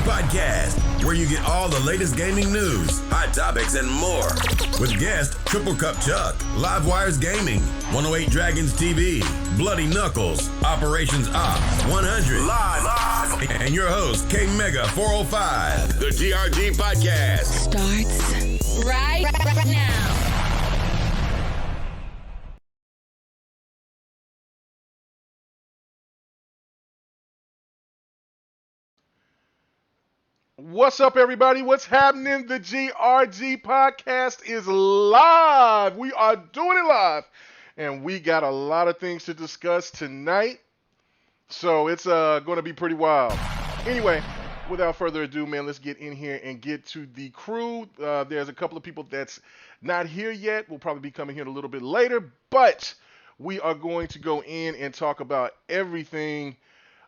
Podcast, where you get all the latest gaming news, hot topics, and more. With guest Triple Cup Chuck, Livewires Gaming, 108 Dragons TV, Bloody Knuckles, Operations Op, 100, live, and your host, K Mega 405. The GRG Podcast starts right now. What's up, everybody? What's happening? The GRG podcast is live. We are doing it live. And we got a lot of things to discuss tonight. So it's going to be pretty wild. Anyway, without further ado, man, let's get in here and get to the crew. There's a couple of people that's not here yet. We'll probably be coming here a little bit later. But we are going to go in and talk about everything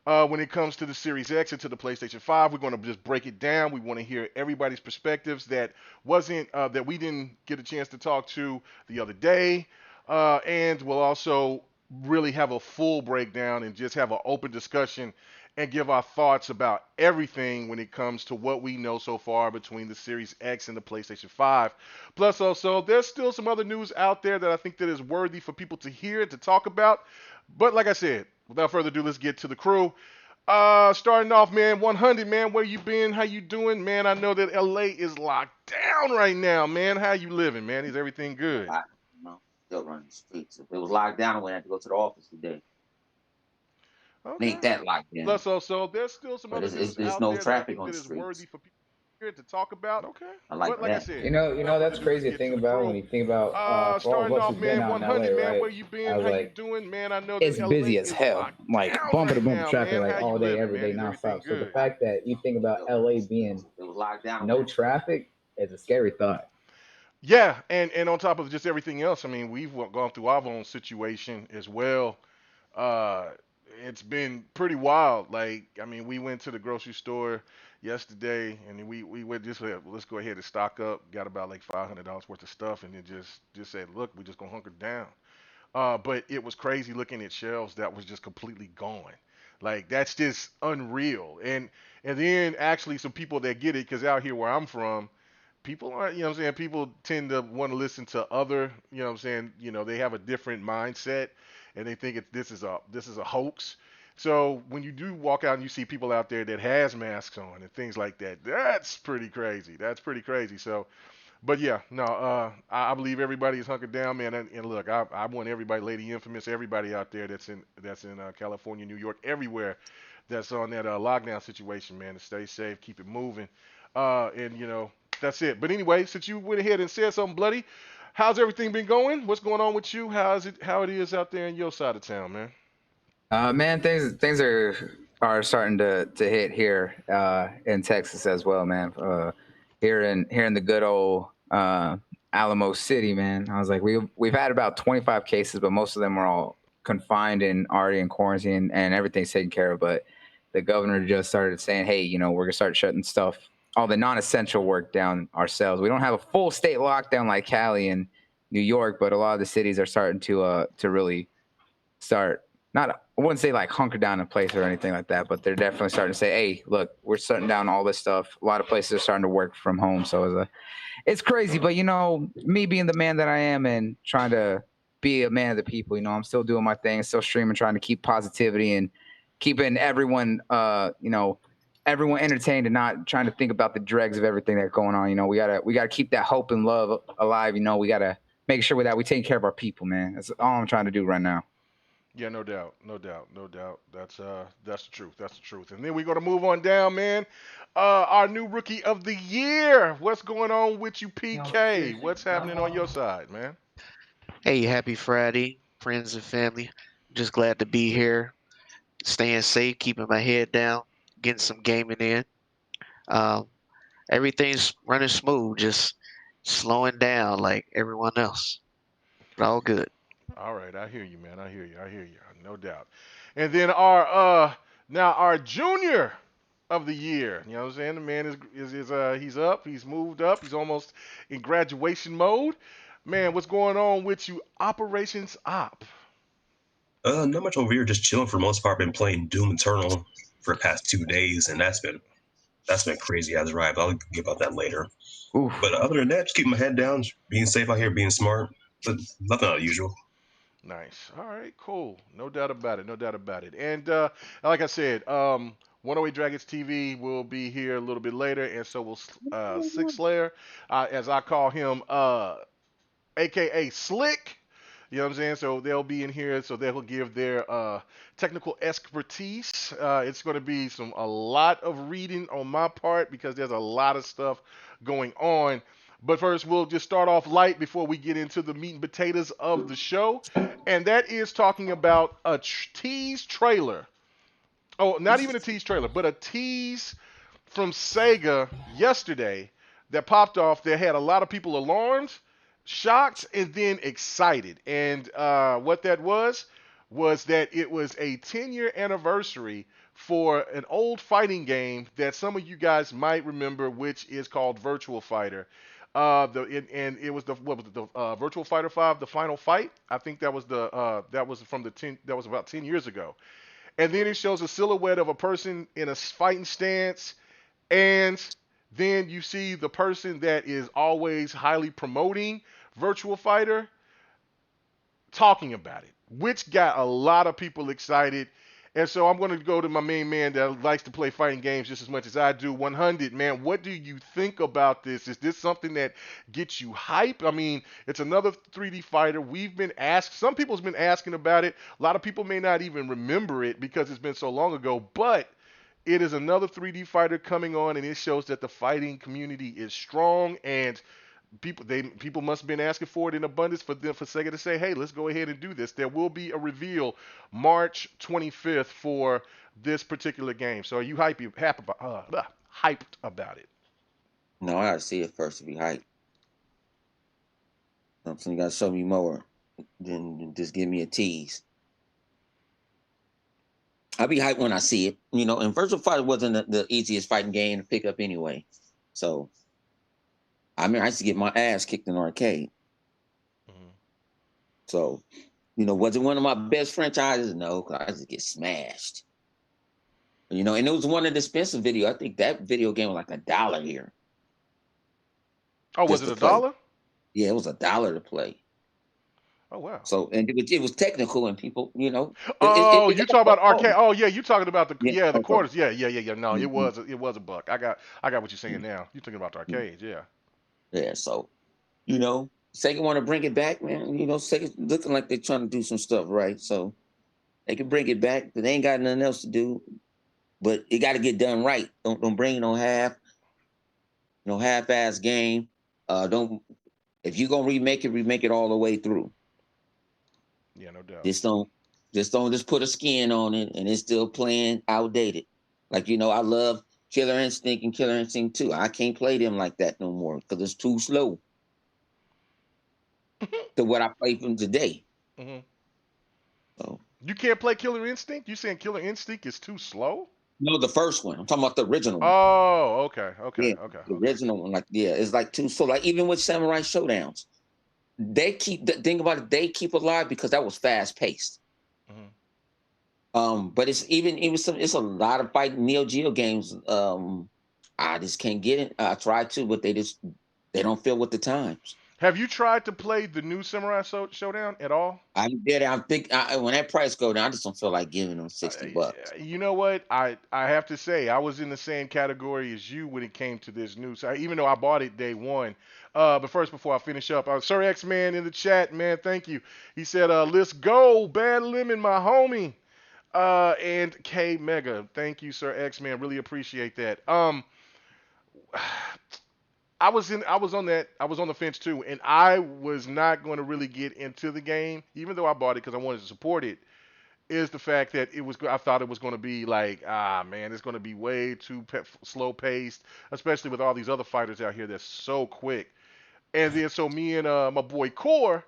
when it comes to the Series X and to the PlayStation 5. We're going to just break it down. We want to hear everybody's perspectives that we didn't get a chance to talk to the other day. And we'll also really have a full breakdown and just have an open discussion and give our thoughts about everything when it comes to what we know so far between the Series X and the PlayStation 5. Plus, also, there's still some other news out there that I think that is worthy for people to hear and to talk about. But like I said, without further ado, let's get to the crew. Starting off, man, 100, man, where you been? How you doing? Man, I know that LA is locked down right now, man. How you living, man? Is everything good? Still running the streets. If it was locked down, I wouldn't have to go to the office today. Okay. Ain't that locked down? Plus, also, there's still some other news there's out no there traffic that on the is streets. worthy for people here to talk about. Okay. Like I that. said, You know that's crazy to think about when you think about for all starting of us off, who've been man, out in 100, LA, man, right? where you been? How you doing, man? I know It's that busy LA as is hell, locked like down bumper to right bumper now, traffic, man. like How all you day, living, every day, man? Is nonstop. everything So the good? fact that you think about LA being It was locked down. no traffic is a scary thought. Yeah, and on top of just everything else, I mean, we've gone through our own situation as well. Uh, it's been pretty wild. Like, I mean, we went to the grocery store yesterday, and we went just let's go ahead and stock up. Got about like $500 worth of stuff, and then just said, look, we just gonna hunker down. But it was crazy looking at shelves that was just completely gone. Like, that's just unreal. And then actually some people that get it, because out here where I'm from, people aren't, you know what I'm saying, people tend to want to listen to other, you know what I'm saying, they have a different mindset and they think this is a hoax. So when you do walk out and you see people out there that has masks on and things like that, that's pretty crazy. That's pretty crazy. So, but yeah, no, I believe everybody is hunkered down, man. And look, I want everybody, Lady Infamous, everybody out there that's in California, New York, everywhere that's on that lockdown situation, man, to stay safe, keep it moving, and that's it. But anyway, since you went ahead and said something bloody, how's everything been going? What's going on with you? How it is out there in your side of town, man? Man, things are starting to hit here in Texas as well, man. Here in the good old Alamo City, man. I was like, we've had about 25 cases, but most of them are all confined and already in quarantine, and everything's taken care of. But the governor just started saying, hey, we're gonna start shutting all the non-essential work down ourselves. We don't have a full state lockdown like Cali and New York, but a lot of the cities are starting to really start. I wouldn't say like hunker down in place or anything like that, but they're definitely starting to say, hey, look, we're shutting down all this stuff. A lot of places are starting to work from home. So it's crazy. But, me being the man that I am and trying to be a man of the people, I'm still doing my thing, still streaming, trying to keep positivity and keeping everyone, everyone entertained and not trying to think about the dregs of everything that's going on. We gotta keep that hope and love alive. We gotta make sure that we take care of our people, man. That's all I'm trying to do right now. Yeah, no doubt. That's the truth. That's the truth. And then we're gonna move on down, man. Our new rookie of the year. What's going on with you, PK? What's happening on your side, man? Hey, happy Friday, friends and family. Just glad to be here, staying safe, keeping my head down, getting some gaming in. Um, Everything's running smooth, just slowing down like everyone else. But all good. All right, I hear you, man. I hear you. No doubt. And then our junior of the year. You know what I'm saying? The man is he's up. He's moved up. He's almost in graduation mode. Man, what's going on with you, Operations Op? Not much over here. Just chilling for the most part. Been playing Doom Eternal for the past 2 days, and that's been That's been crazy as ride, but I'll get about that later. Oof. But other than that, just keep my head down, being safe out here, being smart. But nothing unusual. Nice. All right, cool. No doubt about it. No doubt about it. And like I said, 108 Dragons TV will be here a little bit later, and so will Six Slayer, as I call him, aka Slick. You know what I'm saying? So they'll be in here, so they'll give their technical expertise. It's going to be a lot of reading on my part because there's a lot of stuff going on. But first, we'll just start off light before we get into the meat and potatoes of the show, and that is talking about a tease trailer. Oh, not even a tease trailer, but a tease from Sega yesterday that popped off. That had a lot of people alarmed, shocked, and then excited. And what that was that it was a 10-year anniversary for an old fighting game that some of you guys might remember, which is called Virtua Fighter. And it was the what was it, the Virtua Fighter 5, the final fight. I think that was that was about 10 years ago. And then it shows a silhouette of a person in a fighting stance, and then you see the person that is always highly promoting Virtual Fighter talking about it, which got a lot of people excited. And so I'm going to go to my main man that likes to play fighting games just as much as I do. 100, man, what do you think about this? Is this something that gets you hype? I mean, it's another 3D fighter. We've been asked, some people's been asking about it. A lot of people may not even remember it because it's been so long ago, but it is another 3D fighter coming on, and it shows that the fighting community is strong, and people must have been asking for it in abundance for Sega to say, hey, let's go ahead and do this. There will be a reveal March 25th for this particular game. So are you hyped about it? No, I gotta see it first to be hyped. So you gotta show me more than just give me a tease. I'll be hyped when I see it, you know. And Virtua Fighter wasn't the easiest fighting game to pick up anyway. So, I mean, I used to get my ass kicked in arcade. Mm-hmm. So, you know, was it one of my best franchises? No, 'cause I used to get smashed. You know, and it was one of the expensive video. I think that video game was like $1 here. Oh, was it $1? Yeah, it was $1 to play. Oh wow! So and it was technical and people, you know. Oh, you talking about arcade? Oh yeah, you talking about the the quarters? Yeah. No, it was $1. I got what you're saying now. You're talking about the arcades, yeah. Yeah, so you know, Sega want to bring it back, man. You know, Sega's looking like they're trying to do some stuff right, so they can bring it back. But they ain't got nothing else to do. But it got to get done right. Don't bring no half-ass game. Don't if you gonna remake it all the way through. Yeah, no doubt. Just don't put a skin on it and it's still playing outdated. Like, you know, I love Killer Instinct and Killer Instinct 2. I can't play them like that no more because it's too slow to what I play from today. Mm-hmm. So you can't play Killer Instinct? You saying Killer Instinct is too slow? No, the first one. I'm talking about the original one. Oh, okay. The original one, it's like too slow. Like even with Samurai Showdowns. They keep the thing about it. They keep alive because that was fast paced. Mm-hmm. But it's a lot of fighting Neo Geo games. I just can't get it. I tried to, but they don't feel with the times. Have you tried to play the new Samurai Showdown at all? I did. I think when that price go down, I just don't feel like giving them $60. You know what? I have to say I was in the same category as you when it came to this new. So even though I bought it day one. But first, before I finish up, Sir X Man in the chat, man, thank you. He said, "Let's go, Bad Lemon, my homie." And K Mega, thank you, Sir X Man. Really appreciate that. I was on the fence too, and I was not going to really get into the game, even though I bought it because I wanted to support it. Is the fact that I thought it was going to be like, man, it's going to be way too slow paced, especially with all these other fighters out here that's so quick. And then so me and my boy Core,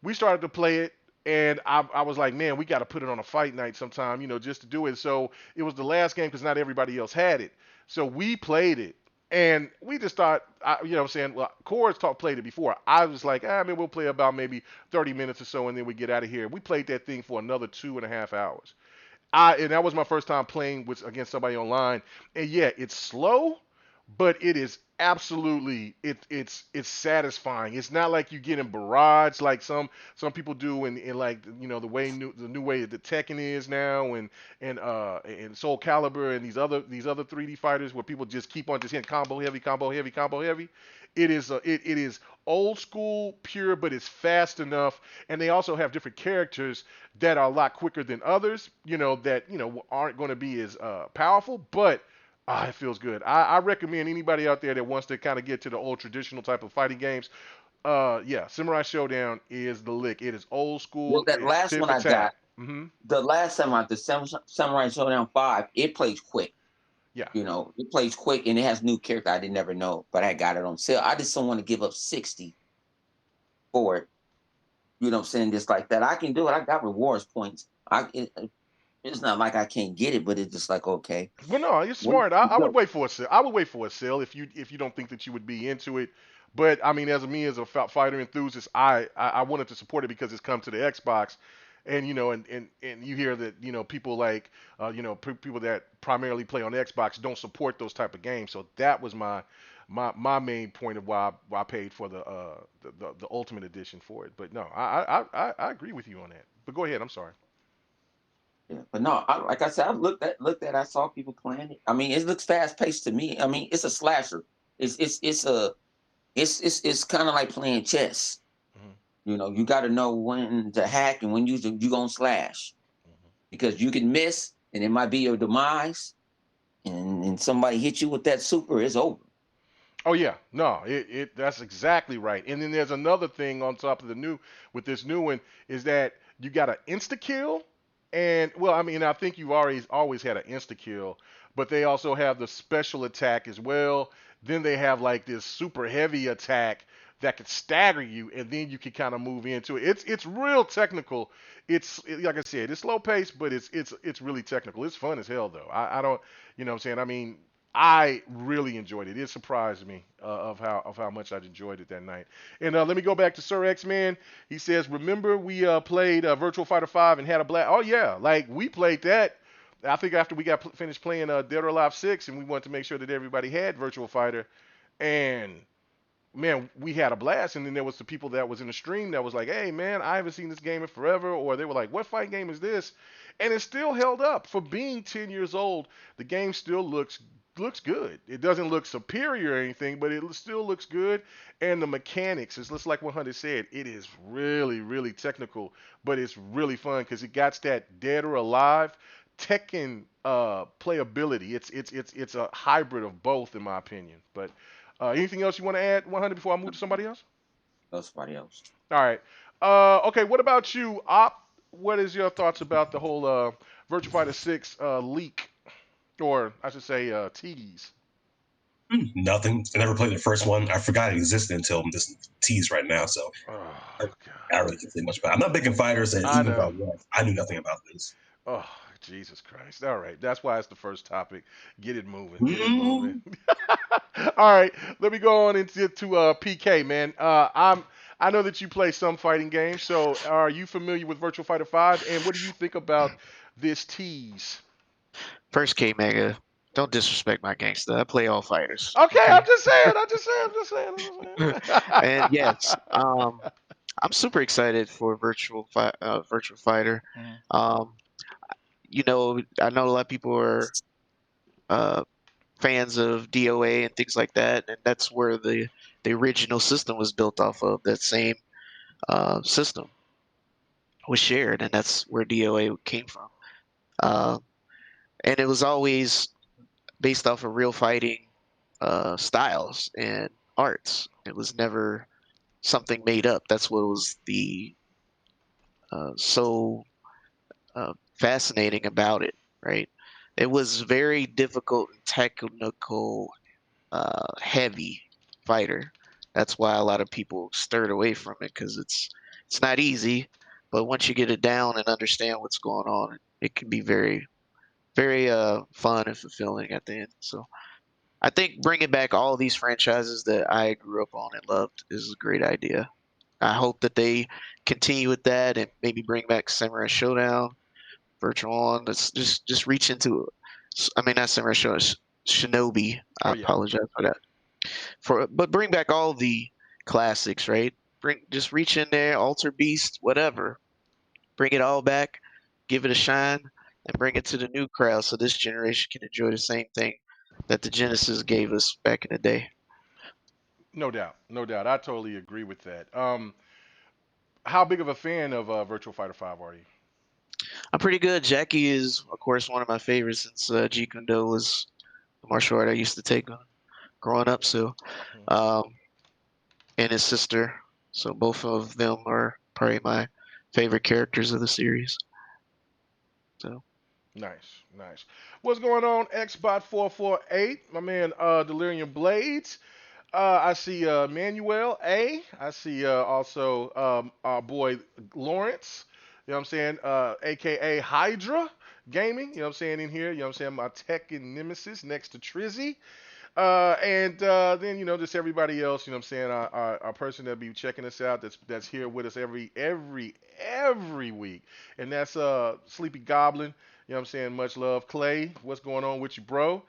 we started to play it, and I was like, man, we got to put it on a fight night sometime, you know, just to do it. So it was the last game because not everybody else had it. So we played it. And we just thought, you know what I'm saying, well, Core's played it before. I was like, man, we'll play about maybe 30 minutes or so, and then we get out of here. We played that thing for another 2.5 hours. and that was my first time playing with against somebody online. And yeah, it's slow, but it is absolutely it's satisfying. It's not like you get in barrage like some people do in like the new way that Tekken is now and Soul Calibur and these other 3D fighters where people just keep on just hitting combo heavy, combo heavy, combo heavy. It is old school pure, but it's fast enough, and they also have different characters that are a lot quicker than others. That aren't going to be as powerful, but it feels good. I recommend anybody out there that wants to kind of get to the old traditional type of fighting games. Yeah, Samurai Showdown is the lick. It is old Well, school. that It's last tit one for I tat. got, Hmm. the last time the Samurai Showdown 5, it plays quick. Yeah. It plays quick and it has new character I didn't never know, but I got it on sale. I just don't want to give up 60 for it. You know what I'm saying? Just like that. I can do it. I got rewards points. It's not like I can't get it, but it's just like, okay. Well, no, you're When smart. you I would go. wait for a sale. I would wait for a sale if you don't think that you would be into it. But I mean, as a fighter enthusiast, I wanted to support it because it's come to the Xbox, and and you hear that people like people that primarily play on Xbox don't support those type of games. So that was my main point of why I paid for the Ultimate Edition for it. But no, I agree with you on that. But go ahead. I'm sorry. Yeah, but no, like I said, I looked at, I saw people playing it. I mean, it looks fast paced to me. I mean, it's a slasher. It's kind of like playing chess. Hmm. You got to know when to hack and when you gonna slash because you can miss and it might be your demise. And somebody hit you with that super, it's over. Oh yeah, no, that's exactly right. And then there's another thing on top of with this new one is that you got an insta kill, and well, I mean, I think you've always had an insta kill, but they also have the special attack as well. Then they have like this super heavy attack that could stagger you, and then you can kind of move into it. It's real technical. Like I said, it's slow paced, but it's really technical. It's fun as hell though. I don't, what I'm saying. I mean, I really enjoyed it. It surprised me of how much I enjoyed it that night. And let me go back to Sir X Man. He says, "Remember we played Virtual Fighter 5 and had a blast." Oh yeah, like we played that. I think after we got finished playing Dead or Alive 6, and we wanted to make sure that everybody had Virtual Fighter, and man, we had a blast. And then there was the people that was in the stream that was like, "Hey man, I haven't seen this game in forever," or they were like, "What fight game is this?" And it still held up for being 10 years old. The game still looks good. It doesn't look superior or anything, but it still looks good. And the mechanics is just like what Hunter said. It is really, really technical, but it's really fun because it got that Dead or Alive Tekken playability. It's a hybrid of both, in my opinion. But anything else you want to add, 100, before I move to somebody else? No, somebody else. All right. Okay. What about you, Op? What is your thoughts about the whole Virtua Fighter 6 leak, or I should say tease? Nothing. I never played the first one. I forgot it existed until this tease right now. So Oh I, God. I really can't say much about it. I'm not big in fighters, and I even if I know. was, I knew nothing about this. Oh, Jesus Christ. All right. That's why it's the first topic. Get it moving. Get it moving. Mm, All right. Let me go on into PK, man. I know that you play some fighting games, so are you familiar with Virtual Fighter 5? And what do you think about this tease? First K Mega, don't disrespect my gangster. I play all fighters. Okay, Okay. I'm just saying. I'm just saying. And yes, I'm super excited for Virtual Fighter. Mhm. Um, I know a lot of people are uh, fans of DOA and things like that, and that's where the original system was built off of. That same system was shared, and that's where DOA came from. Uh, and it was always based off of real fighting styles and arts. It was never something made up. That's what was the so fascinating about it, right? It was very difficult and technical, heavy fighter. That's why a lot of people stirred away from it because it's not easy. But once you get it down and understand what's going on, it can be very, very fun and fulfilling at the end. So I think bringing back all these franchises that I grew up on and loved is a great idea. I hope that they continue with that and maybe bring back Samurai Showdown, Virtual On. Let's just reach into. I mean, not Samurai Shodown, Shinobi. I apologize for that. But bring back all the classics, right? Just reach in there, Alter Beast, whatever. Bring it all back, give it a shine, and bring it to the new crowd so this generation can enjoy the same thing that the Genesis gave us back in the day. No doubt, no doubt. I totally agree with that. How big of a fan of Virtua Fighter 5 are you? I'm pretty good. Jackie is, of course, one of my favorites since Jeet Kune Do was the martial art I used to take growing up. So, and his sister. So both of them are probably my favorite characters of the series. So. Nice. What's going on, Xbot448? My man, Delirium Blades. I see Manuel A. I see also our boy Lawrence. You know what I'm saying? AKA Hydra Gaming. You know what I'm saying in here. You know what I'm saying? My Tekken nemesis next to Trizzy. And then just everybody else. You know what I'm saying? Our person that be checking us out. That's here with us every week. And that's Sleepy Goblin. You know what I'm saying? Much love, Clay. What's going on with you, bro?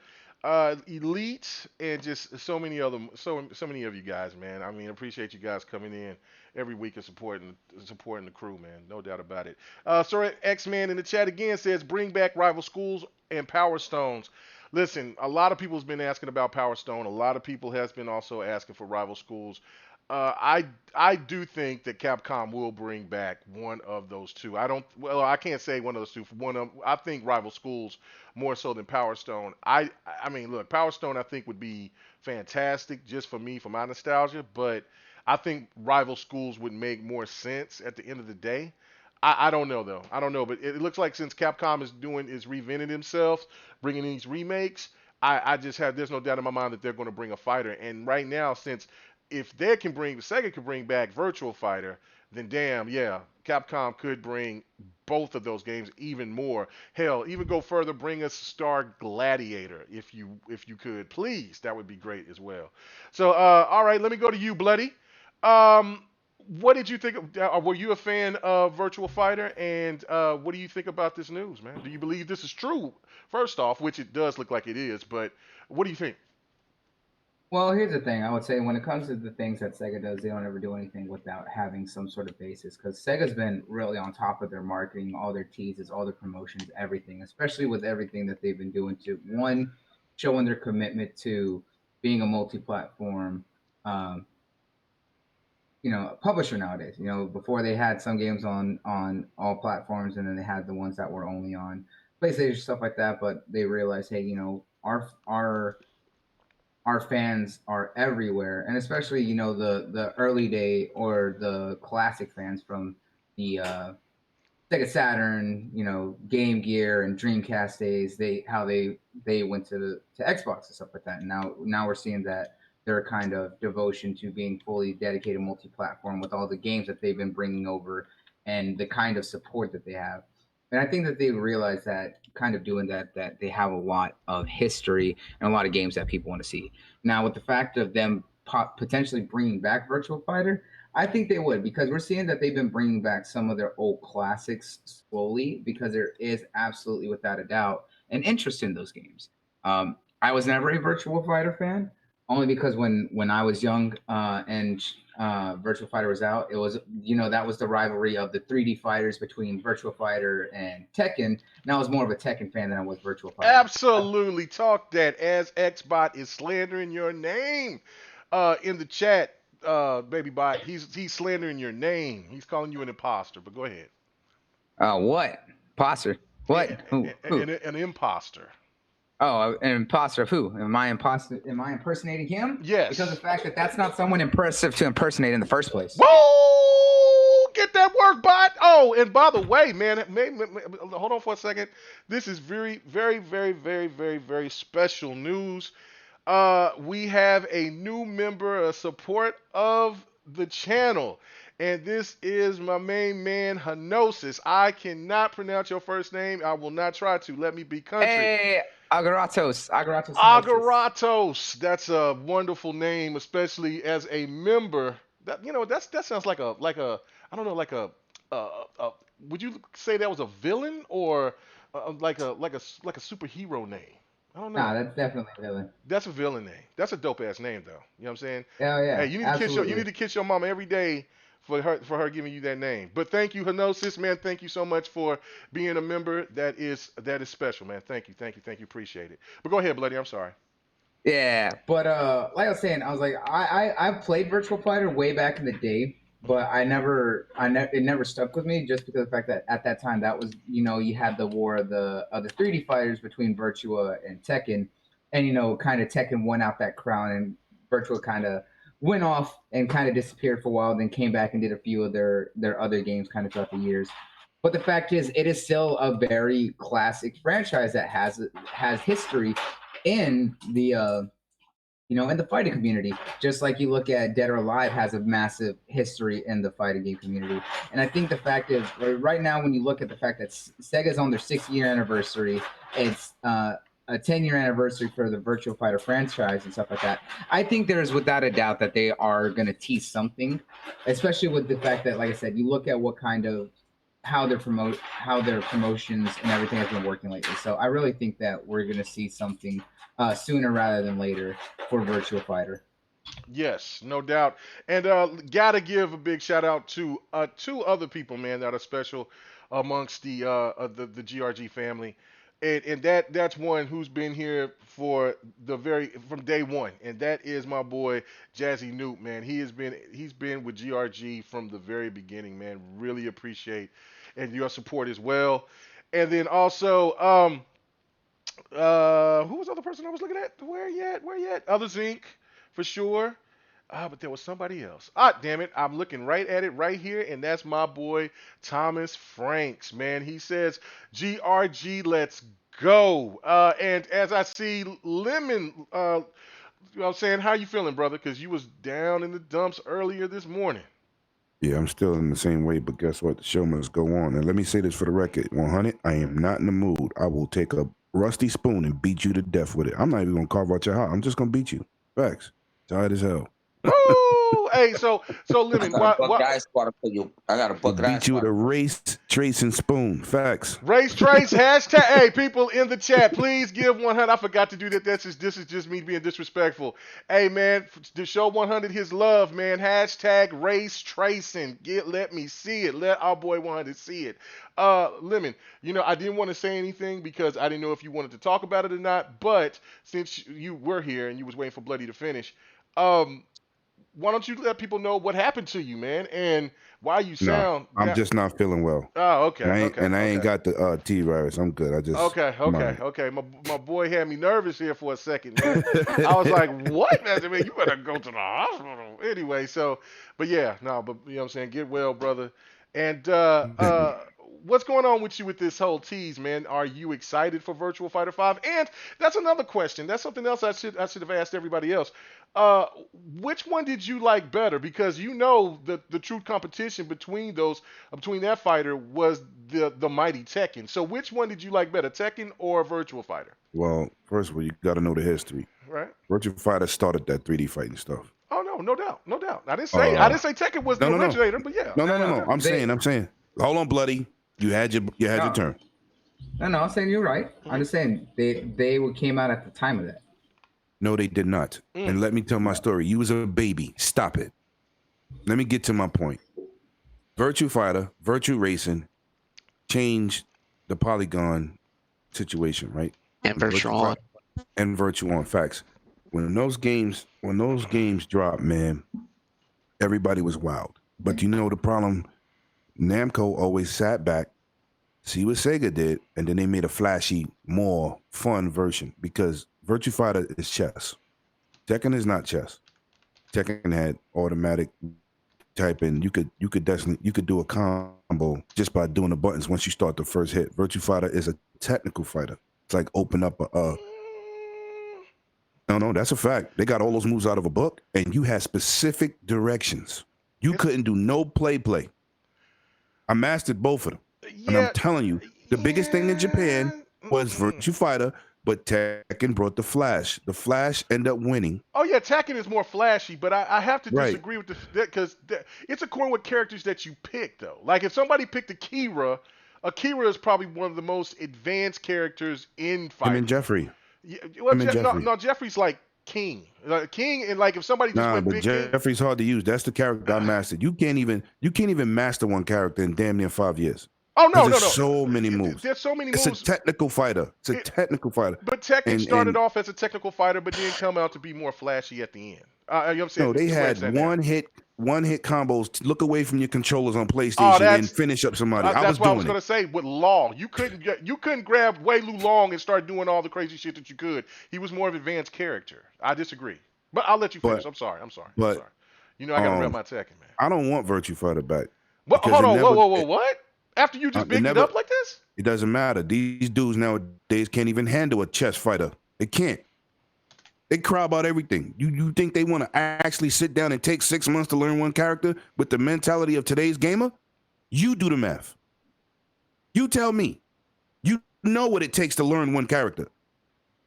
Elite, and just so many many of you guys, man. I mean, appreciate you guys coming in every week and supporting the crew, man. No doubt about it. Sorry, X-Man in the chat again says bring back Rival Schools and Power Stones. Listen, a lot of people's been asking about Power Stone. A lot of people has been also asking for Rival Schools. I do think that Capcom will bring back one of those two. I can't say one of those two. I think Rival Schools more so than Power Stone. I mean, look, Power Stone I think would be fantastic just for me, for my nostalgia, but I think Rival Schools would make more sense at the end of the day. I don't know though. I don't know, but it looks like since Capcom is reinventing themselves, bringing these remakes, there's no doubt in my mind that they're going to bring a fighter. And right now, since if Sega could bring back Virtua Fighter, then damn, yeah, Capcom could bring both of those games even more. Hell, even go further, bring us Star Gladiator if you could, please. That would be great as well. So, all right, let me go to you, Bloody. What did you think were you a fan of Virtua Fighter, and what do you think about this news, man? Do you believe this is true? First off, which it does look like it is, but what do you think? Well, here's the thing. I would say when it comes to the things that Sega does, they don't ever do anything without having some sort of basis. Because Sega's been really on top of their marketing, all their teases, all their promotions, everything, especially with everything that they've been doing to, one, showing their commitment to being a multi-platform, publisher nowadays. Before they had some games on all platforms, and then they had the ones that were only on PlayStation, stuff like that. But they realized, hey, our fans are everywhere, and especially the early day or the classic fans from the Sega Saturn, Game Gear and Dreamcast days. They went to Xbox and stuff like that. And now we're seeing that their kind of devotion to being fully dedicated multi-platform with all the games that they've been bringing over and the kind of support that they have. And I think that they realize that kind of doing that they have a lot of history and a lot of games that people want to see. Now, with the fact of them potentially bringing back Virtua Fighter, I think they would, because we're seeing that they've been bringing back some of their old classics slowly, because there is absolutely, without a doubt, an interest in those games. I was never a Virtua Fighter fan, only because when I was young and Virtua Fighter was out, it was, that was the rivalry of the 3D fighters between Virtua Fighter and Tekken. And I was more of a Tekken fan than I was Virtua Fighter. Absolutely. Talk that as Xbot is slandering your name in the chat, Baby Bot. He's slandering your name. He's calling you an imposter, but go ahead. What? Imposter? What? Who? Who? An imposter. Oh, an imposter of who? Am I impersonating him? Yes. Because of the fact that that's not someone impressive to impersonate in the first place. Whoa! Get that work, Bot. Oh, and by the way, man, hold on for a second. This is very, very, very, very, very, very special news. We have a new member, a support of the channel. And this is my main man, Hanosis. I cannot pronounce your first name. I will not try to. Let me be country. Hey, Agaratos. Agaratos. That's a wonderful name, especially as a member. That sounds like a would you say that was a villain or like a superhero name? I don't Nah, know. that's definitely a villain. That's a villain name. That's a dope ass name though. You know what I'm saying? Hell Hey, yeah, you need absolutely. to kiss your mama every day for her giving you that name. But thank you, Henosis, man. Thank you so much for being a member. That is special, man. Thank you. Appreciate it. But go ahead, Bloody. I'm sorry. Yeah, but like I was saying, I was like, I've played Virtual Fighter way back in the day, but it never stuck with me just because of the fact that at that time that was, you had the war of the 3D fighters between Virtua and Tekken, and kind of Tekken won out that crown, and Virtua kind of went off and kind of disappeared for a while, then came back and did a few of their other games kind of throughout the years. But the fact is, it is still a very classic franchise that has history in the in the fighting community. Just like you look at Dead or Alive has a massive history in the fighting game community. And I think the fact is, right now, when you look at the fact that Sega's on their 6th-year anniversary, it's a 10-year anniversary for the Virtua Fighter franchise and stuff like that. I think there's without a doubt that they are going to tease something, especially with the fact that, like I said, you look at what kind of how their promotions and everything has been working lately. So I really think that we're going to see something sooner rather than later for Virtua Fighter. Yes, no doubt. And gotta give a big shout out to two other people, man, that are special amongst the GRG family. And that's one who's been here from day one, and that is my boy Jazzy Newt, man. He's been with GRG from the very beginning, man. Really appreciate and your support as well. And then also, who was the other person I was looking at? Where yet? Other Zinc, for sure. But there was somebody else. Damn it. I'm looking right at it right here, and that's my boy Thomas Franks, man. He says, GRG, let's go. And as I see Lemon, you know what I'm saying, how you feeling, brother? Because you was down in the dumps earlier this morning. Yeah, I'm still in the same way, but guess what? The show must go on. And let me say this for the record. 100, I am not in the mood. I will take a rusty spoon and beat you to death with it. I'm not even going to carve out your heart. I'm just going to beat you. Facts. Tired as hell. Woo! Hey, so Lemon, I got a bucket beat you with a race, trace, and spoon. Facts. Race trace hashtag. Hey, people in the chat, please give 100. I forgot to do that. This is just me being disrespectful. Hey, man, to show 100 his love, man. Hashtag race tracing. Let me see it. Let our boy 100 see it. Lemon, I didn't want to say anything because I didn't know if you wanted to talk about it or not. But since you were here and you was waiting for Bloody to finish, why don't you let people know what happened to you, man, and why you sound? No, I'm just not feeling well. Oh, okay. I ain't got the T virus. I'm good. I just okay. My boy had me nervous here for a second, man. I was like, what? Man, you better go to the hospital anyway. So, but yeah, no, but you know what I'm saying, get well, brother. And what's going on with you with this whole tease, man? Are you excited for Virtua Fighter 5? And that's another question. That's something else I should have asked everybody else. Which one did you like better? Because the true competition between that fighter was the mighty Tekken. So which one did you like better, Tekken or Virtua Fighter? Well, first of all, you got to know the history. Right. Virtua Fighter started that 3D fighting stuff. Oh no doubt. I didn't say Tekken was the originator, but yeah. No. I'm saying. Hold on, Bloody. You had your turn. No, I'm saying you're right. I'm just saying they came out at the time of that. No, they did not. And let me tell my story. You was a baby. Stop it. Let me get to my point. Virtua Fighter, Virtua Racing changed the polygon situation, right? And Virtua On. And Virtua On. Facts. When those games dropped, man, everybody was wild. But you know the problem? Namco always sat back, see what Sega did, and then they made a flashy, more fun version because Virtua Fighter is chess. Tekken is not chess. Tekken had automatic type in. You could do a combo just by doing the buttons once you start the first hit. Virtua Fighter is a technical fighter. It's like open up No, that's a fact. They got all those moves out of a book, and you had specific directions. You couldn't do no play. I mastered both of them. And I'm telling you, the biggest thing in Japan was Virtua Fighter, but Tekken brought the Flash. The Flash ended up winning. Oh yeah, Tekken is more flashy, but I have to Right. disagree with because it's according with characters that you pick though. Like if somebody picked Akira is probably one of the most advanced characters in Him fighting. and Jeffrey. Yeah, well, Him and Jeffrey. no, Jeffrey's like King. King, and like if somebody just Nah, went but big King. Jeffrey's hard to use. That's the character I mastered. You can't even master one character in damn near 5 years. Oh no, no, There's no. so many moves. There's so many It's moves. a technical fighter. Technical fighter. But Tekken And- started and- off as a technical fighter, but then come out to be more flashy at the end. You know what I'm saying? No, they Just had glance at that. one hit combos. Look away from your controllers on Oh, PlayStation that's- and finish up somebody. I was That's what I was doing gonna it. say. With Law, you couldn't grab Wei Lu Long and start doing all the crazy shit that you could. He was more of an advanced character. I disagree, but I'll let you finish. But- I'm sorry. but, You know I gotta rep my Tekken, man. I don't want Virtua Fighter back. What? because Hold it on. never- Whoa. What? After you just it bigged never- it up like this? It doesn't matter. These dudes nowadays can't even handle a chess fighter. They can't. They cry about everything. You think they want to actually sit down and take 6 months to learn one character with the mentality of today's gamer? You do the math. You tell me. You know what it takes to learn one character.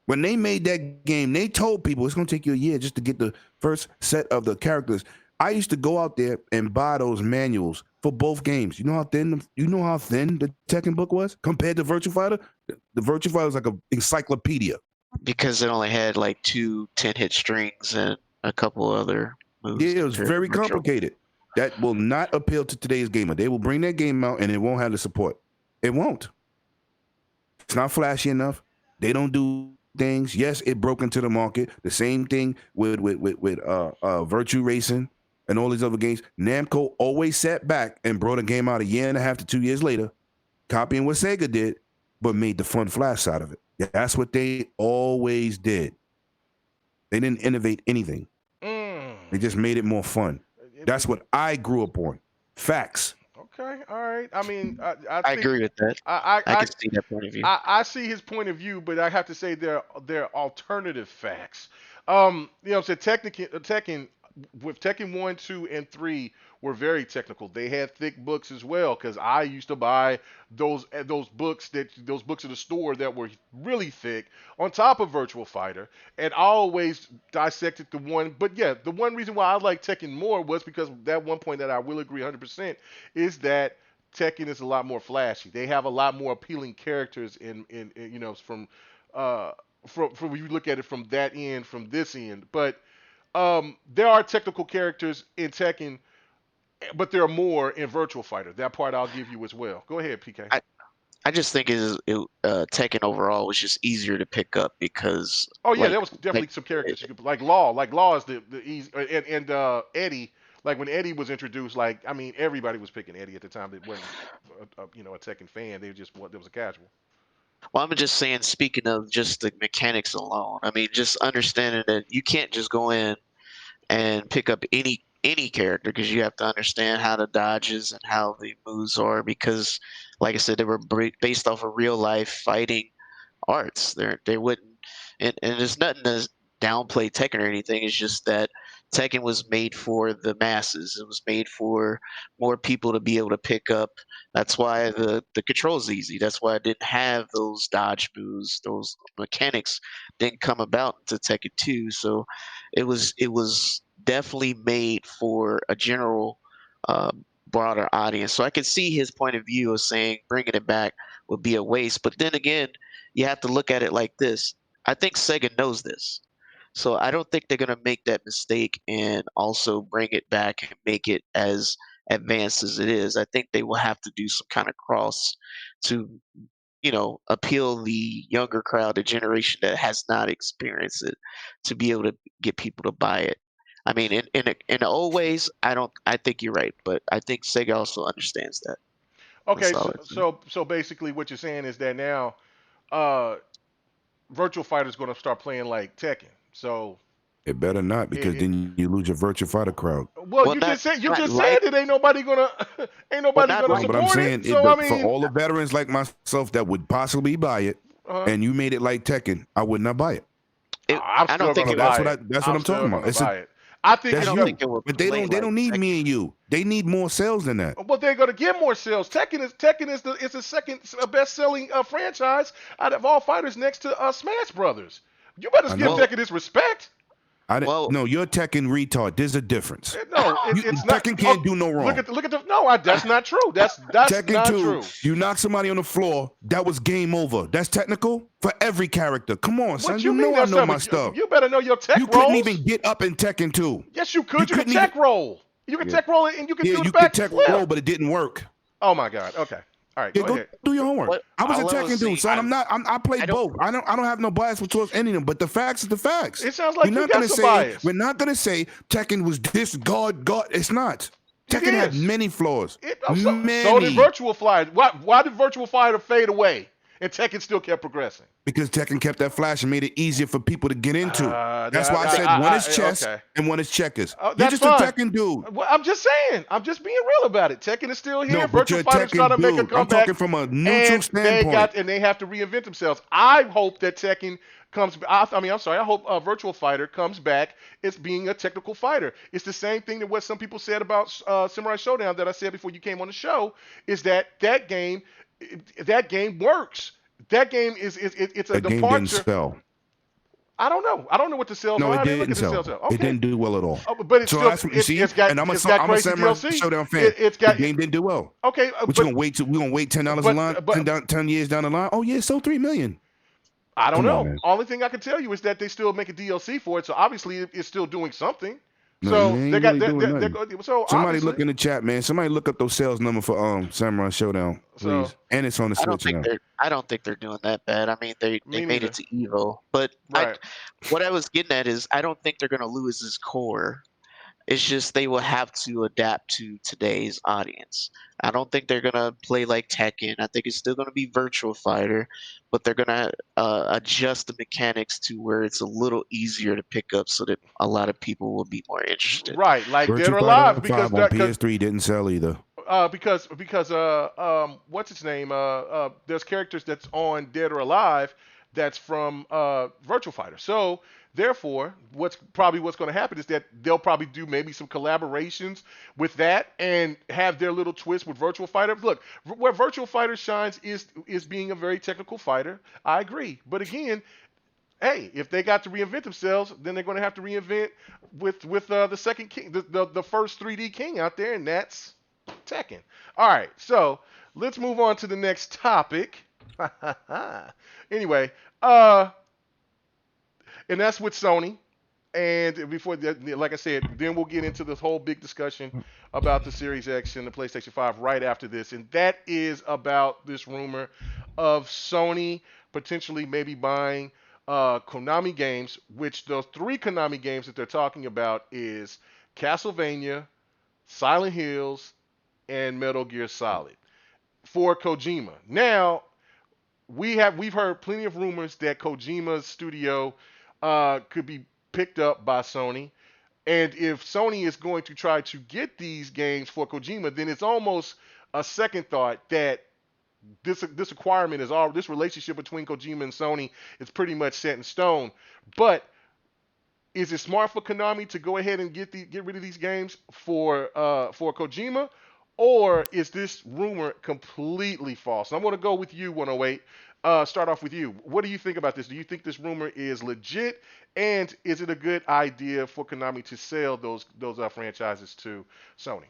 When they made that game, they told people it's going to take you a year just to get the first set of the characters. I used to go out there and buy those manuals for both games. You know how thin the Tekken book was compared to Virtua Fighter? The Virtua Fighter was like an encyclopedia. Because it only had like 2 10-hit strings and a couple other moves. Yeah, it was compared to very Virtual. complicated. That will not appeal to today's gamer. They will bring that game out and it won't have the support. It won't. It's not flashy enough. They don't do things. Yes, it broke into the market. The same thing with Virtua Racing and all these other games. Namco always sat back and brought a game out a year and a half to 2 years later, copying what Sega did, but made the fun flash side of it. Yeah, that's what they always did. They didn't innovate anything. They just made it more fun. That's what I grew up on. Facts. Okay, all right. I mean, I I think- agree with that. I I can see that point of view. I see his point of view, but I have to say there are alternative facts. You know what I'm saying? Tekken with Tekken 1, 2, and 3 were very technical. They had thick books as well, because I used to buy those books in the store that were really thick on top of Virtua Fighter, and I always dissected the one. But yeah, the one reason why I like Tekken more was because that one point that I will agree 100% is that Tekken is a lot more flashy. They have a lot more appealing characters in you know, from when you look at it from that end, from this end. But there are technical characters in Tekken, but there are more in Virtua Fighter. That part I'll give you as well. Go ahead, PK. I just think Tekken overall was just easier to pick up because. Oh yeah, like, there was definitely some characters you could like Law. Like Law is the easy, and Eddie. Like when Eddie was introduced, like I mean everybody was picking Eddie at the time. That wasn't a Tekken fan. They just there was a casual. Well, I'm just saying, speaking of just the mechanics alone, I mean, just understanding that you can't just go in and pick up any character, because you have to understand how the dodges and how the moves are, because like I said, they were based off of real life fighting arts. They wouldn't, and there's nothing to downplay Tekken or anything. It's just that Tekken was made for the masses. It was made for more people to be able to pick up. That's why the control's easy. That's why I didn't have those dodge moves. Those mechanics didn't come about to Tekken 2. So it was definitely made for a general broader audience. So I can see his point of view of saying bringing it back would be a waste. But then again, you have to look at it like this. I think Sega knows this. So I don't think they're going to make that mistake and also bring it back and make it as advanced as it is. I think they will have to do some kind of cross to, appeal the younger crowd, the generation that has not experienced it, to be able to get people to buy it. I mean, in the old ways, I think you're right, but I think Sega also understands that. Okay, That's all I'd say. so basically what you're saying is that now Virtual Fighter is going to start playing like Tekken. So It better not, because then you lose your Virtua Fighter crowd. well, you just said it. Ain't nobody gonna not support But I'm saying it. So I mean, for all the veterans like myself that would possibly buy it, and you made it like Tekken, I would not buy it. I'm I don't still think gonna it- buy That's it. what I'm still talking about. gonna It's buy it. I think That's it's don't you. think it will But they play don't. They like don't need Tekken. me and you. They need more sales than that. Well, they're going to get more sales. Tekken is the second best-selling franchise out of all fighters, next to Smash Brothers. You better I give know. Well, Tekken his respect. well, No, you're Tekken retard. There's a difference. No, it's not. Tekken can't do no Look wrong. at the. No, that's not true. That's Tekken not 2, true. you knock somebody on the floor, that was game over. That's technical for every character. Come on, son. What You you mean know I that's know my something? stuff. You better know your tech You rolls. couldn't even get up in Tekken 2. Yes, you could. You can couldn't tech even- roll. You can Yeah. tech roll it, and you can Yeah, do the you back could tech flip. roll, but it didn't work. Oh my God. Okay. All right. Yeah, Go go ahead. do your homework. What- I was a all I was Tekken dude, saying, son. I play I don't- both. I don't have no bias towards any of them, but the facts is the facts. It sounds like We're you not got gonna some say bias. we're not gonna say Tekken was this God. It's not. It Tekken had is. many flaws. So did Virtua Fighter. Why did Virtua Fighter fade away and Tekken still kept progressing? Because Tekken kept that flash and made it easier for people to get into. That's why I said I- one is chess okay. and one is checkers. Oh, You're that's just fine. a Tekken dude. Well, I'm just saying. I'm just being real about it. Tekken is still here. No, but you're Virtua a Fighter's trying to Tekken make a dude. I'm comeback. talking from a neutral standpoint. And they have to reinvent themselves. I hope that Tekken comes. I hope Virtual Fighter comes back as being a technical fighter. It's the same thing that what some people said about Samurai Showdown that I said before you came on the show. Is that game works. That game it's a That game departure. didn't sell. I don't know what the sales No, are. it I didn't look didn't at the sell. sales. Okay. It didn't do well at all. But it's So still, that's what you see. it's got, And I'm a it's got crazy Samurai DLC. Showdown fan. It's got, the game didn't do well. okay, What you gonna wait to? We gonna wait $10 a line, but- 10 years down the line. Oh yeah, it sold 3 million. I don't Come on, know. man. Only thing I can tell you is that they still make a DLC for it, so obviously it's still doing something. No, So it ain't they got really doing they're nothing. so Somebody obviously- look in the chat, man. Somebody look up those sales number for Samurai Showdown, please. So- And it's on the I don't Switch think now. they're doing that bad. I mean, they Me made neither. it to Evo, but Right. what I was getting at is I don't think they're gonna lose its core. It's just they will have to adapt to today's audience. I don't think they're gonna play like Tekken. I think it's still gonna be Virtual Fighter, but they're gonna adjust the mechanics to where it's a little easier to pick up, so that a lot of people will be more interested. Right, like Virtua Dead or Fighter Alive because 5 on PS3 didn't sell either. because what's its name? There's characters that's on Dead or Alive that's from Virtual Fighter. So therefore, what's going to happen is that they'll probably do maybe some collaborations with that and have their little twist with Virtual Fighter. Look, where Virtual Fighter shines is being a very technical fighter. I agree, but again. Hey, if they got to reinvent themselves, then they're going to have to reinvent with the second king, the first 3D king out there, and that's Tekken. All right, so let's move on to the next topic. Anyway, and that's with Sony. And before that, like I said, then we'll get into this whole big discussion about the Series X and the PlayStation 5 right after this. And that is about this rumor of Sony potentially maybe buying Konami games, which those 3 Konami games that they're talking about is Castlevania, Silent Hills, and Metal Gear Solid for Kojima. Now, we've heard plenty of rumors that Kojima's studio could be picked up by Sony. And if Sony is going to try to get these games for Kojima, then it's almost a second thought that this acquirement is all this relationship between Kojima and Sony is pretty much set in stone. But is it smart for Konami to go ahead and get rid of these games for Kojima, or is this rumor completely false? And I'm going to go with you, 108. Start off with you. What do you think about this? Do you think this rumor is legit, and is it a good idea for Konami to sell those franchises to Sony?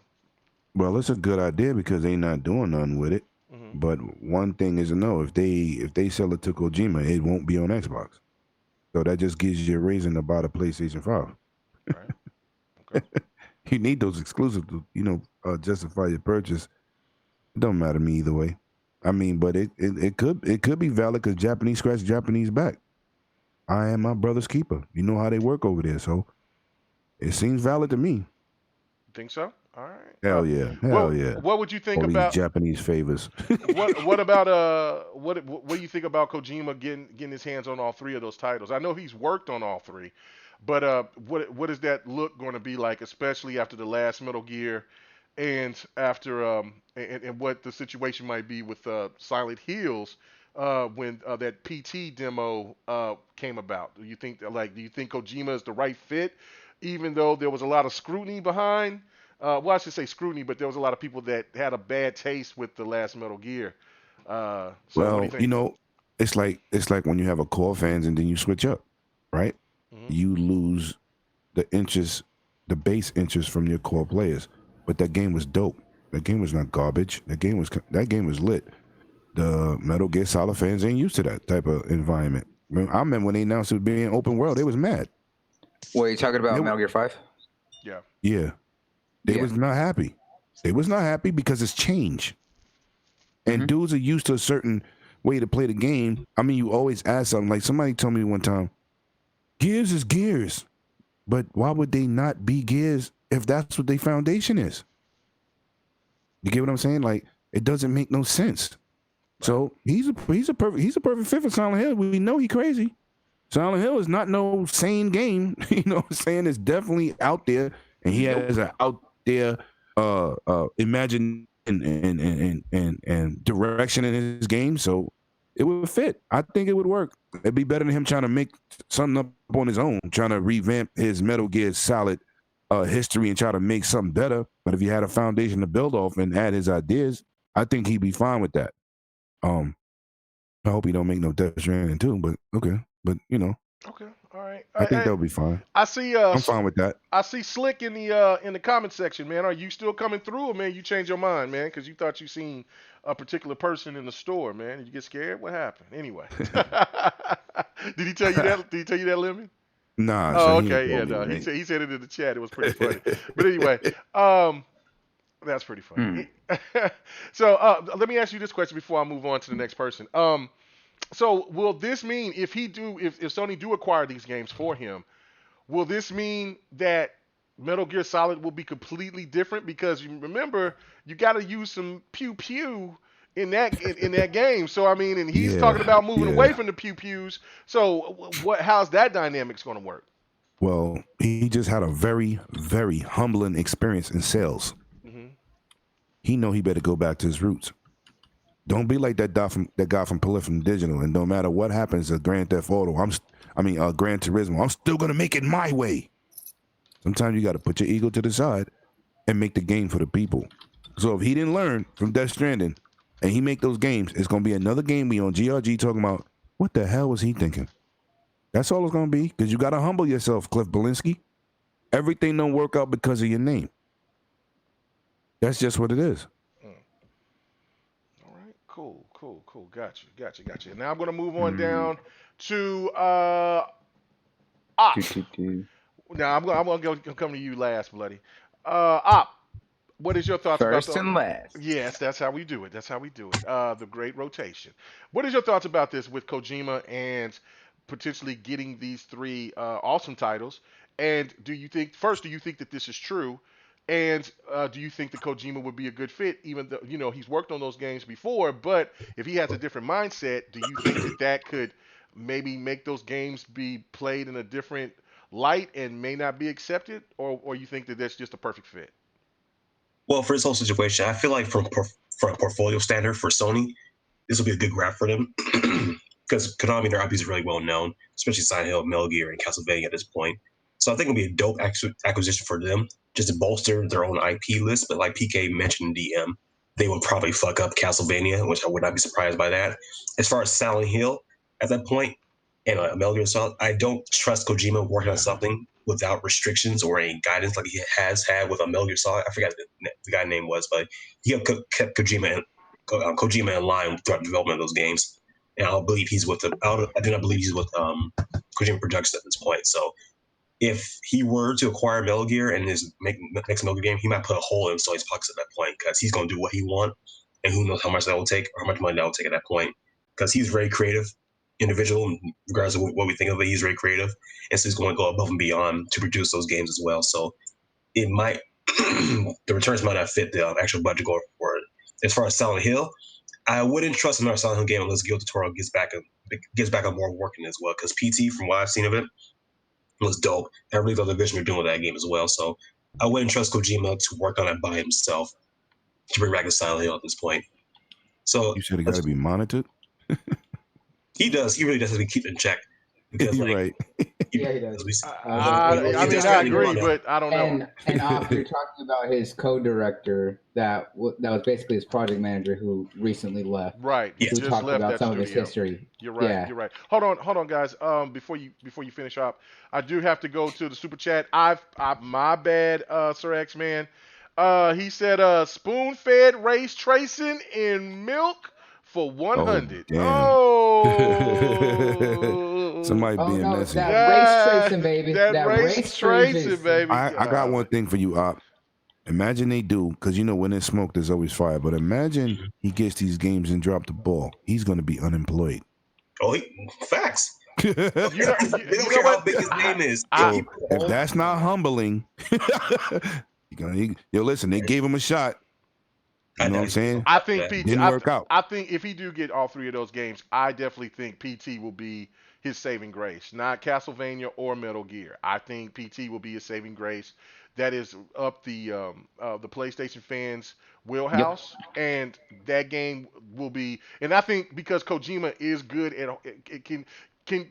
Well, it's a good idea because they not doing nothing with it. Mm-hmm. But one thing is to know, if they sell it to Kojima, it won't be on Xbox. So that just gives you a reason to buy the PlayStation 5. Right. Okay. You need those exclusives to, justify your purchase. It don't matter to me either way. I mean, but it could be valid because Japanese scratch Japanese back. I am my brother's keeper. You know how they work over there, so it seems valid to me. Think so? All right. Hell yeah, yeah. What would you think All about these Japanese favors? what about what do you think about Kojima getting his hands on all 3 of those titles? I know he's worked on all 3, but what is that look going to be like, especially after the last Metal Gear, and after and what the situation might be with Silent Hills when that PT demo came about? Do you think Kojima is the right fit even though there was a lot of scrutiny behind. Well, I should say scrutiny, but there was a lot of people that had a bad taste with the last Metal Gear. So what do you Well, think? it's like when you have a core fans and then you switch up, right? Mm-hmm. You lose the interest, the base interest from your core players. But that game was dope. That game was not garbage. That game was lit. The Metal Gear Solid fans ain't used to that type of environment. I remember when they announced it being open world, they was mad. What are you talking about? They- Metal Gear 5? Yeah. Yeah, they Yeah. was not happy. They was not happy because it's change. And dudes are used to a certain way to play the game. I mean, you always add something. Like somebody told me one time, Gears is Gears. But why would they not be Gears if that's what their foundation is? You get what I'm saying? Like, it doesn't make no sense. So he's a perfect fit for Silent Hill. We know he crazy. Silent Hill is not no sane game. You know what I'm saying? It's definitely out there, and he has an out there imagine and direction in his game. So it would fit. I think it would work. It'd be better than him trying to make something up on his own, trying to revamp his Metal Gear Solid history and try to make something better. But if he had a foundation to build off and add his ideas, I think he'd be fine with that. I hope he don't make no Death Stranding too, but okay. But Okay. All right. I think that'll be fine. I see. I'm fine with that. I see Slick in the comment section, man. Are you still coming through, or man, you changed your mind, man, because you thought you seen a particular person in the store, man? Did you get scared? What happened? Anyway, did he tell you that? Did he tell you that, Lemon? Nah. Oh, so he okay. Yeah, ain't no. told me, He man. said it in the chat. It was pretty funny. But anyway, that's pretty funny. So let me ask you this question before I move on to the next person. So will this mean if Sony do acquire these games for him, will this mean that Metal Gear Solid will be completely different? Because you remember you got to use some pew pew in that game. So I mean, and he's talking about moving away from the pew pews. So how's that dynamics going to work? Well, he just had a very, very humbling experience in sales. Mm-hmm. He know he better go back to his roots. Don't be like that guy from Polyphony Digital, and no matter what happens at Grand Theft Auto, Gran Turismo, I'm still gonna make it my way. Sometimes you got to put your ego to the side and make the game for the people. So if he didn't learn from Death Stranding, and he make those games, it's gonna be another game we on GRG talking about. What the hell was he thinking? That's all it's gonna be, because you gotta humble yourself, Cliff Belinsky. Everything don't work out because of your name. That's just what it is. All right, cool. Gotcha. Now I'm gonna move on down to Op. Now I'm gonna come to you last, Bloody. Op, what is your thoughts First about and last. Yes, that's how we do it. The great rotation. What is your thoughts about this with Kojima and potentially getting these three awesome titles? And do you think that this is true? And do you think that Kojima would be a good fit, even though he's worked on those games before? But if he has a different mindset, do you think that could maybe make those games be played in a different light and may not be accepted, or you think that that's just a perfect fit? Well, for this whole situation, I feel like from a portfolio standard for Sony, this will be a good grab for them because Konami, their IP is really well known, especially Silent Hill, Metal Gear, and Castlevania at this point. So I think it'll be a dope acquisition for them just to bolster their own IP list. But like PK mentioned in DM, they will probably fuck up Castlevania, which I would not be surprised by that. As far as Silent Hill at that point and Metal Gear Solid, I don't trust Kojima working on something without restrictions or any guidance like he has had with a Metal Gear Solid. I forgot the guy's name was, but he kept Kojima in line throughout the development of those games. And I do not believe he's with Kojima Productions at this point. So if he were to acquire Metal Gear and his next Metal Gear game, he might put a hole in Sony's pockets at that point because he's going to do what he wants, and who knows how much that will take or how much money that will take at that point. Because he's a very creative individual, regardless of what we think of it, he's very creative, and so he's going to go above and beyond to produce those games as well. So it might the returns might not fit the actual budget going forward. As far as Silent Hill, I wouldn't trust another Silent Hill game unless Guilty Toro gets back on more working as well. Because PT, from what I've seen of it, was dope. I really thought the vision they're doing with that game as well. So I wouldn't trust Kojima to work on it by himself to bring back a Silent Hill at this point. So You said it got to be monitored. he does. He really does have to be kept in check. Because You're like, right. Yeah, he does. I agree, but I don't know. And you're talking about his co-director that was basically his project manager who recently left. Right. He Who just talked left about that some of his studio. history. You're right. Yeah. You're right. Hold on, guys. Before you finish up, I do have to go to the super chat. My bad, Sir X Man. He said, spoon-fed race tracing in milk for 100. damn. Oh. Somebody Oh being no, messy. that race tracing, baby. That race tracing, baby. I got one thing for you, Op. Imagine they do, because you know when there's smoke, there's always fire. But imagine he gets these games and drop the ball. He's going to be unemployed. Oh, facts. You They don't care how big his name is. So if that's not humbling, listen, they gave him a shot. You know what I'm saying? I think PT didn't work out. I think if he do get all three of those games, I definitely think PT will be his saving grace. Not Castlevania or Metal Gear. I think PT will be his saving grace. That is up the PlayStation fans' wheelhouse, and that game will be. And I think because Kojima is good at it can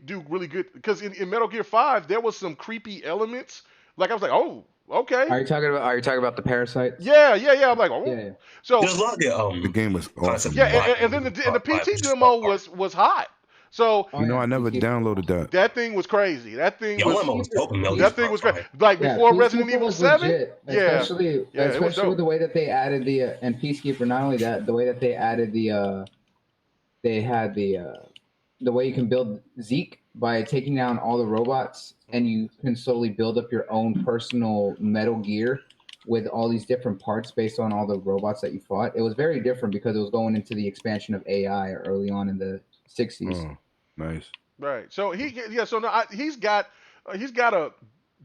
do really good. Because in Metal Gear 5 there was some creepy elements. Like I was like, oh, okay. Are you talking about the parasites? Yeah. I'm like, oh. Yeah. So there's a lot of the game was awesome. yeah, and then the PT demo was hot. So I never downloaded that. That thing was crazy. That thing was crazy. Yeah, Like before Peacekeeper Resident Evil was 7. legit, especially with the way that they added and Peacekeeper. Not only that, the way that they added the way you can build Zeke by taking down all the robots, and you can slowly build up your own personal Metal Gear with all these different parts based on all the robots that you fought. It was very different because it was going into the expansion of AI early on in the 60s. Oh, nice. Right. So he's got a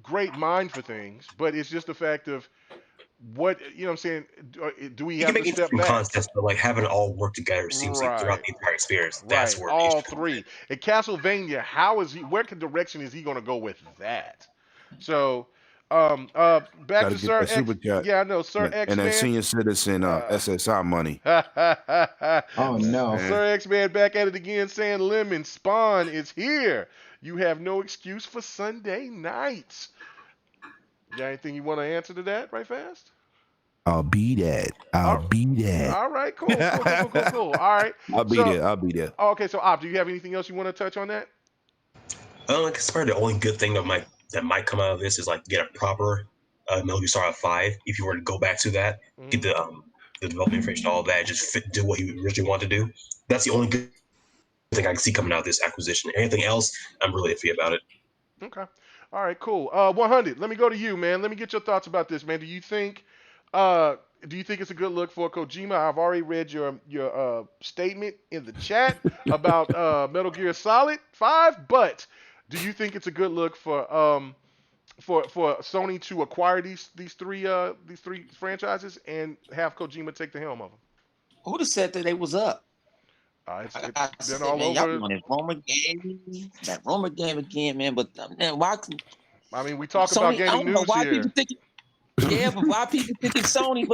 great mind for things, but it's just the fact of what I'm saying. Do we have to step back? Concepts, but like having it all work together seems like throughout the entire experience. That's where all three. In Castlevania, where direction is he going to go with that? So, back to Sir X. Yeah, I know, Sir X. And Man. that senior citizen SSI money. Oh no, Sir X Man back at it again, saying Lemon Spawn is here. You have no excuse for Sunday nights. You got anything you want to answer to that right fast? I'll be that. I'll be that. All right, cool. All right. I'll be there. Oh, okay, so Op, do you have anything else you want to touch on that? Like, it's probably the only good thing that might come out of this is like get a proper Metal Gear Solid 5. If you were to go back to that, get the development information, all of that, just do what he originally wanted to do. That's the only good thing I can see coming out of this acquisition. Anything else, I'm really iffy about it. Okay. All right, cool. 100. Let me go to you, man. Let me get your thoughts about this, man. Do you think it's a good look for Kojima? I've already read your statement in the chat about Metal Gear Solid 5, but do you think it's a good look for Sony to acquire these three franchises and have Kojima take the helm of them? Who'd have said that they was up? It's been all over. Y'all want that Romer game again, man. But man, why? I mean, we talk Sony, about gaming news why here. People thinking, but why people thinking Sony?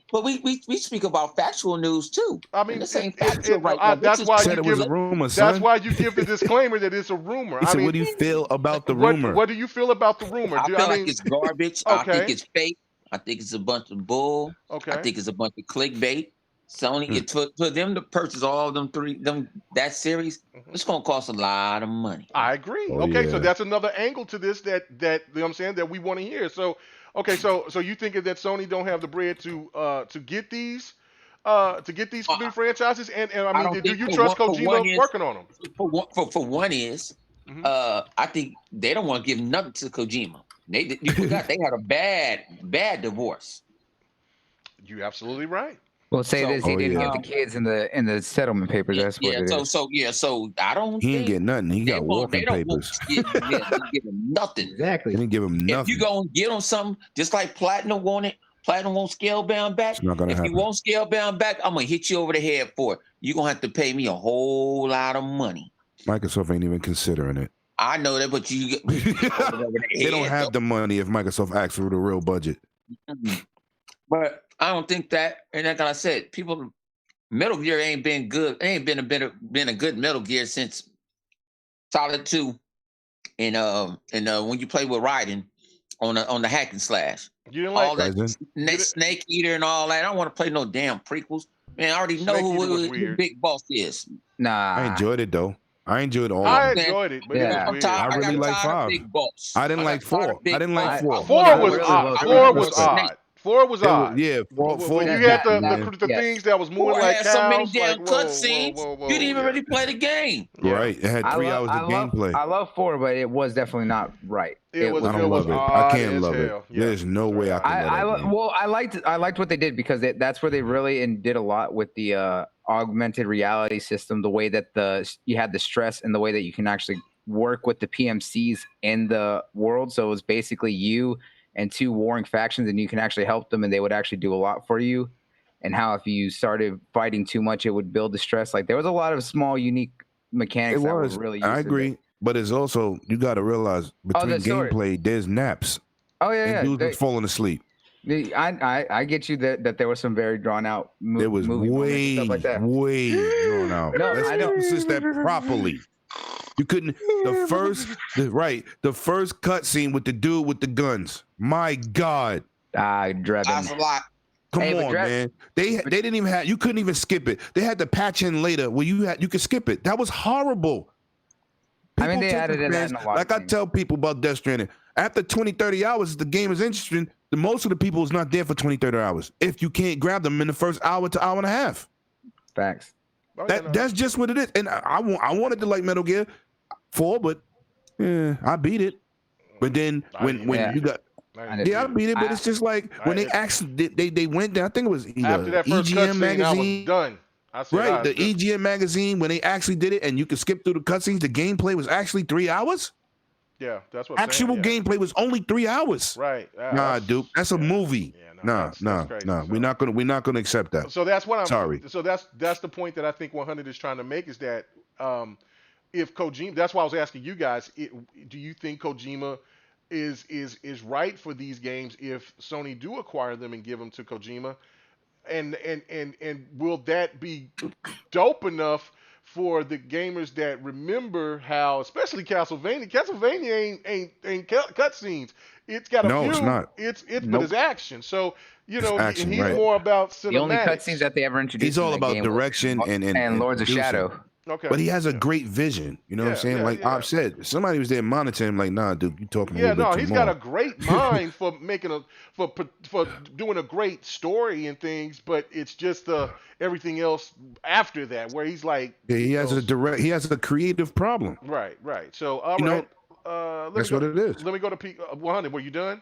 But we speak about factual news too. I mean, this ain't factual right now. That's why said it was a rumor, son. That's why you give the disclaimer that it's a rumor. He said, what do you feel about the rumor? What do you feel about the rumor? I feel like it's garbage. Okay. I think it's fake. I think it's a bunch of bull. Okay. I think it's a bunch of clickbait. Sony, for them to purchase all of that series, it's gonna cost a lot of money. I agree. Oh, okay, yeah. so that's another angle to this that you know what I'm saying, that we want to hear. So okay, so you think that Sony don't have the bread to get these new franchises, and I mean, do you trust Kojima working on them? For one is, I think they don't want to give nothing to Kojima. You forgot they had a bad divorce. You're absolutely right. Well, say this: he didn't get the kids in the settlement papers. That's what it is. So I don't. He didn't get nothing. He got walking papers. Give him nothing. Exactly. They didn't give him nothing. If you gonna get on something, just like Platinum wanted, Platinum won't Scalebound back. It's not gonna happen. You won't Scalebound back, I'm gonna hit you over the head for it. You're gonna have to pay me a whole lot of money. Microsoft ain't even considering it. I know that, but you they don't have the money if Microsoft asks for the real budget. But I don't think that, and like I said, Metal Gear ain't been good. It ain't been a good Metal Gear since Solid 2 and when you play with Raiden on the hack and slash. You didn't All like that Snake Eater and all that. I don't want to play no damn prequels. Man, I already know Snake Eater was who weird. Big Boss is. Nah. I enjoyed it though. I enjoyed all I of it. enjoyed it, but it Yeah. was weird. I really like 5. Big Boss. I didn't like 4. I didn't like 4. Four was really odd. was Four good. was odd. 4 was odd. Yeah, 4 When you was had good, the man. the things that was moving Four like had cows, so many damn like, whoa, cutscenes. whoa, whoa, You didn't even yeah. really play the game. Yeah. Right. It had 3 hours of gameplay. I love 4, but it was definitely not right. It was I don't love it. I odd can't as love it. hell. Yeah. There's no way I can love that game. I liked what they did because that's where they really did a lot with the augmented reality system. The way that you had the stress and the way that you can actually work with the PMCs in the world. So it was basically you and 2 warring factions, and you can actually help them, and they would actually do a lot for you. And how if you started fighting too much, it would build the stress. Like there was a lot of small, unique mechanics that were really used. I agree, but it's also you got to realize between gameplay, there's naps. Oh yeah, and dudes was falling asleep. I get you that there was some very drawn out. There was way drawn out. No, Let's I don't emphasis that properly. You couldn't. The first cutscene with the dude with the guns. My God. Drebin. That's a lot. Come on, man. They didn't even have. You couldn't even skip it. They had to patch in later where you could skip it. That was horrible. People they added in that in a lot. Like I tell people about Death Stranding, after 20, 30 hours, the game is interesting. Most of the people is not there for 20, 30 hours. If you can't grab them in the first hour to hour and a half. Facts. That's just what it is. And I wanted to like Metal Gear 4, but I beat it. But then when you got I beat it, but it's just like when they actually they went down. I think it was after that first EGM cutscene, magazine. I was done. I said, right, the EGM magazine when they actually did it, and you could skip through the cutscenes. The gameplay was actually 3 hours. Yeah, that's what. Actual gameplay was only 3 hours. Right. Nah, dude, that's a movie. Yeah, nah. So, We're not gonna accept that. So that's what I'm. Sorry. So that's the point that I think 100 is trying to make is that if Kojima, that's why I was asking you guys, do you think Kojima is right for these games if Sony do acquire them and give them to Kojima, and will that be dope enough for the gamers that remember how, especially Castlevania ain't cutscenes. It's got a few. It's not. But it's action. So he's action, more about cinematics. The only cutscenes that they ever introduced. He's all about direction and Lords of Shadow. Okay. But he has a great vision. You know what I'm saying? Like I've said, somebody was there monitoring him. Like, nah, dude, you talking? He's got a great mind for making for doing a great story and things. But it's just everything else after that where he's like, he has a creative problem. Right. So all right. That's what it is. Let me go to 100. Were you done?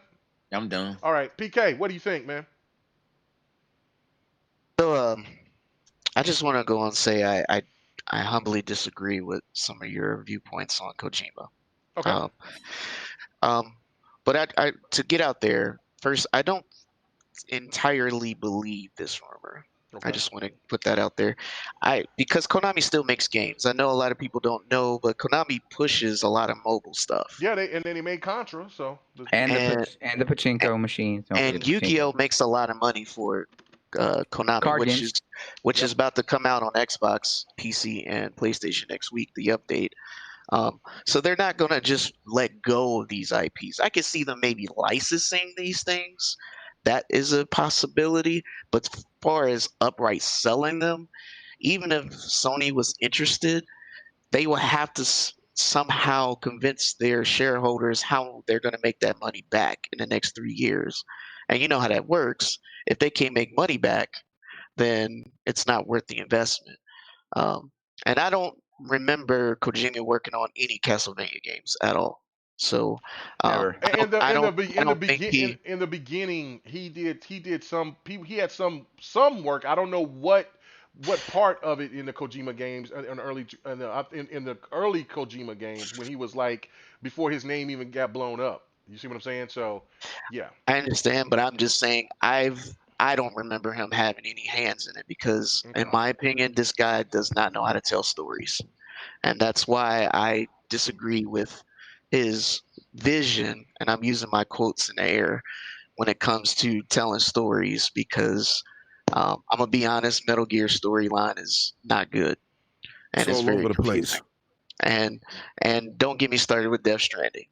I'm done. All right, PK, what do you think, man? So I just want to go and say I humbly disagree with some of your viewpoints on Kojima. Okay. But I to get out there first, I don't entirely believe this rumor. Okay. I just want to put that out there. Because Konami still makes games. I know a lot of people don't know, but Konami pushes a lot of mobile stuff. Yeah, and then he made Contra, so and the pachinko machine. And Yu-Gi-Oh makes a lot of money for Konami, which is about to come out on Xbox, PC, and PlayStation next week. The update. So they're not gonna just let go of these IPs. I could see them maybe licensing these things. That is a possibility. But as far as upright selling them, even if Sony was interested, they will have to somehow convince their shareholders how they're going to make that money back in the next 3 years. And you know how that works. If they can't make money back, then it's not worth the investment. And I don't remember Kojima working on any Castlevania games at all. So in the beginning, he did some. He had some work. I don't know what part of it in the Kojima games in the early Kojima games when he was like before his name even got blown up. You see what I'm saying? So yeah, I understand, but I'm just saying I don't remember him having any hands in it because, in my opinion, this guy does not know how to tell stories, and that's why I disagree with his vision, and I'm using my quotes in the air when it comes to telling stories because I'm gonna be honest, Metal Gear storyline is not good, and it's all very over the confusing. place. and don't get me started with Death Stranding.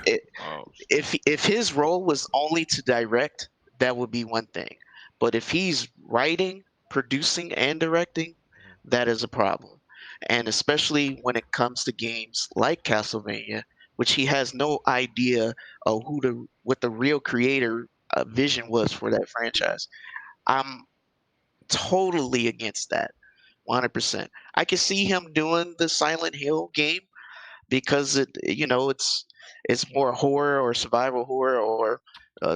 It, Oh, if his role was only to direct, that would be one thing. But if he's writing, producing, and directing, that is a problem. And especially when it comes to games like Castlevania, which he has no idea of what the real creator vision was for that franchise. I'm totally against that, 100%. I can see him doing the Silent Hill game because it's more horror or survival horror or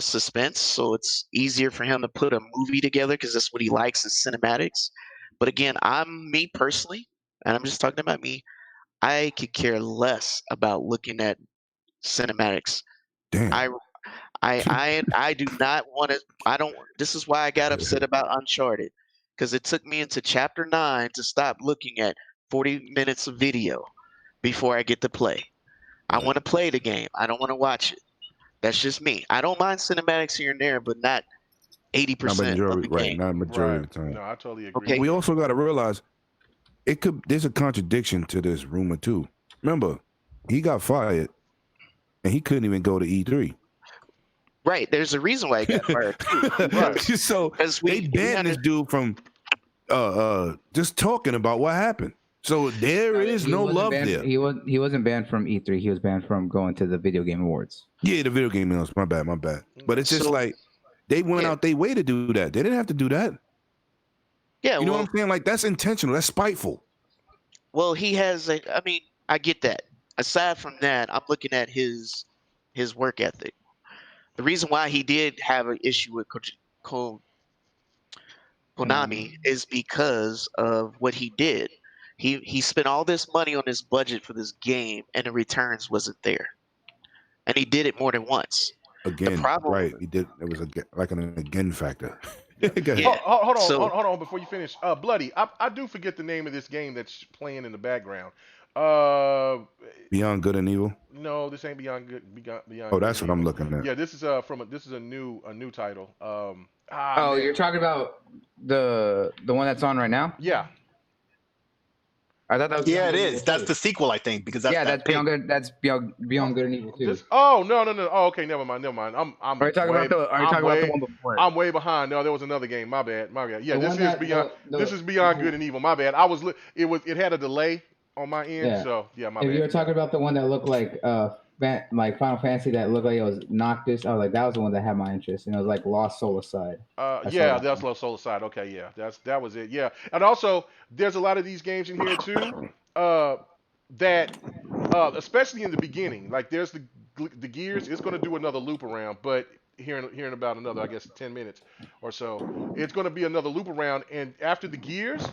suspense, so it's easier for him to put a movie together because that's what he likes is cinematics. But again, I'm me personally, and I'm just talking about me. I could care less about looking at cinematics. Damn. I do not want to. I don't. This is why I got upset about Uncharted, because it took me into chapter 9 to stop looking at 40 minutes of video before I get to play. I want to play the game. I don't want to watch it. That's just me. I don't mind cinematics here and there, but not Not 80% of majority, the right? game. Not majority right. of the time. No, I totally agree. Okay. We also got to realize there's a contradiction to this rumor too. Remember, he got fired, and he couldn't even go to E3. Right. There's a reason why he got fired too. Right. So they banned this dude from just talking about what happened. So there is no love there. He wasn't banned from E3. He was banned from going to the Video Game Awards. Yeah, the video game news. My bad. But it's just like they went out their way to do that. They didn't have to do that. Yeah. You know what I'm saying? Like that's intentional. That's spiteful. Well, he has a. I mean, I get that. Aside from that, I'm looking at his work ethic. The reason why he did have an issue with Konami is because of what he did. He spent all this money on this budget for this game, and the returns wasn't there. And he did it more than once. Again, problem- right? He did. It was like an again factor. Go ahead. Yeah. Hold on, So- hold on before you finish. Bloody, I do forget the name of this game that's playing in the background. Beyond Good and Evil. No, this ain't Beyond Good. Beyond Oh, that's Good what and I'm Evil. looking at. Yeah, this is this is a new title. Oh, Man. you're talking about the one that's on right now? Yeah. I thought that was Yeah, it Beyond Good is. and Evil That's too. the sequel, I think, because that's yeah, that that's pig. Beyond Good. That's Beyond Good and Evil too. Oh no. Oh, okay, never mind. I'm. Are you talking about the? Are you talking about the one before? I'm way behind. No, there was another game. My bad. Yeah, The this one is that- Beyond. the- This is Beyond Good and Evil. My bad. It had a delay on my end. Yeah. So yeah, my If bad. you were talking about the one that looked like like Final Fantasy, that looked like it was Noctis, I was like, that was the one that had my interest, and it was like Lost Soul Aside. Yeah, saw that that's Low Soul Aside. Okay, yeah, that was it. Yeah, and also there's a lot of these games in here too, that especially in the beginning, like there's the Gears. It's going to do another loop around, but here in about another, I guess, 10 minutes or so, it's going to be another loop around, and after the Gears,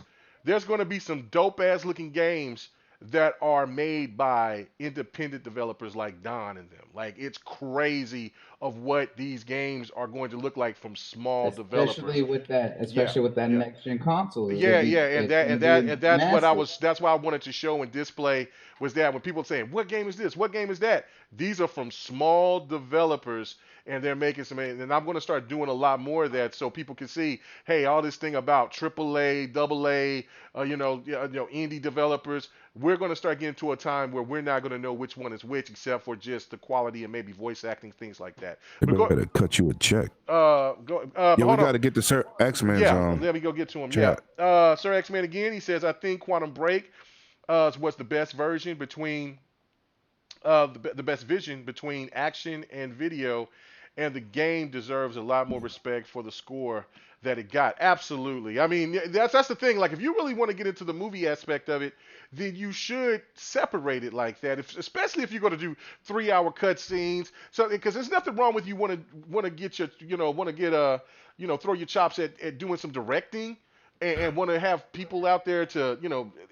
there's going to be some dope ass looking games that are made by independent developers like Don and them. Like it's crazy of what these games are going to look like from small developers. Especially with that next gen console. Yeah, and that's what massive. that's why I wanted to show and display was that when people saying, what game is this? What game is that? These are from small developers and they're making some, and I'm going to start doing a lot more of that so people can see, hey, all this thing about AAA, AA, indie developers, we're going to start getting to a time where we're not going to know which one is which except for just the quality and maybe voice acting, things like that. They better cut you a check. Yeah, Yeah, we got to get to Sir X-Man's. Yeah, let me go get to him. chat. Yeah, Sir X-Man again. He says, I think Quantum Break was the best version between the best vision between action and video, and the game deserves a lot more respect for the score that it got. Absolutely. I mean, that's the thing. Like, if you really want to get into the movie aspect of it, then you should separate it like that. Especially if you're going to do 3-hour cut scenes. So, because there's nothing wrong with you want to get throw your chops at doing some directing. And want to have people out there to,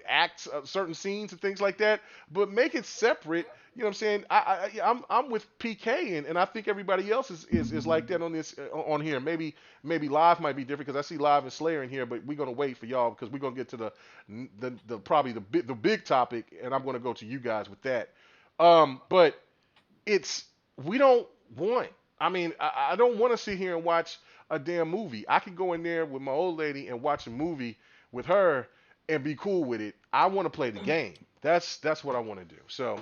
act certain scenes and things like that, but make it separate. You know what I'm saying? I'm with PK, and I think everybody else is like that on here. Maybe Live might be different because I see Live and Slayer in here, but we're gonna wait for y'all because we're gonna get to the probably the big topic, and I'm gonna go to you guys with that. But we don't want. I mean, I don't want to sit here and watch a damn movie. I can go in there with my old lady and watch a movie with her and be cool with it. I want to play the game. That's what I want to do. So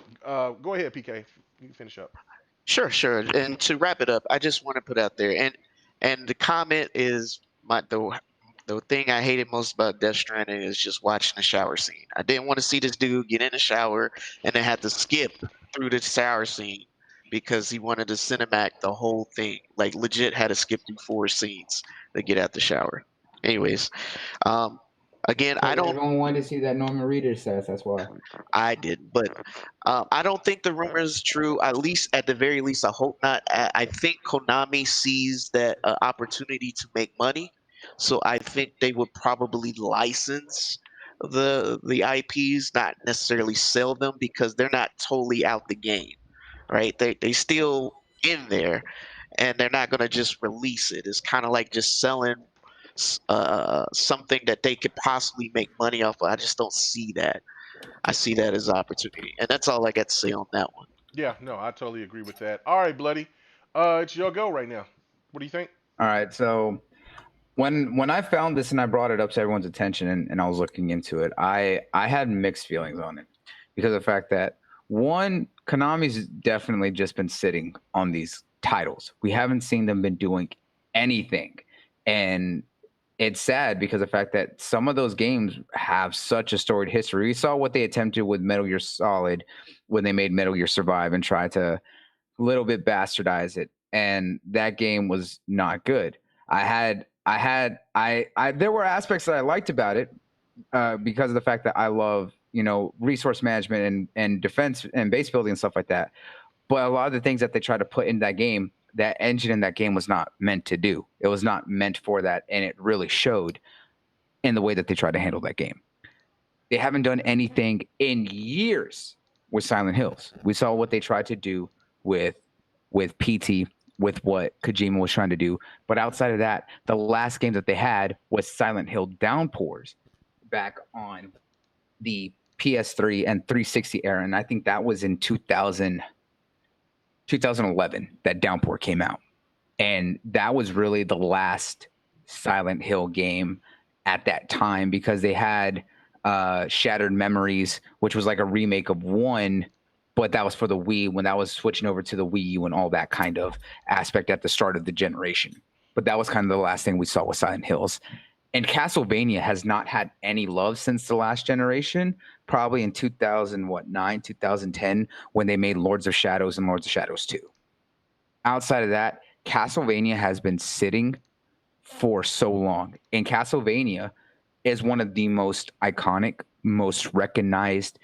go ahead, PK. You can finish up. Sure, sure. And to wrap it up, I just want to put out there, and the comment is the thing I hated most about Death Stranding is just watching the shower scene. I didn't want to see this dude get in the shower and then have to skip through the shower scene because he wanted to cinematic the whole thing. Like legit had to skip through 4 scenes to get out the shower. Anyways, um, again, I don't. Everyone wanted to see that Norman Reedus says. That's why. I did, but I don't think the rumor is true. At least, at the very least, I hope not. I think Konami sees that opportunity to make money, so I think they would probably license the IPs, not necessarily sell them because they're not totally out the game, right? They still in there, and they're not gonna just release it. It's kind of like just selling something that they could possibly make money off of. I just don't see that. I see that as opportunity, and that's all I got to say on that one. Yeah, no, I totally agree with that. All right, bloody. It's your go right now. What do you think? All right, so when I found this and I brought it up to everyone's attention and I was looking into it, I had mixed feelings on it because of the fact that one, Konami's definitely just been sitting on these titles. We haven't seen them been doing anything, and it's sad because of the fact that some of those games have such a storied history. We saw what they attempted with Metal Gear Solid when they made Metal Gear Survive and tried to a little bit bastardize it, and that game was not good. There were aspects that I liked about it because of the fact that I love, resource management and defense and base building and stuff like that. But a lot of the things that they tried to put in that game, that engine in that game was not meant to do. It was not meant for that, and it really showed in the way that they tried to handle that game. They haven't done anything in years with Silent Hills. We saw what they tried to do with PT, with what Kojima was trying to do. But outside of that, the last game that they had was Silent Hill Downpours back on the PS3 and 360 era, and I think that was in 2011 that Downpour came out. And that was really the last Silent Hill game at that time because they had Shattered Memories, which was like a remake of 1, but that was for the Wii when that was switching over to the Wii U and all that kind of aspect at the start of the generation. But that was kind of the last thing we saw with Silent Hills. And Castlevania has not had any love since the last generation, probably in 2010, when they made Lords of Shadows and Lords of Shadows 2. Outside of that, Castlevania has been sitting for so long. And Castlevania is one of the most iconic, most recognized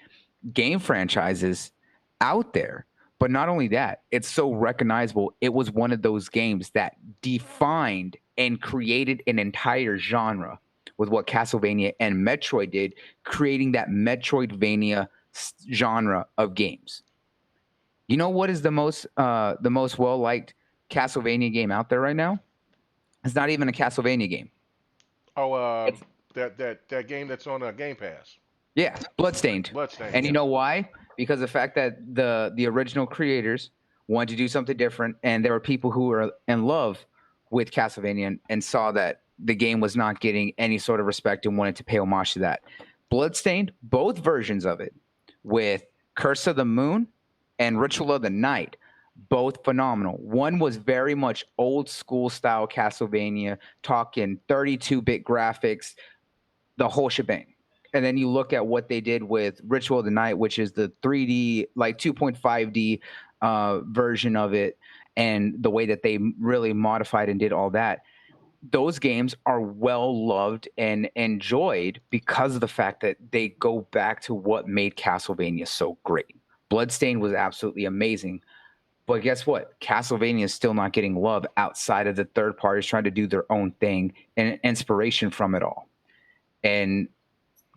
game franchises out there. But not only that, it's so recognizable. It was one of those games that defined and created an entire genre with what Castlevania and Metroid did, creating that Metroidvania genre of games. You know what is the most well-liked Castlevania game out there right now? It's not even a Castlevania game. Oh, that game that's on Game Pass. Yeah, Bloodstained. Bloodstained. And you know why? Because the fact that the original creators wanted to do something different, and there were people who were in love with Castlevania and saw that the game was not getting any sort of respect and wanted to pay homage to that. Bloodstained, both versions of it, with Curse of the Moon and Ritual of the Night, both phenomenal. One was very much old school style Castlevania, talking 32-bit graphics, the whole shebang. And then you look at what they did with Ritual of the Night, which is the 3D, like 2.5D version of it, and the way that they really modified and did all that. Those games are well loved and enjoyed because of the fact that they go back to what made Castlevania so great. Bloodstained was absolutely amazing. But guess what? Castlevania is still not getting love outside of the third parties trying to do their own thing and inspiration from it all. And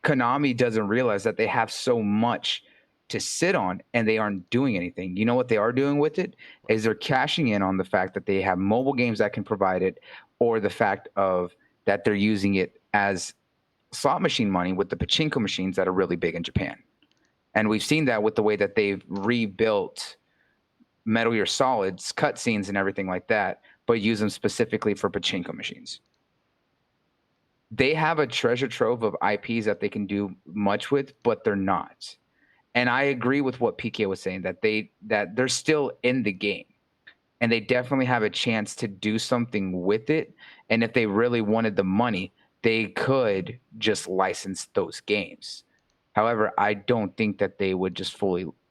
Konami doesn't realize that they have so much to sit on and they aren't doing anything. You know what they are doing with it? Is they're cashing in on the fact that they have mobile games that can provide it, or the fact of that they're using it as slot machine money with the pachinko machines that are really big in Japan. And we've seen that with the way that they've rebuilt Metal Gear Solid's cutscenes and everything like that, but use them specifically for pachinko machines. They have a treasure trove of IPs that they can do much with, but they're not. And I agree with what PK was saying, that they're still in the game and they definitely have a chance to do something with it. And if they really wanted the money, they could just license those games. However, I don't think that they would just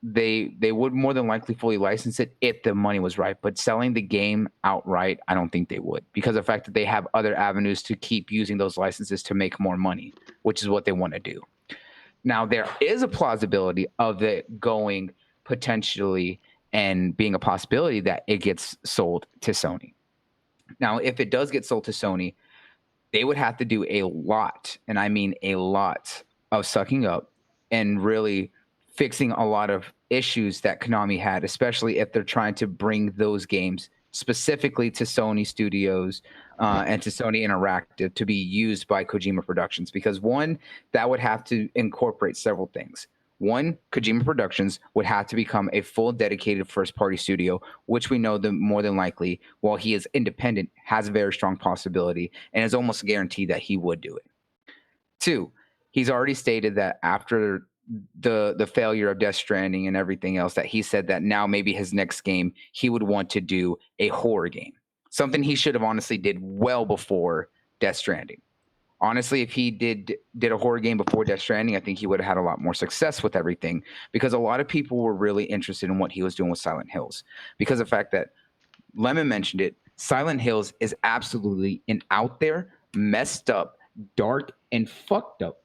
they would more than likely fully license it if the money was right. But selling the game outright, I don't think they would, because of the fact that they have other avenues to keep using those licenses to make more money, which is what they want to do. Now, there is a plausibility of it going potentially and being a possibility that it gets sold to Sony. Now, if it does get sold to Sony, they would have to do a lot, and I mean a lot, of sucking up and really fixing a lot of issues that Konami had, especially if they're trying to bring those games specifically to Sony Studios and to Sony Interactive to be used by Kojima Productions. Because one, that would have to incorporate several things. One, Kojima Productions would have to become a full dedicated first-party studio, which we know that more than likely, while he is independent, has a very strong possibility and is almost guaranteed that he would do it. Two, he's already stated that after the failure of Death Stranding and everything else, that he said that now maybe his next game, he would want to do a horror game. Something he should have honestly did well before Death Stranding. Honestly, if he did a horror game before Death Stranding, I think he would have had a lot more success with everything, because a lot of people were really interested in what he was doing with Silent Hills, because of the fact that Lemon mentioned it. Silent Hills is absolutely an out there, messed up, dark, and fucked up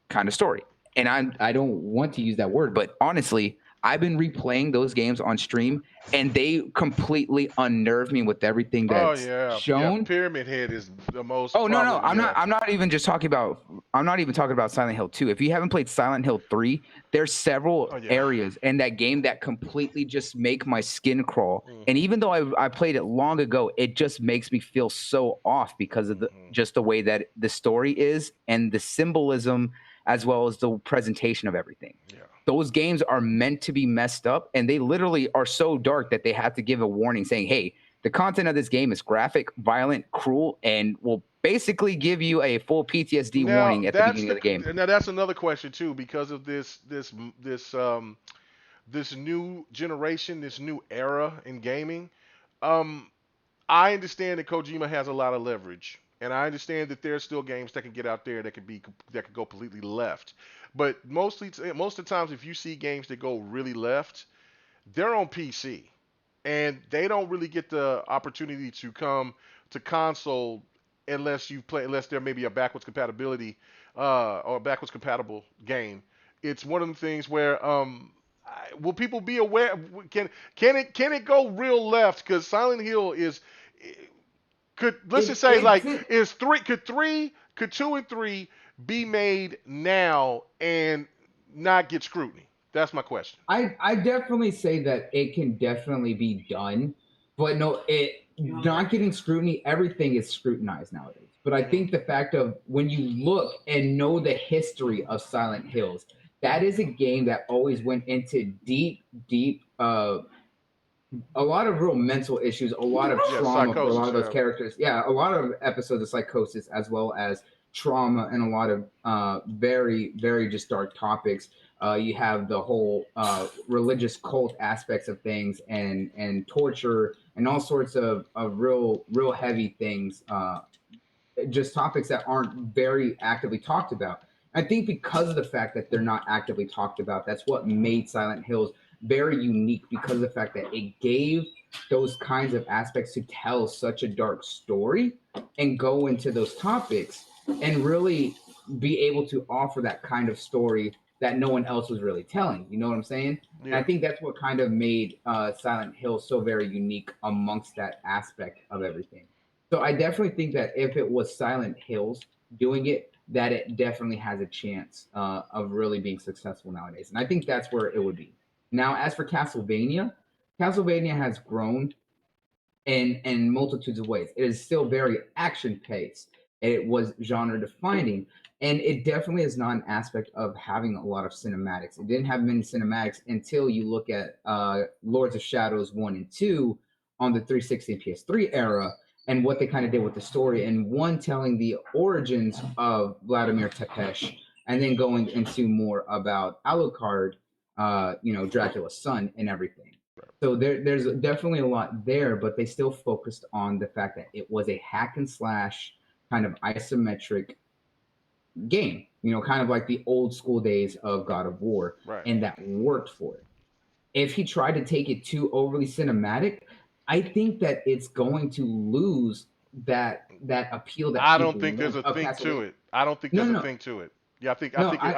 kind of story. And I don't want to use that word, but honestly, I've been replaying those games on stream, and they completely unnerve me with everything that's shown. Yeah, Pyramid Head is the most. Oh no, I'm not even just talking about. I'm not even talking about Silent Hill 2. If you haven't played Silent Hill 3, there's several areas in that game that completely just make my skin crawl. And even though I played it long ago, it just makes me feel so off because of just the way that the story is and the symbolism, as well as the presentation of everything. Yeah. Those games are meant to be messed up, and they literally are so dark that they have to give a warning saying, hey, the content of this game is graphic, violent, cruel, and will basically give you a full PTSD warning at the beginning of the game. Now that's another question too, because of this new generation, this new era in gaming. I understand that Kojima has a lot of leverage. And I understand that there are still games that can get out there that could go completely left. But most of the times, if you see games that go really left, they're on PC, and they don't really get the opportunity to come to console unless there may be a backwards compatibility or a backwards compatible game. It's one of the things where will people be aware? Can it go real left? Because Silent Hill is. Could 2 and 3 be made now and not get scrutiny? That's my question. I definitely say that it can definitely be done, but not getting scrutiny, everything is scrutinized nowadays. But I think the fact of when you look and know the history of Silent Hills, that is a game that always went into deep a lot of real mental issues, a lot of trauma for a lot of those characters. Yeah, a lot of episodes of psychosis, as well as trauma, and a lot of very, very just dark topics. You have the whole religious cult aspects of things, and torture, and all sorts of real heavy things. Just topics that aren't very actively talked about. I think because of the fact that they're not actively talked about, that's what made Silent Hills very unique, because of the fact that it gave those kinds of aspects to tell such a dark story and go into those topics and really be able to offer that kind of story that no one else was really telling. You know what I'm saying? Yeah. And I think that's what kind of made Silent Hill so very unique amongst that aspect of everything. So I definitely think that if it was Silent Hills doing it, that it definitely has a chance of really being successful nowadays. And I think that's where it would be. Now, as for Castlevania has grown in multitudes of ways. It is still very action-paced. It was genre-defining, and it definitely is not an aspect of having a lot of cinematics. It didn't have many cinematics until you look at Lords of Shadows 1 and 2 on the 360 and PS3 era, and what they kind of did with the story, and one telling the origins of Vladimir Tepesh, and then going into more about Alucard, Dracula's son and everything. So there's definitely a lot there, but they still focused on the fact that it was a hack and slash kind of isometric game, kind of like the old school days of God of War, and that worked for it. If he tried to take it too overly cinematic, I think that it's going to lose that appeal that I don't think there's a thing to it. I don't think there's a thing to it. Yeah, I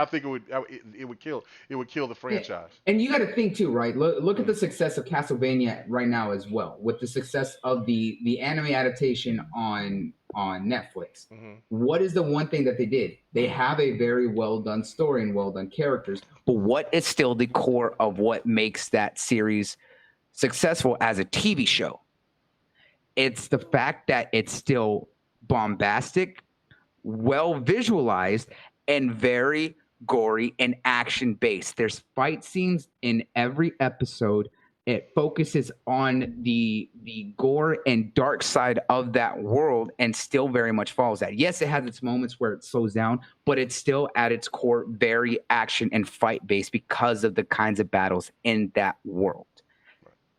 think it would kill the franchise. And you got to think too, right? Look at the success of Castlevania right now as well, with the success of the anime adaptation on Netflix. What is the one thing that they did? They have a very well done story and well done characters. But what is still the core of what makes that series successful as a TV show? It's the fact that it's still bombastic, well visualized, and very gory and action based. There's fight scenes in every episode. It focuses on the gore and dark side of that world and still very much follows that. Yes, it has its moments where it slows down, but it's still at its core very action and fight based because of the kinds of battles in that world.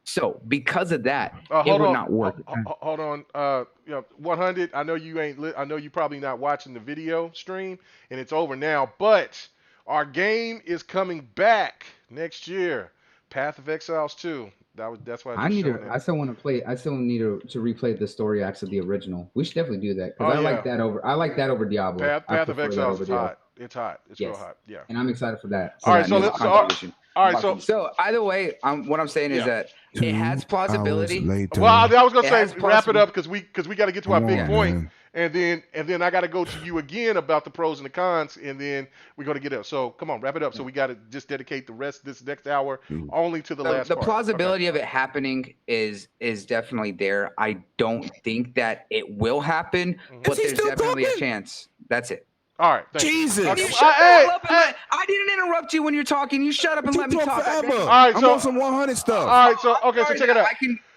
So because of that, it would not work. Hold on. 100. I know you ain't. I know you probably not watching the video stream, and it's over now. But our game is coming back next year. Path of Exiles 2. That's why I still want to play. I still need to replay the story acts of the original. We should definitely do that because I like that over Diablo. Path of Exiles is hot. It's hot. It's real hot. Yeah. And I'm excited for that. All right. So either way, what I'm saying is that it has plausibility. Well, I was gonna say wrap it up because we got to get to our big point, and then I got to go to you again about the pros and the cons, and then we're gonna get up. So come on, wrap it up. So we got to just dedicate the rest of this next hour only to the last part. The plausibility of it happening is definitely there. I don't think that it will happen, but there's definitely a chance. That's it. All right. Jesus. I didn't interrupt you when you're talking. You shut up and let me talk. Forever. All right, I'm on some 100 stuff. All right, so okay, so check it out.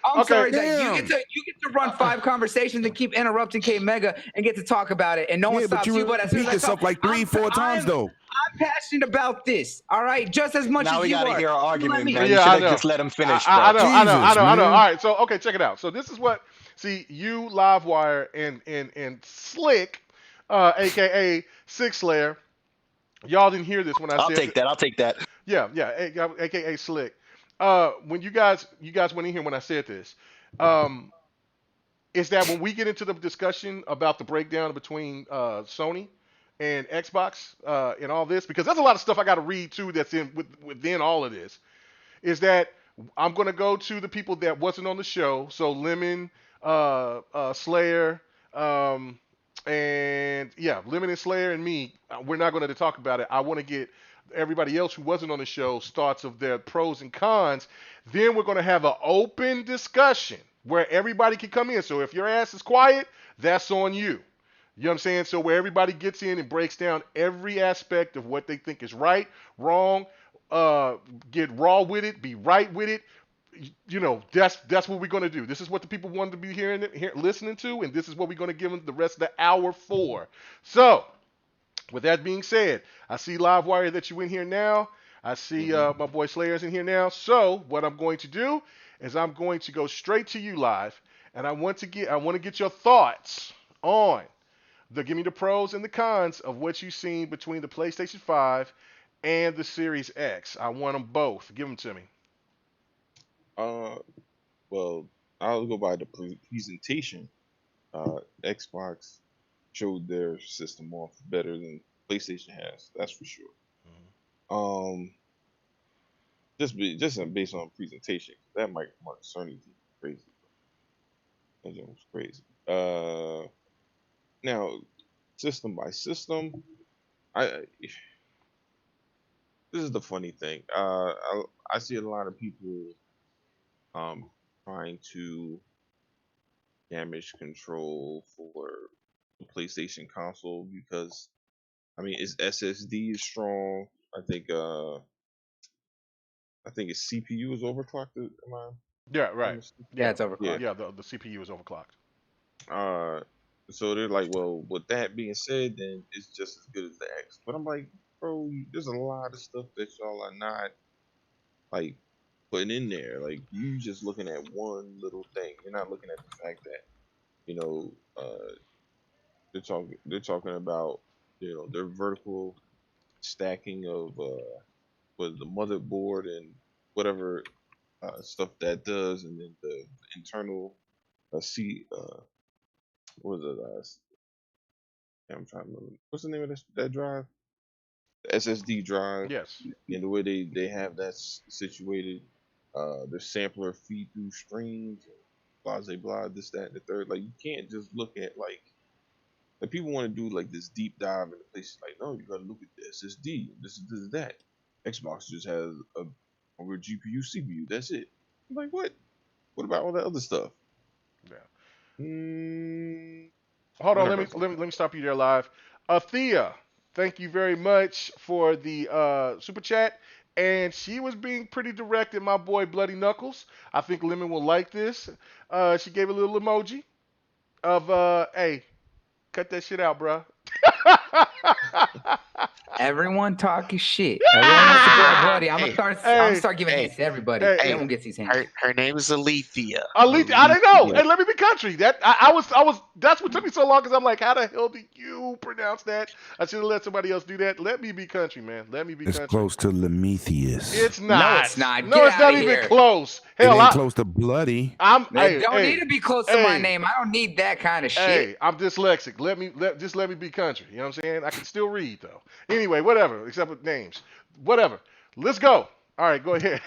I'm sorry that you get to run 5 conversations and keep interrupting K Mega and get to talk about it, and no one stops you. But as soon as I talk, like 3-4 times though. I'm passionate about this. All right, just as much as you are. Now we gotta hear our argument, man. Yeah, You should have just let him finish. I know. All right, so okay, check it out. So this is what you, Livewire, and Slick, aka Six Slayer. Y'all didn't hear this when I said. I'll take that. Yeah, aka Slick. When you guys went in here when I said this, is that when we get into the discussion about the breakdown between Sony and Xbox and all this, because there's a lot of stuff I got to read too that's within all of this, is that I'm gonna go to the people that wasn't on the show. So Lemon, Slayer. And yeah, Lemon and Slayer and me, we're not going to talk about it. I want to get everybody else who wasn't on the show's thoughts of their pros and cons. Then we're going to have an open discussion where everybody can come in. So if your ass is quiet, that's on you. You know what I'm saying? So where everybody gets in and breaks down every aspect of what they think is right, wrong, get raw with it, be right with it. That's what we're going to do. This is what the people wanted to be listening to, and this is what we're going to give them the rest of the hour for. So, with that being said, I see Livewire that you in here now. I see my boy Slayer's in here now. So, what I'm going to do is I'm going to go straight to you, Live, and I want to get your thoughts on give me the pros and the cons of what you've seen between the PlayStation 5 and the Series X. I want them both. Give them to me. Well, I'll go by the presentation. Xbox showed their system off better than PlayStation has. That's for sure. Just based on presentation, that Mark Cerny's crazy. That was crazy. Now, system by system, this is the funny thing. I see a lot of people trying to damage control for the PlayStation console because its SSD is strong. I think its CPU is overclocked. Yeah, right. Yeah, it's overclocked. Yeah, the CPU is overclocked. So they're like, well, with that being said, then it's just as good as the X. But I'm like, bro, there's a lot of stuff that y'all are not like putting in there. Like you just looking at one little thing. You're not looking at the fact that you know they're talking about their vertical stacking of with the motherboard and whatever stuff that does, and then the internal C what was it? I'm trying to remember. What's the name of that drive? The SSD drive, Yes. and the way they have that situated. The sampler feed through streams, blah blah blah, this that and the third. Like you can't just look at like people want to do like this deep dive into places. Like no, you gotta look at the SSD. This is that. Xbox just has a over GPU CPU. That's it. I'm like what? What about all that other stuff? Yeah. Mm, Hold on. whatever. Let me stop you there live. Thea, thank you very much for the super chat. And she was being pretty direct at my boy Bloody Knuckles. I think Lemon will like this. She gave a little emoji of hey, cut that shit out, bruh. Everyone talking shit. Everyone wants to go Bloody. I'm Hey, gonna start giving hey, hints to everybody. hey, Everyone gets these hints. her name is Alethea. Elite, I don't know. Alethea. Hey, let me be country. That I was. That's what took me so long because I'm like, how the hell do you pronounce that? I should have let somebody else do that. Let me be country, man. Let me be It's country. close to Lemetheus. It's No, not. it's not. No, Get it's not outta even here. close. It Hell, ain't close to Bloody. They hey, don't hey, need to be close to my hey, name. I don't need that kind of shit. hey, I'm dyslexic. Just let me be country. You know what I'm saying? I can still read though. Anyway, whatever. Except with names. Whatever. Let's go. All right, go ahead.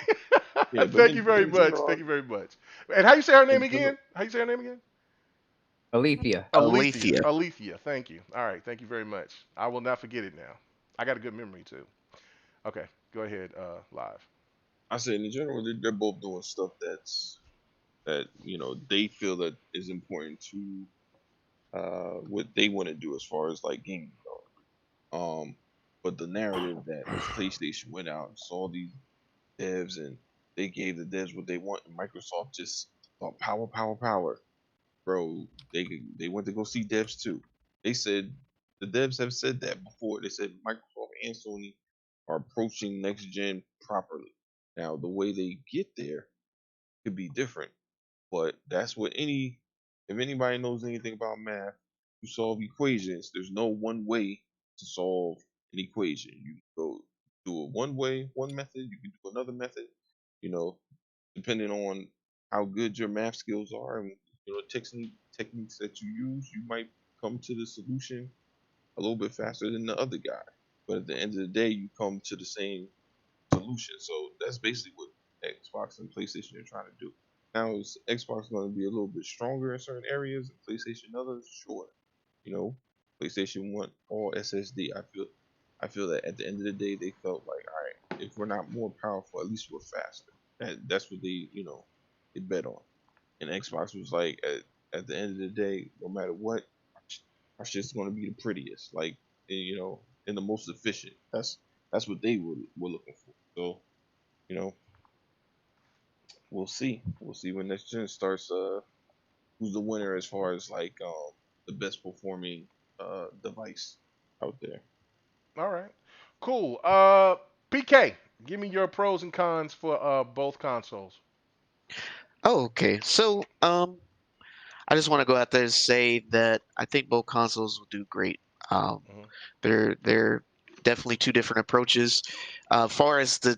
Yeah, but Thank you very in much. general, Thank you very much. And how you say her name in general, again? How you say her name again? Alethea. Alethea. Alethea. Alethea. Thank you. All right. Thank you very much. I will not forget it now. I got a good memory too. Okay. Go ahead. Live. I said in general, they're both doing stuff that they feel that is important to what they want to do as far as like gaming go. But the narrative that PlayStation went out and saw these devs and they gave the devs what they want, and Microsoft just thought power, power, power. Bro, they went to go see devs too. They said the devs have said that before. They said Microsoft and Sony are approaching next gen properly. Now the way they get there could be different, but that's what if anybody knows anything about math, you solve equations. There's no one way to solve an equation. You go do it one way, one method. You can do another method. You know, depending on how good your math skills are and techniques that you use, you might come to the solution a little bit faster than the other guy. But at the end of the day, you come to the same solution. So that's basically what Xbox and PlayStation are trying to do. Now, is Xbox going to be a little bit stronger in certain areas and PlayStation others? Sure. You know, PlayStation want all SSD. I feel that at the end of the day, they felt like, all right, if we're not more powerful, at least we're faster. That's what they bet on. And Xbox was like, at the end of the day, no matter what, our shit's going to be the prettiest, like and the most efficient. That's what they were looking for. So, you know, we'll see. We'll see when next gen starts. Who's the winner as far as like the best performing device out there? All right. Cool. PK, give me your pros and cons for both consoles. Oh, okay. So, I just want to go out there and say that I think both consoles will do great. Um, Mhm. they're definitely two different approaches. Far as the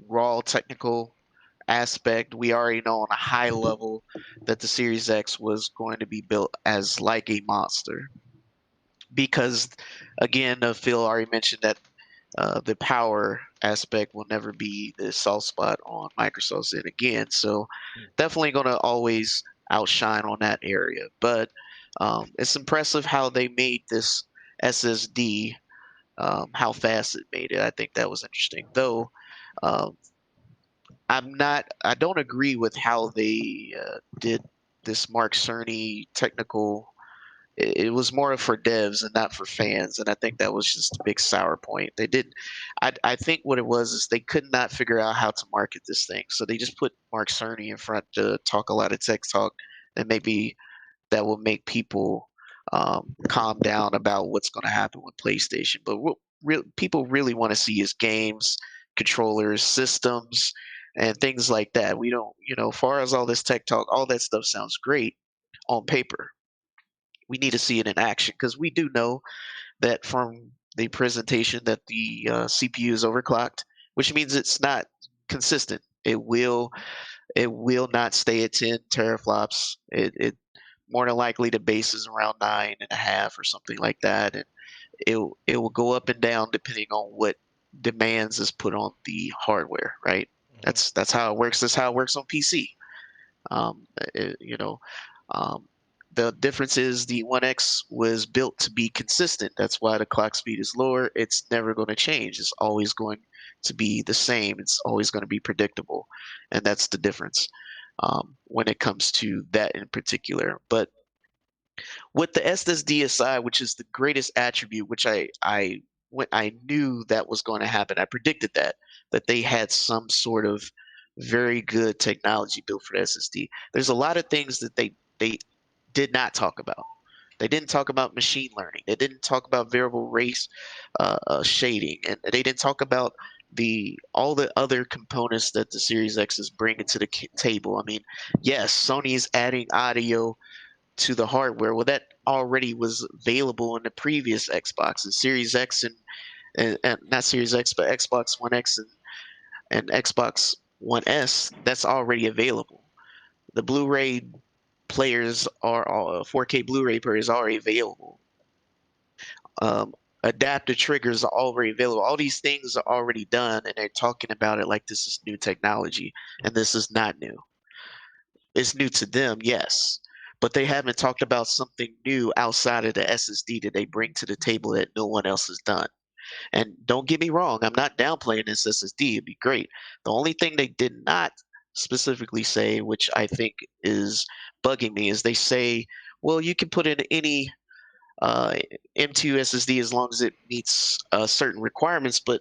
raw technical aspect, we already know on a high level that the Series X was going to be built as like a monster. Because, again, Phil already mentioned that the power aspect will never be the soft spot on Microsoft's end again. So definitely going to always outshine on that area. But it's impressive how they made this SSD, how fast it made it. I think that was interesting. Though um, I don't agree with how they did this Mark Cerny technical. It was more for devs and not for fans, and I think that was just a big sour point. They did, I think what it was is they could not figure out how to market this thing, so they just put Mark Cerny in front to talk a lot of tech talk, and maybe that will make people calm down about what's going to happen with PlayStation. But what people really want to see is games, controllers, systems, and things like that. We don't, far as all this tech talk, all that stuff sounds great on paper. We need to see it in action because we do know that from the presentation that the CPU is overclocked, which means it's not consistent. It will not stay at 10 teraflops. It more than likely the base is around 9.5 or something like that, and it will go up and down depending on what demands is put on the hardware. Right? That's how it works. That's how it works on PC. Um, it- you know, um, the difference is the 1X was built to be consistent. That's why the clock speed is lower. It's never going to change. It's always going to be the same. It's always going to be predictable, and that's the difference when it comes to that in particular. But with the SSD aside, which is the greatest attribute, which when I knew that was going to happen, I predicted that they had some sort of very good technology built for the SSD. There's a lot of things that they did not talk about. They didn't talk about machine learning. They didn't talk about variable rate shading, and they didn't talk about all the other components that the Series X is bringing to the table. I mean, yes, Sony is adding audio to the hardware. Well, that already was available in the previous Xbox and Series X and not Series X, but Xbox One X and Xbox One S. That's already available. The Blu-ray players are all 4K Blu-ray players are already available. Adaptive triggers are already available. All these things are already done, and they're talking about it like this is new technology, and this is not new. It's new to them, yes, but they haven't talked about something new outside of the SSD that they bring to the table that no one else has done. And don't get me wrong, I'm not downplaying this SSD. It'd be great. The only thing they did not specifically say, which I think is bugging me, is they say, well, you can put in any M2 SSD as long as it meets certain requirements. But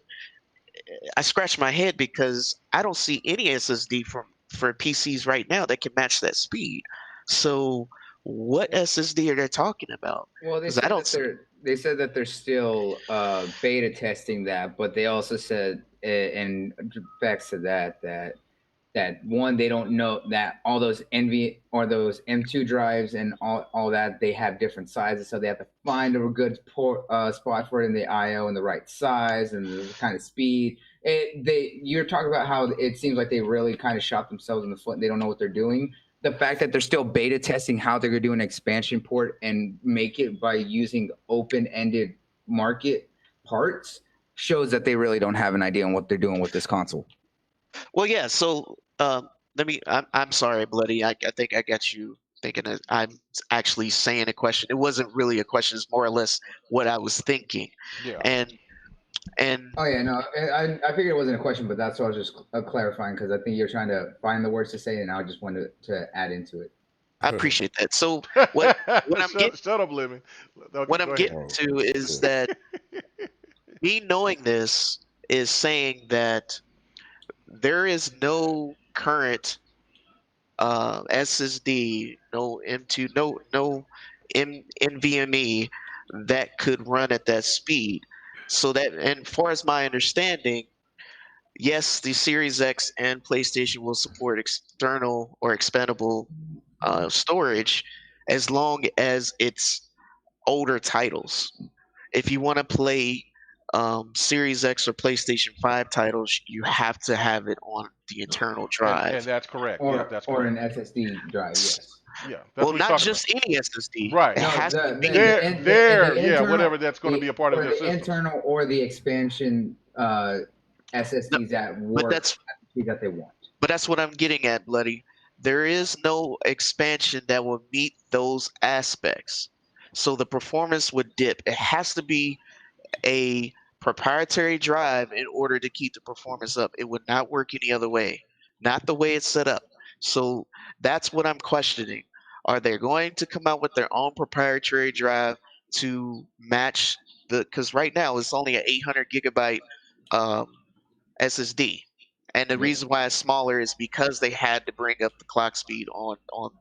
I scratch my head because I don't see any SSD for PCs right now that can match that speed. So what SSD are they talking about? Well, they 'Cause I said don't that see. they're still beta testing that, but they also said, and backs to that one, they don't know that all those NV or those M2 drives and all that, they have different sizes, so they have to find a good spot for it in the IO and the right size and the kind of speed. You're talking about how it seems like they really kind of shot themselves in the foot and they don't know what they're doing. The fact that they're still beta testing how they're going to do an expansion port and make it by using open-ended market parts shows that they really don't have an idea on what they're doing with this console. Well, yeah. So I'm sorry, Bloody. I think I got you thinking that I'm actually saying a question. It wasn't really a question. It's more or less what I was thinking. Yeah. And Oh yeah, no, I figured it wasn't a question, but that's what I was just clarifying because I think you're trying to find the words to say, and I just wanted to add into it. I appreciate that. So what I'm getting Shut up, Living. Okay, what go I'm ahead. getting to is that me knowing this is saying that there is no current SSD, no M2, no NVMe that could run at that speed. So that, and far as my understanding, yes, the Series X and PlayStation will support external or expandable storage as long as it's older titles. If you want to play Series X or PlayStation 5 titles, you have to have it on the internal drive. And that's correct. Or Yeah, that's or correct. an SSD drive, yes. Yeah, that's Well, what he's not talking just any SSD. Right. It No, has to be. Yeah, whatever that's going to be a part of their the system. internal or the expansion SSDs that work at the speed that they want. But that's what I'm getting at, Bloody. There is no expansion that will meet those aspects. So the performance would dip. It has to be a proprietary drive in order to keep the performance up. It would not work any other way, not the way it's set up. So that's what I'm questioning. Are they going to come out with their own proprietary drive to match because right now it's only an 800 gigabyte um, SSD. And the reason why it's smaller is because they had to bring up the clock speed on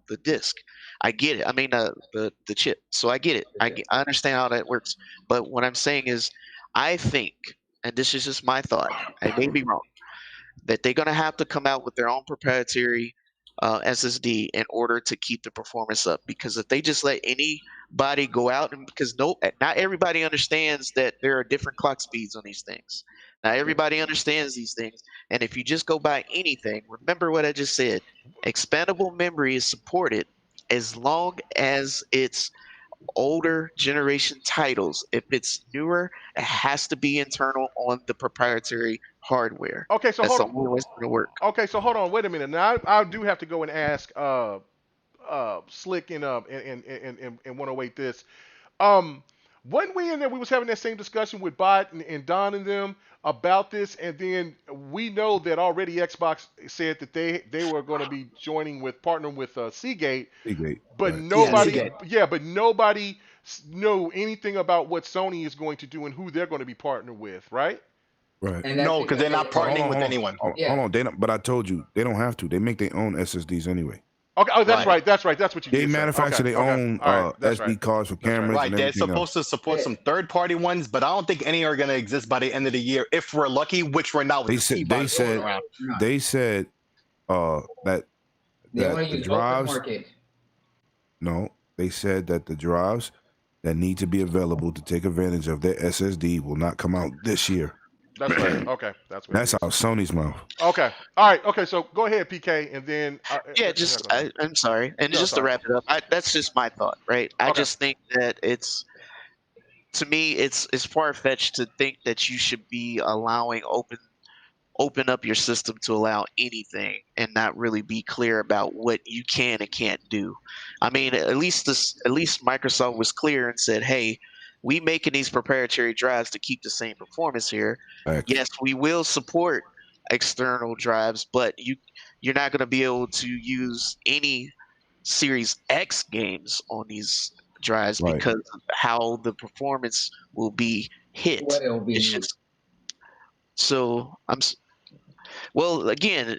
the disk. I get it. I mean the chip. So I get it. I understand how that works. But what I'm saying is, I think, and this is just my thought, I may be wrong, that they're going to have to come out with their own proprietary SSD in order to keep the performance up. Because if they just let anybody go out, and because not everybody understands that there are different clock speeds on these things. Not everybody understands these things. And if you just go by anything, remember what I just said. Expandable memory is supported as long as it's older generation titles. If it's newer, it has to be internal on the proprietary hardware. Okay, so That's hold the on. only way it's going to work. Okay, so hold on. Wait a minute. Now I do have to go and ask Slick and 108 this. Um, when we in there, we was having that same discussion with Bot and Don and them about this, and then we know that already Xbox said that they were going to be partnering with Seagate, Seagate, but right. nobody, Seagate. but nobody know anything about what Sony is going to do and who they're going to be partnered with, right? Right. And that's No, because they're not Hold on, partnering hold with on, anyone. Yeah. Hold on. They don't, but I told you they don't have to. They make their own SSDs anyway. Okay, oh, that's Right. right. That's right. That's what you They did say. manufacture Okay, their okay. own All right, that's SD right. cards for That's right. cameras Right, and they're everything else. supposed to support some third-party ones, but I don't think any are going to exist by the end of the year if we're lucky, which we're not with They the said C-Box going around. No. they said that They want to the use open drives. market. No, they said that the drives that need to be available to take advantage of their SSD will not come out this year. That's right. Okay, that's what That's it out is. Sony's mouth. Okay. All right. Okay. So go ahead, PK, and then Yeah, go just ahead. I'm sorry, and No, just to sorry. wrap it up, that's just my thought, right? I Okay. just think that to me, it's far fetched to think that you should be allowing open up your system to allow anything and not really be clear about what you can and can't do. I mean, at least Microsoft was clear and said, "Hey, we making these proprietary drives to keep the same performance here. Facts. Yes, we will support external drives, but you're not going to be able to use any Series X games on these drives Right. because of how the performance will be hit." What it'll be. It's just so well, again,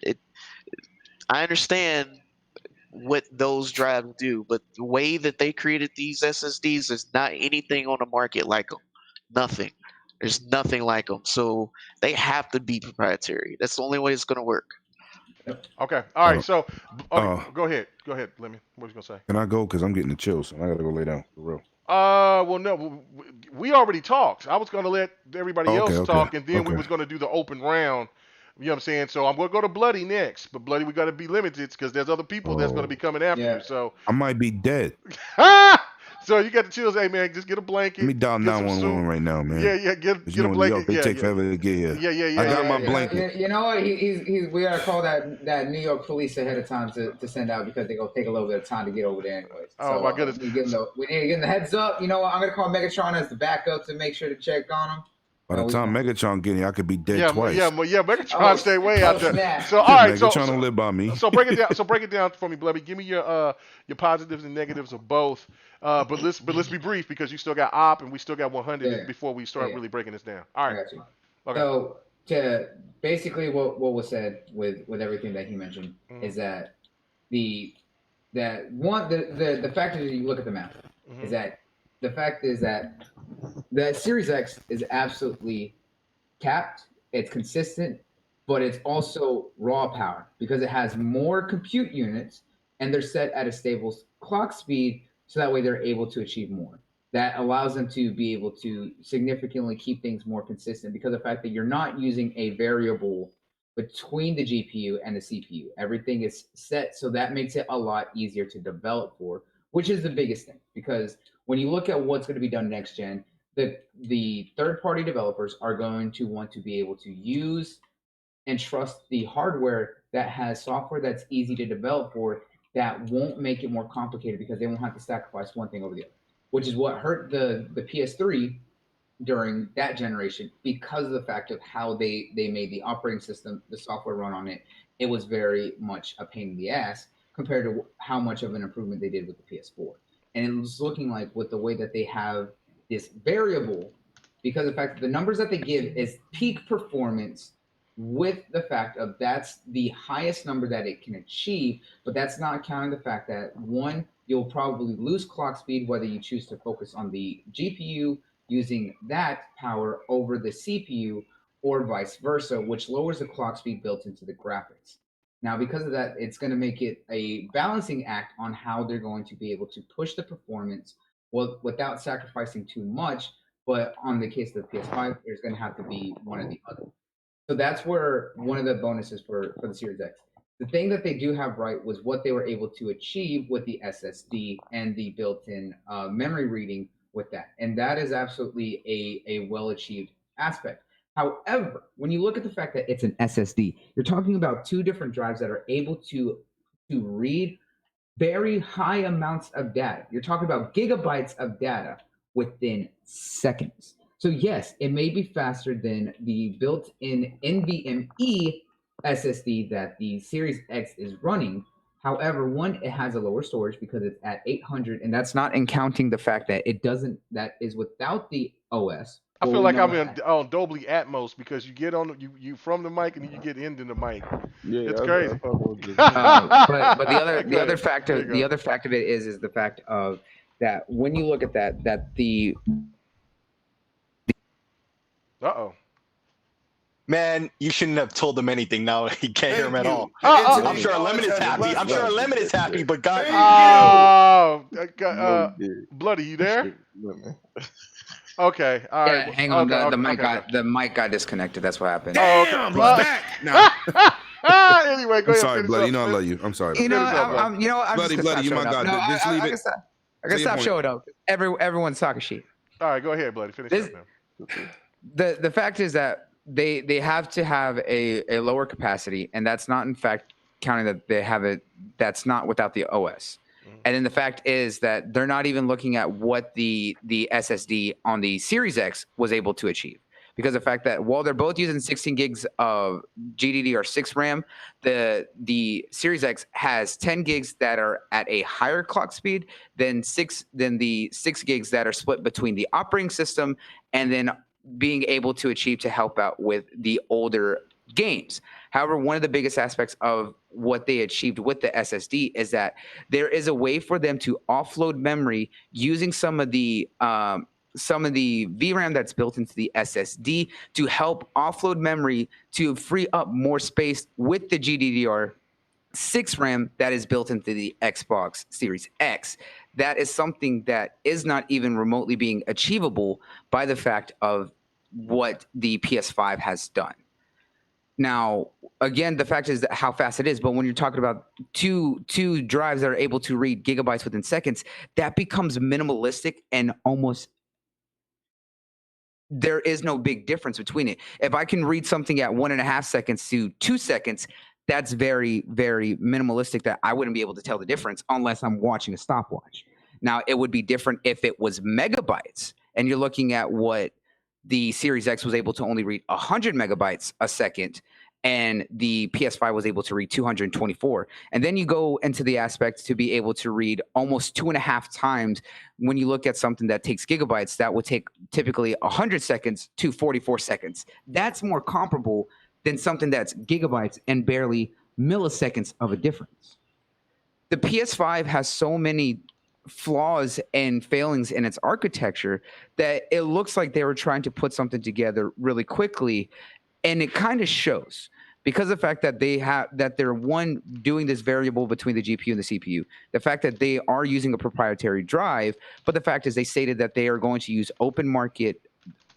I understand what those drives do, but the way that they created these SSDs is not anything on the market like them. Nothing. There's nothing like them. So they have to be proprietary. That's the only way it's going to work. Okay. All right. Uh, So uh, go ahead. Go ahead. Let me. What you gonna say? Can I go? Because I'm getting the chills. And I gotta go lay down for real. Well, no, we already talked. I was gonna let everybody Oh, else okay, talk, and then we okay. was gonna do the open round. You know what I'm saying? So I'm gonna go to Bloody next, but Bloody, we gotta be limited because there's other people that's gonna be coming after Yeah. you. So, I might be dead. so you got the chills. Hey man, just get a blanket. Let me dial get some 911 soup. right now, man. Yeah, get You know, a in New York, blanket. they Yeah, take yeah. forever to get here. Yeah. I got my You know- blanket. You know what? He's we gotta call that New York police ahead of time to send out because they're gonna take a little bit of time to get over there anyways. Oh, my goodness. We need to give them the heads up. You know what? I'm gonna call Megatron as the backup to make sure to check on him. By the time Megatron get here, I could be dead twice. Megatron stay way out there. snap. So all right, Megatron don't live by me. So break it down. So break it down for me, Blubby. Give me your positives and negatives of both. But let's be brief because you still got op and we still got 100 before we start really breaking this down. All I right. got you. Okay. So to basically what was said with everything that he mentioned is that the fact is you look at the map is that the fact is that the Series X is absolutely capped, it's consistent, but it's also raw power because it has more compute units and they're set at a stable clock speed so that way they're able to achieve more. That allows them to be able to significantly keep things more consistent because of the fact that you're not using a variable between the GPU and the CPU. Everything is set, so that makes it a lot easier to develop for, which is the biggest thing. Because when you look at what's going to be done next gen, the third-party developers are going to want to be able to use and trust the hardware that has software that's easy to develop for that won't make it more complicated because they won't have to sacrifice one thing over the other, which is what hurt the PS3 during that generation because of the fact of how they made the operating system, the software run on it. It was very much a pain in the ass compared to how much of an improvement they did with the PS4. And it was looking like with the way that they have this variable, because of the fact that the numbers that they give is peak performance with the fact of that's the highest number that it can achieve, but that's not counting the fact that one, you'll probably lose clock speed whether you choose to focus on the GPU using that power over the CPU, or vice versa, which lowers the clock speed built into the graphics. Now, because of that, it's going to make it a balancing act on how they're going to be able to push the performance without sacrificing too much. But on the case of the PS5, there's going to have to be one or the other. So that's where one of the bonuses for the Series X. The thing that they do have right was what they were able to achieve with the SSD and the built-in memory reading with that. And that is absolutely a well-achieved aspect. However, when you look at the fact that it's an SSD, you're talking about two different drives that are able to read very high amounts of data. You're talking about gigabytes of data within seconds. So yes, it may be faster than the built-in NVMe SSD that the Series X is running. However, one, it has a lower storage because it's at 800, and that's not in counting the fact that that is without the OS. I feel like I'm on Dolby Atmos because you get on you from the mic and then you get into the mic. Yeah, it's crazy. But the other fact of it is the fact of that when you look at that the Man, you shouldn't have told him anything. Now he can't hear him at all. I'm sure Lemon is happy. But God. Bloody, you there? Okay. All right. Yeah, hang on. The mic got disconnected. That's what happened. Oh, okay. Back now. Anyway, go I'm ahead. sorry, Bloody. You know I love you. I'm sorry. I'm Bloody, you my God. Just leave it. I can stop showing up. Everyone's talking shit. All right, go ahead, Bloody. Finish up now. The fact is that they have to have a lower capacity, and that's not in fact counting that they have it. That's not without the OS. And then the fact is that they're not even looking at what the SSD on the Series X was able to achieve. Because the fact that while they're both using 16 gigs of GDDR6 RAM, the Series X has 10 gigs that are at a higher clock speed than the 6 gigs that are split between the operating system and then being able to achieve to help out with the older games. However, one of the biggest aspects of what they achieved with the SSD is that there is a way for them to offload memory using some of the VRAM that's built into the SSD to help offload memory to free up more space with the GDDR6 RAM that is built into the Xbox Series X. That is something that is not even remotely being achievable by the fact of what the PS5 has done. Now, again, the fact is that how fast it is, but when you're talking about two drives that are able to read gigabytes within seconds, that becomes minimalistic and almost there is no big difference between it. If I can read something at 1.5 seconds to 2 seconds, that's very, very minimalistic that I wouldn't be able to tell the difference unless I'm watching a stopwatch. Now, it would be different if it was megabytes and you're looking at what the Series X was able to only read 100 megabytes a second, and the PS5 was able to read 224. And then you go into the aspect to be able to read almost 2.5 times. When you look at something that takes gigabytes, that would take typically 100 seconds to 44 seconds. That's more comparable than something that's gigabytes and barely milliseconds of a difference. The PS5 has so many flaws and failings in its architecture that it looks like they were trying to put something together really quickly, and it kind of shows because of the fact that they're one doing this variable between the GPU and the CPU, the fact that they are using a proprietary drive, but the fact is they stated that they are going to use open market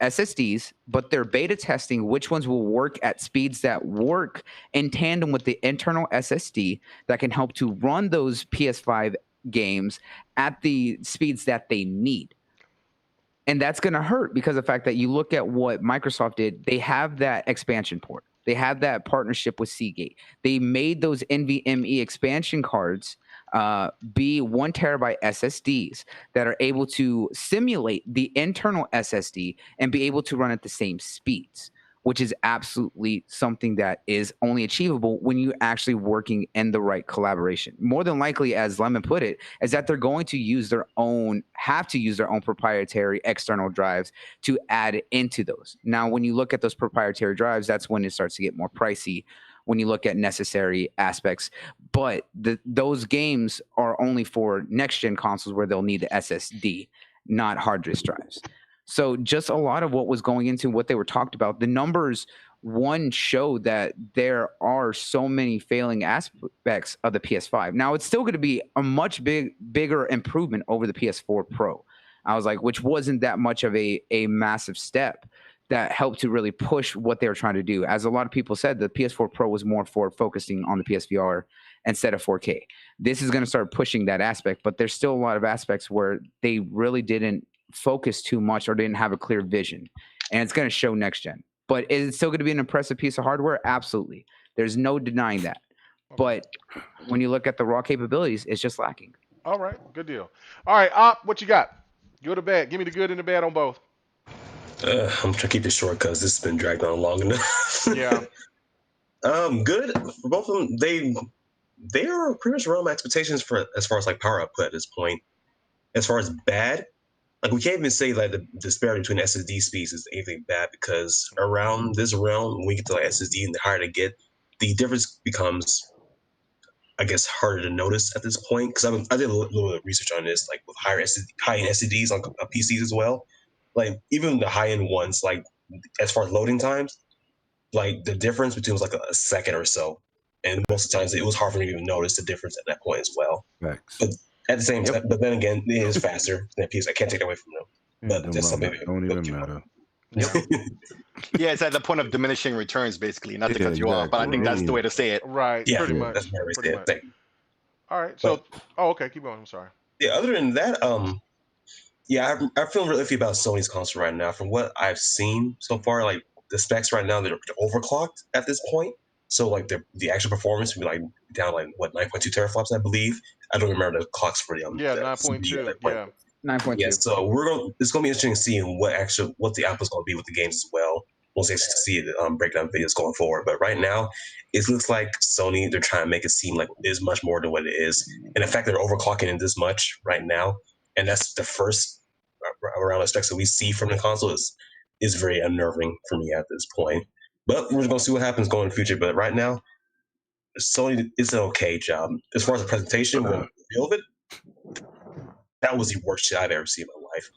SSDs, but they're beta testing which ones will work at speeds that work in tandem with the internal SSD that can help to run those PS5 games at the speeds that they need. And that's going to hurt because of the fact that you look at what Microsoft did. They have that expansion port. They have that partnership with Seagate. They made those NVMe expansion cards be 1 terabyte SSDs that are able to simulate the internal SSD and be able to run at the same speeds, which is absolutely something that is only achievable when you're actually working in the right collaboration. More than likely, as Lemon put it, is that they're going to have to use their own proprietary external drives to add into those. Now, when you look at those proprietary drives, that's when it starts to get more pricey when you look at necessary aspects. But those games are only for next-gen consoles where they'll need the SSD, not hard disk drives. So just a lot of what was going into what they were talked about. The numbers showed that there are so many failing aspects of the PS5. Now it's still going to be a much bigger improvement over the PS4 Pro. I was like, which wasn't that much of a massive step that helped to really push what they were trying to do. As a lot of people said, the PS4 Pro was more for focusing on the PSVR instead of 4K. This is going to start pushing that aspect, but there's still a lot of aspects where they really didn't focus too much or didn't have a clear vision. And it's going to show next gen. But is it still going to be an impressive piece of hardware? Absolutely. There's no denying that. But when you look at the raw capabilities, it's just lacking. All right, good deal. All right, Op, what you got? Good or bad? Give me the good and the bad on both. I'm trying to keep this short because this has been dragged on long enough. Yeah. Good for both of them. They are pretty much around my expectations for as far as like power output at this point. As far as bad, like we can't even say like the disparity between SSD speeds is anything bad, because around this realm, when we get to like SSD and the higher they get, the difference becomes, I guess, harder to notice at this point. Because I did a little bit of research on this, like with high-end SSDs on PCs as well. Like even the high-end ones, like as far as loading times, like the difference between was like a second or so, and most of the times it was hard for me to even notice the difference at that point as well. Facts. But at the same time, but then again, it is faster than PS. I can't take that away from them. But that's something that don't even matter. Yeah, it's at the point of diminishing returns, basically. Not to cut you off, but I think that's the way to say it. Right. Yeah, Pretty much. that's my way to say it. Thank you. All right. So, okay, keep going. I'm sorry. Yeah. Other than that, yeah, I feel really iffy about Sony's console right now. From what I've seen so far, like the specs right now, they're overclocked at this point. So like the actual performance would be like down like what 9.2 teraflops, I believe. I don't remember the clocks for the 9.2. Yeah. 9.2. Yeah, so it's gonna be interesting seeing what the output's gonna be with the games as well. We'll see the breakdown videos going forward. But right now, it looks like Sony, they're trying to make it seem like it is much more than what it is. And the fact that they're overclocking it this much right now, and that's the first around the specs that we see from the console is very unnerving for me at this point. But we're gonna see what happens going in the future. But right now, Sony is an okay job. As far as the presentation, what feel of it, that was the worst shit I've ever seen in my life.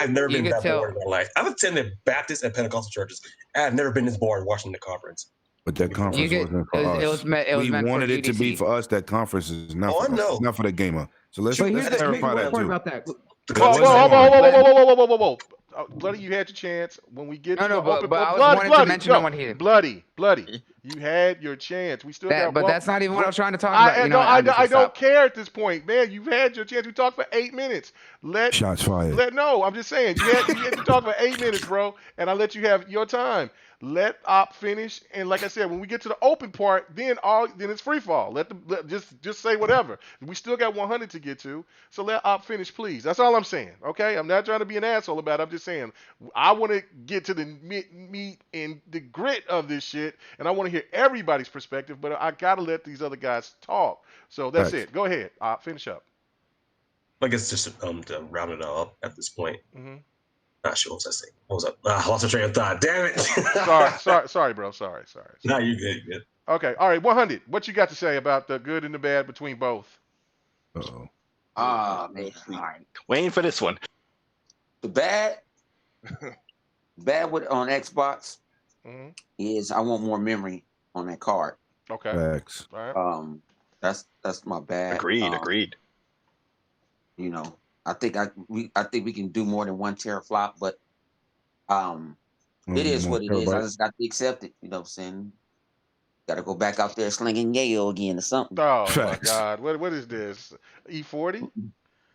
I've never been that bored in my life. I've attended Baptist and Pentecostal churches, and I've never been this bored watching the conference. But that conference wasn't for us. We wanted it to be for us. That conference is not for us. It's not for the gamer. So let's clarify that too. About that. Whoa. Bloody, you had your chance. When we get to the open, but I was wanting to mention no one here. Bloody. You had your chance. We still got. But that's not even what I was trying to talk about. I don't care at this point, man. You've had your chance. We talked for 8 minutes. Shots fired. No, I'm just saying. You had to talk for 8 minutes, bro, and I let you have your time. Let Op finish, and like I said, when we get to the open part, then it's free fall. Just say whatever. We still got 100 to get to, so let Op finish, please. That's all I'm saying. Okay, I'm not trying to be an asshole about it. I'm just saying I want to get to the meat and the grit of this shit, and I want to hear everybody's perspective. But I gotta let these other guys talk. So that's it. Go ahead, Op, finish up. I guess just to round it all up at this point. Mm-hmm. Not sure what was I saying. What was up? I lost my train of thought. Damn it. sorry, bro. Sorry. No, you're good. You're good. Okay. All right. 100. What you got to say about the good and the bad between both? Uh-oh. Man. All right. Waiting for this one. The bad with on Xbox is I want more memory on that card. Okay. Facts. All right. That's my bad. Agreed. You know, I think we can do more than 1 teraflop, but it is what it is. I just got to accept it. You know what I'm saying? Got to go back out there slinging yayo again or something. Oh my God! What is this? E40?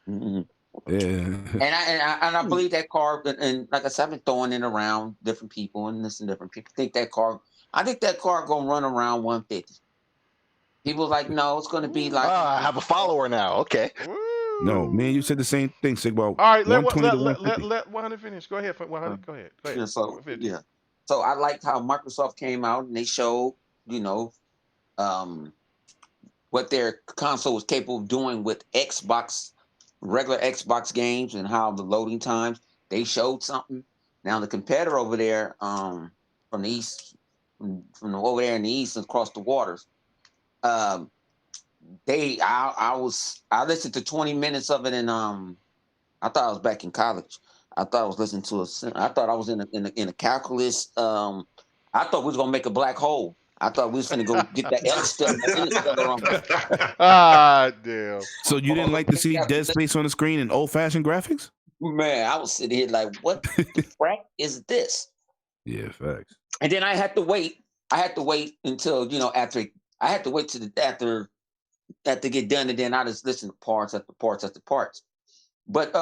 Mm-hmm. Yeah. And I believe that car, and like I said, I've been throwing it around different people and listening to different people. I think that car gonna run around 150. People like, no, it's gonna be like. I have a follower now. Okay. No, man, you said the same thing, Sigbo. All right, let 100 finish. Go ahead, 100. Go ahead. Yeah, so I liked how Microsoft came out and they showed, what their console was capable of doing with regular Xbox games, and how the loading times, they showed something. Now the competitor over there, from the east, from over there in the east and across the waters, I listened to 20 minutes of it, and I thought I was back in college. I thought I was listening to I thought I was in a calculus. I thought we was gonna make a black hole. I thought we was gonna go get that interstellar on. Ah, damn. So you didn't like to see Dead Space on the screen in old-fashioned graphics? Man, I was sitting here like, what the frack is this? Yeah, facts. And then I had to wait. I had to wait until after. I had to wait till after that to get done, and then I just listen to parts after parts after parts. But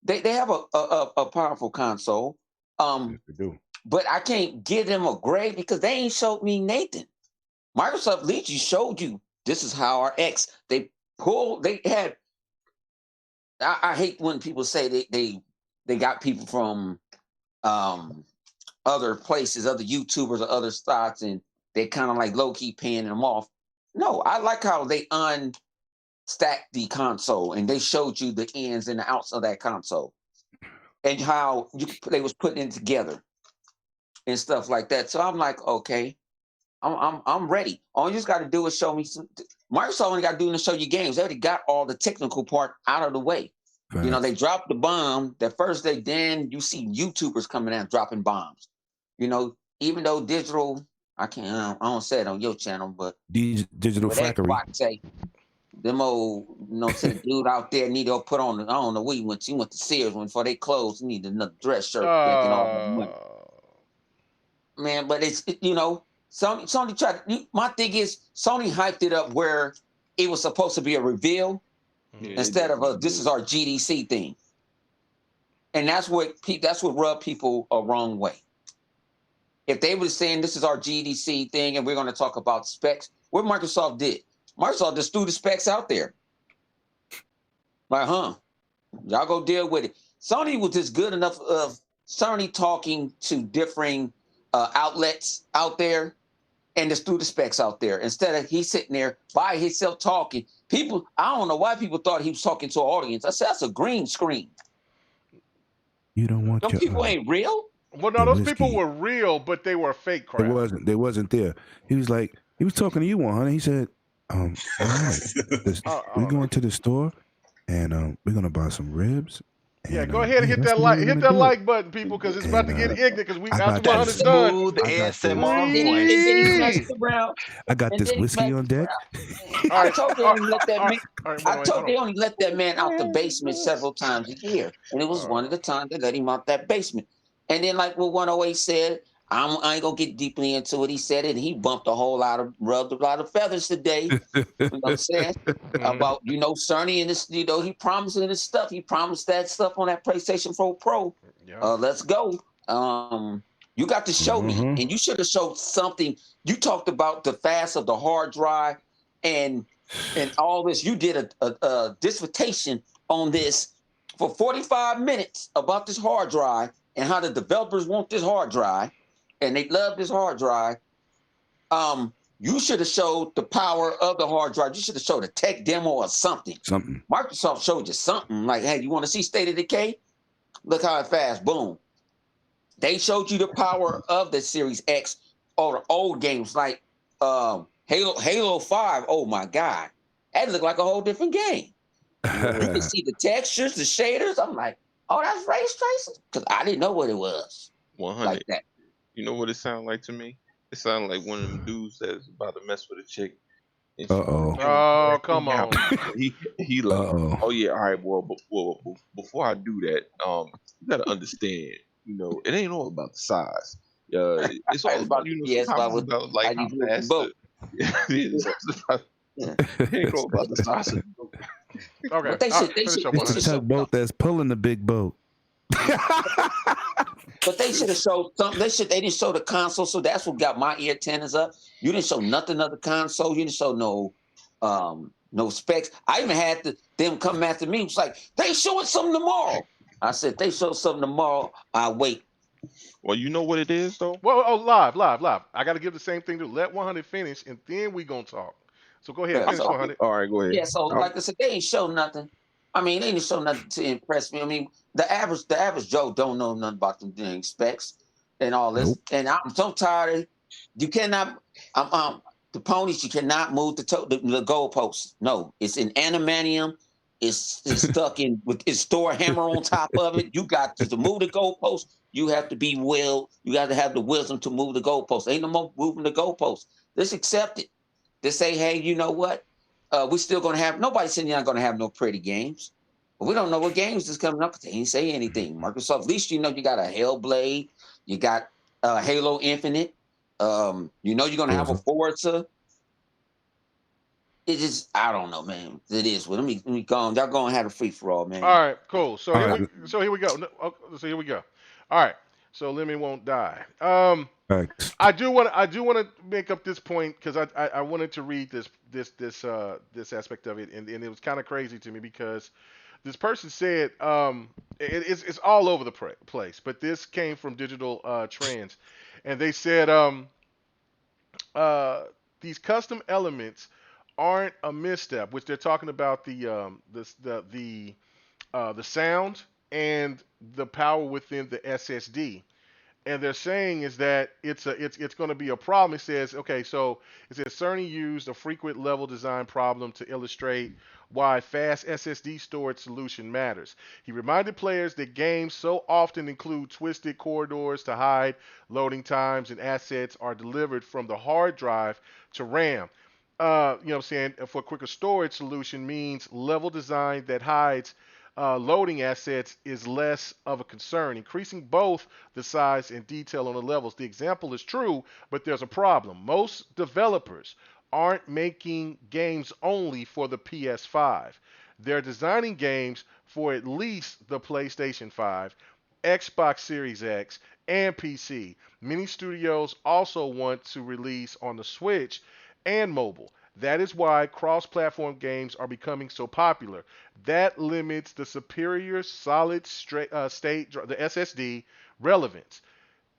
they have a powerful console. Yes, they do. But I can't give them a grade because they ain't showed me Nathan. Microsoft literally showed you this is how our X. They had. I hate when people say they got people from other places, other YouTubers or other stocks, and they kind of like low key paying them off. No, I like how they unstacked the console and they showed you the ins and the outs of that console and how they was putting it together and stuff like that. So I'm like, okay, I'm ready. All you just got to do is show me some. Microsoft only got to do is show you games. They already got all the technical part out of the way. Facts. They dropped the bomb that first day. Then you see YouTubers coming out dropping bombs. Even though digital, I don't say it on your channel, but Digital Factory. Say them old, say the dude out there need to put on. I don't know where he went to Sears before they closed. He needed another dress shirt. Making all that money. Man, but it's Sony tried. My thing is Sony hyped it up where it was supposed to be a reveal instead of this is our GDC thing, and that's what rubbed people a wrong way. If they were saying this is our GDC thing and we're going to talk about specs, what Microsoft did? Microsoft just threw the specs out there. Like, y'all go deal with it. Sony was just good enough of Sony talking to differing outlets out there and just threw the specs out there. Instead of he sitting there by himself talking. People, I don't know why people thought he was talking to an audience. I said, that's a green screen. You don't want Those people ain't real? Well, no, those people were real, but they were fake crap. They wasn't there. He was talking to you, 100. He said, all right, we're going to the store and we're gonna buy some ribs. And, yeah, go ahead and hit that like button, people, because it's about to get ignorant. Because we after 100 done. I got this whiskey on deck. I told they only let that man out the basement several times a year, and it was one of the times they let him out that basement. And then, like what 108 said, I ain't gonna get deeply into it. He said it, and he rubbed a lot of feathers today. You know what I'm saying? About Sony and this, he promised this stuff. He promised that stuff on that PlayStation 4 Pro. Yeah. Let's go. You got to show me, and you should have showed something. You talked about the fast of the hard drive and all this. You did a dissertation on this for 45 minutes about this hard drive and how the developers want this hard drive. And they love this hard drive. You should have showed the power of the hard drive. You should have showed a tech demo or something. Microsoft showed you something like, hey, you want to see State of Decay? Look how fast, boom. They showed you the power of the Series X or the old games like Halo 5. Oh my God. That looked like a whole different game. You can see the textures, the shaders. I'm like, oh, that's ray tracing? Because I didn't know what it was. 100. Like that. You know what it sounded like to me? It sounded like one of them dudes that's about to mess with a chick. Oh, come on. He like, oh yeah, all right. Well, before I do that, you gotta understand. It ain't all about the size. It's all about about like how fast. It ain't all about the size. Okay. But they should talk boat that's pulling the big boat. But they should have showed something. They didn't show the console, so that's what got my ear antennas up. You didn't show nothing of the console. You didn't show no specs. I even had them come after me. It was like, they showing something tomorrow. I said, they show something tomorrow. I'll wait. Well, you know what it is, though? Well, live. I got to give the same thing to let 100 finish, and then we going to talk. So go ahead, finish 100. All right, go ahead. Yeah, so like I said, they ain't show nothing. I mean, they didn't show nothing to impress me. I mean, the average Joe don't know nothing about them dang specs and all this. Nope. And I'm so tired. You cannot, the ponies. You cannot move the goalposts. No, it's in animanium. is stuck in with its store hammer on top of it. You got to move the goalpost. You have to be you got to have the wisdom to move the goalpost. Ain't no more moving the goalpost. Just accept it. Just say, hey, you know what? We're still gonna have nobody's saying you're not gonna have no pretty games. But we don't know what games is coming up because they ain't say anything. Microsoft, at least you know you got a Hellblade, you got Halo Infinite, you know you're gonna have a Forza. It just, I don't know, man. It is. Well, let me go on. Y'all gonna have a free for all, man. All right, cool. So here we go. So here we go. All right. So Lemmy won't die. I do want to make up this point because I wanted to read this aspect of it, and it was kind of crazy to me because this person said it's all over the place, but this came from Digital Trends, and they said these custom elements aren't a misstep, which they're talking about the sound and the power within the SSD. And they're saying is that it's going to be a problem. It says, okay, so it says Sony used a frequent level design problem to illustrate why fast SSD storage solution matters. He reminded players that games so often include twisted corridors to hide loading times, and assets are delivered from the hard drive to RAM. You know what I'm saying? For a quicker storage solution means level design that hides loading assets is less of a concern, increasing both the size and detail on the levels. The example is true, but there's a problem. Most developers aren't making games only for the PS5. They're designing games for at least the PlayStation 5, Xbox Series X, and PC. Many studios also want to release on the Switch and mobile. That is why cross-platform games are becoming so popular. That limits the superior solid state, the SSD, relevance.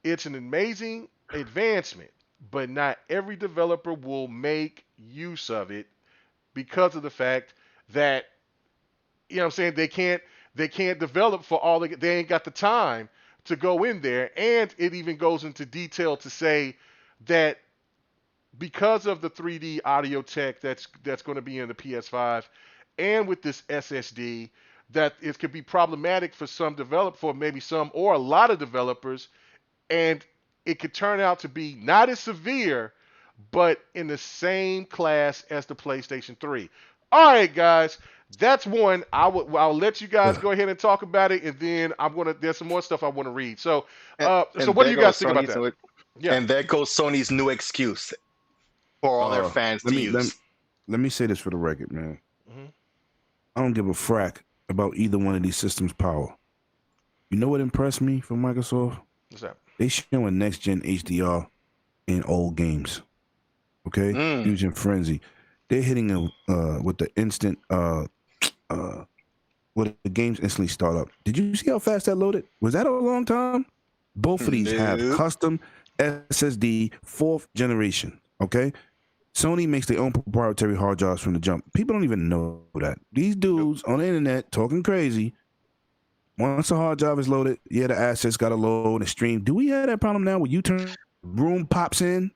It's an amazing advancement, but not every developer will make use of it because of the fact that, you know what I'm saying, they can't develop for all they ain't got the time to go in there. And it even goes into detail to say that because of the 3D audio tech that's going to be in the PS5 and with this SSD, that it could be problematic for maybe some or a lot of developers, and it could turn out to be not as severe, but in the same class as the PlayStation 3. All right, guys, that's one. I'll let you guys go ahead and talk about it, and then there's some more stuff I want to read. So, so what do you guys think about that? Yeah. And there goes Sony's new excuse for all their fans to use. Let me say this for the record, man. Mm-hmm. I don't give a frack about either one of these systems' power. You know what impressed me from Microsoft? What's that? They showing next gen HDR in old games. Okay, Fusion Frenzy. They're hitting with the instant the games instantly start up. Did you see how fast that loaded? Was that a long time? Both of these have custom SSD 4th generation. Okay. Sony makes their own proprietary hard drives from the jump. People don't even know that. These dudes on the internet talking crazy. Once the hard drive is loaded, the assets got to load and stream. Do we have that problem now where room pops in?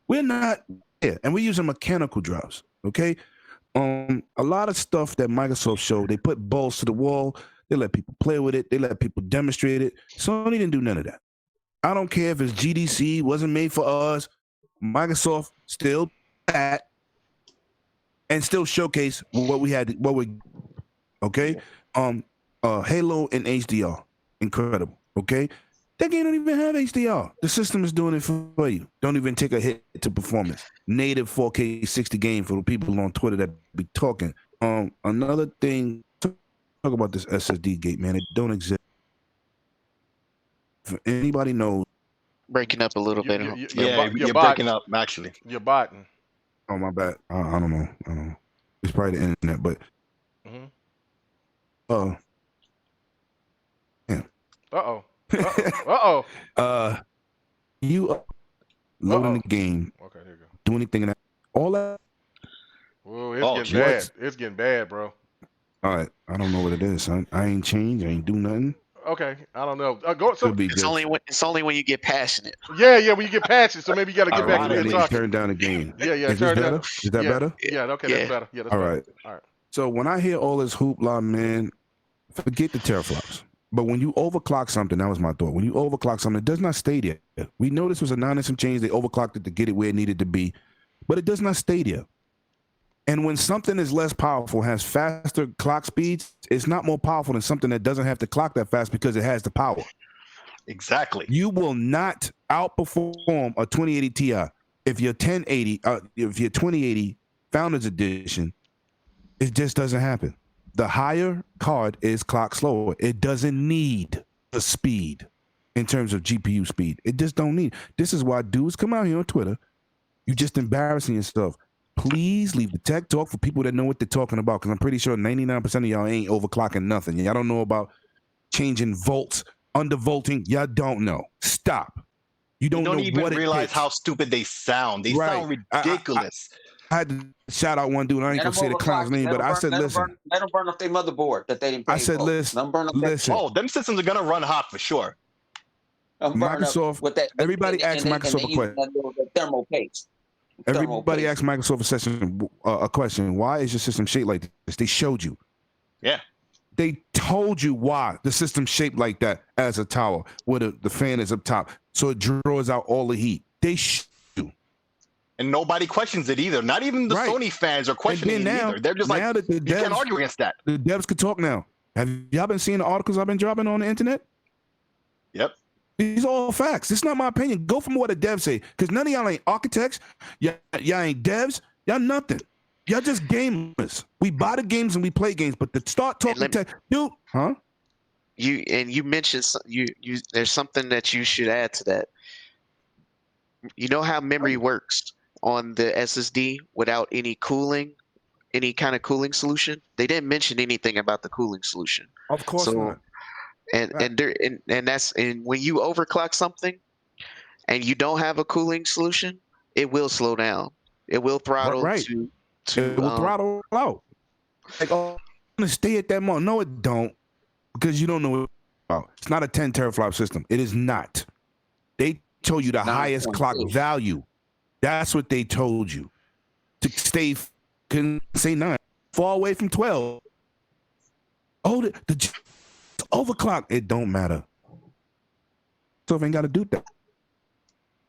We're not there. And we're using mechanical drives, okay? A lot of stuff that Microsoft showed, they put balls to the wall. They let people play with it. They let people demonstrate it. Sony didn't do none of that. I don't care if it's GDC, wasn't made for us. Microsoft still that and still showcase what we had, okay? Halo and HDR, incredible, okay? That game don't even have HDR. The system is doing it for you. Don't even take a hit to performance. Native 4K 60 game for the people on Twitter that be talking. Another thing, talk about this SSD gate, man. It don't exist. If anybody knows, breaking up a little bit. You're breaking up, actually. You're botting. Oh, my bad. I don't know. It's probably the internet, but you loading the game. Okay, here you go. Do anything in that. All that. Whoa, it's getting bad. It's getting bad, bro. All right, I don't know what it is, son. I ain't changed. I ain't do nothing. Okay, I don't know. It's only when you get passionate. Yeah, when you get passionate. So maybe you got to get back to talking. Turn down the game. Yeah, is this turn better? down. Is that better? Yeah, okay, that's better. Yeah, that's all better. Right. All right. So when I hear all this hoopla, man, forget the teraflops. But when you overclock something, that was my thought. When you overclock something, it does not stay there. We know this was a 9 and some change. They overclocked it to get it where it needed to be, but it does not stay there. And when something is less powerful, has faster clock speeds, it's not more powerful than something that doesn't have to clock that fast because it has the power. Exactly. You will not outperform a 2080 Ti if your 1080, if your 2080 Founders Edition. It just doesn't happen. The higher card is clock slower. It doesn't need the speed in terms of GPU speed. It just don't need. This is why dudes come out here on Twitter. You just embarrassing yourself. Please leave the tech talk for people that know what they're talking about, because I'm pretty sure 99% of y'all ain't overclocking nothing. Y'all don't know about changing volts, undervolting. Y'all don't know. Stop. You don't know even what realize it how stupid they sound. They sound ridiculous. I had to shout out one dude. I ain't gonna say the clown's name, but I said, listen. Let them burn up their motherboard that they didn't pay I said, for. listen. Oh, them systems are gonna run hot for sure. Microsoft. Everybody asked Microsoft a question. Thermal paste. Everybody asked Microsoft a question. Why is your system shaped like this? They showed you. Yeah. They told you why the system's shaped like that as a tower, where the fan is up top, so it draws out all the heat. They you. And nobody questions it either. Not even the Sony fans are questioning it either. They're just like, you can't argue against that. The devs could talk now. Have y'all been seeing the articles I've been dropping on the internet? Yep. These are all facts. It's not my opinion. Go from what the devs say, because none of y'all ain't architects. Y'all ain't devs. Y'all nothing. Y'all just gamers. We buy the games and we play games, but to start talking tech, dude, huh? You mentioned there's something that you should add to that. You know how memory works on the SSD without any cooling, any kind of cooling solution? They didn't mention anything about the cooling solution. Of course not. And when you overclock something and you don't have a cooling solution, it will slow down. It will throttle it will throttle out. Like, oh, I'm gonna stay at that moment. No, it don't, because you don't know what it's about. It's not a 10 teraflop system. It is not. They told you the highest clock value. That's what they told you. To stay, can say 9, far away from 12. Oh, the overclock. It don't matter. So if ain't got to do that.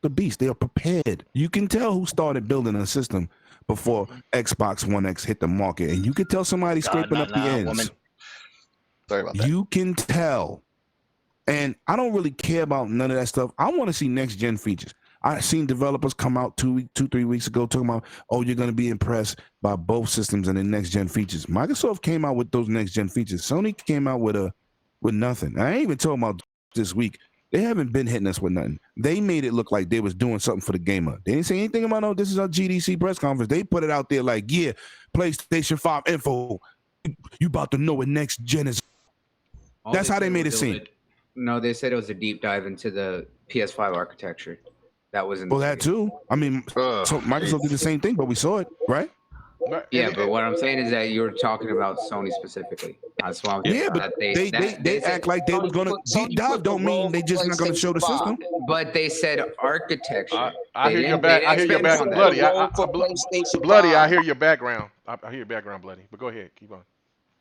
The beast. They are prepared. You can tell who started building a system before Xbox One X hit the market, and you can tell somebody scraping up the ends. Woman. Sorry about that. You can tell. And I don't really care about none of that stuff. I want to see next gen features. I seen developers come out 2-3 weeks ago talking about, oh, you're going to be impressed by both systems and the next gen features. Microsoft came out with those next gen features. Sony came out with nothing. I ain't even talking about this week. They haven't been hitting us with nothing. They made it look like they was doing something for the gamer. They didn't say anything about, oh, this is our GDC press conference. They put it out there like, yeah, PlayStation 5 info. You about to know what next gen is. That's how they made it seem. No, they said it was a deep dive into the PS5 architecture. That was in that too. I mean, so Microsoft did the same thing, but we saw it, right? Yeah, but what I'm saying is that you're talking about Sony specifically. That's why I'm but they act like they were gonna deep dive. Don't mean they just not gonna show the system. But they said architecture. I hear your back. I hear your back, Bloody. Bloody. I hear your background. I hear your background, Bloody. But go ahead, keep on.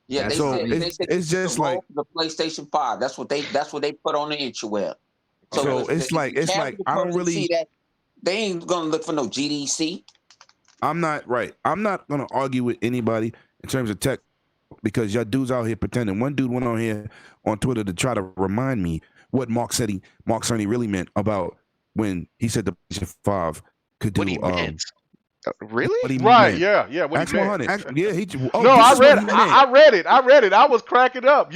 Yeah, so it's just like the PlayStation 5. That's what they put on the interweb. So it's like I don't really see that. They ain't gonna look for no GDC. I'm not gonna argue with anybody in terms of tech, because y'all dudes out here pretending. One dude went on here on Twitter to try to remind me what Mark Cerny really meant about when he said the PlayStation 5 could do. Really? Right? Yeah. What Ask he meant. I read it. I was cracking up.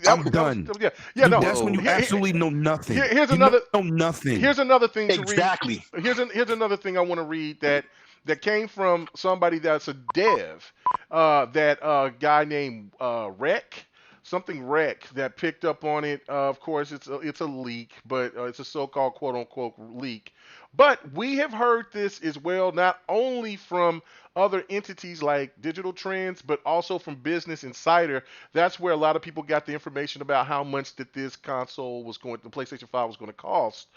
I'm done. Yeah. No. That's when you absolutely know nothing. Here's another. Know nothing. Here's another thing to read. Exactly. Here's another thing I want to read that came from somebody that's a dev. That guy named Rec. Something Rec that picked up on it. Of course, it's a leak, but it's a so-called quote-unquote leak. But we have heard this as well, not only from other entities like Digital Trends, but also from Business Insider. That's where a lot of people got the information about how much that this console was the PlayStation 5 was going to cost.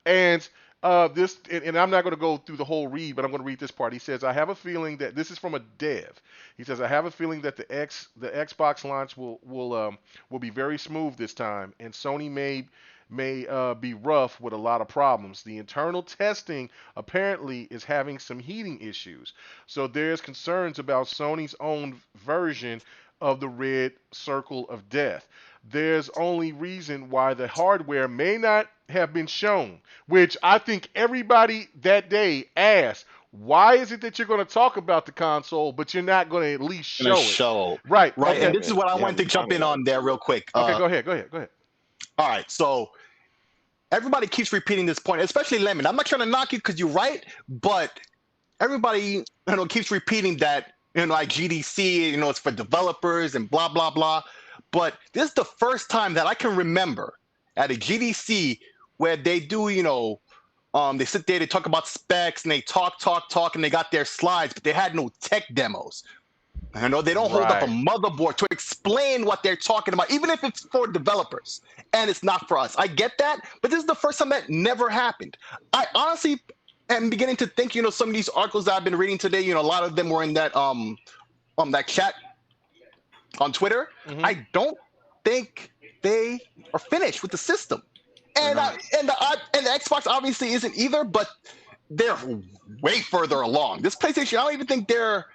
And and I'm not going to go through the whole read, but I'm going to read this part. He says, "I have a feeling that this is from a dev." He says, "I have a feeling that the Xbox launch will be very smooth this time, and Sony may be rough with a lot of problems. The internal testing apparently is having some heating issues, so there's concerns about Sony's own version of the red circle of death. There's only reason why the hardware may not have been shown," which I think everybody that day asked, why is it that you're going to talk about the console, but you're not going to at least show it? Right. Right. Okay. And this is what I wanted to jump in on there real quick. Okay, go ahead. All right. So everybody keeps repeating this point, especially Lemon. I'm not trying to knock you because you're right, but everybody keeps repeating that, like GDC, it's for developers and blah, blah, blah. But this is the first time that I can remember at a GDC where they do, they sit there, they talk about specs, and they talk, and they got their slides, but they had no tech demos. They don't hold up a motherboard to explain what they're talking about, even if it's for developers and it's not for us. I get that, but this is the first time that never happened. I honestly am beginning to think, some of these articles that I've been reading today, a lot of them were in that that chat on Twitter. Mm-hmm. I don't think they are finished with the system. And the Xbox obviously isn't either, but they're way further along. This PlayStation, I don't even think they're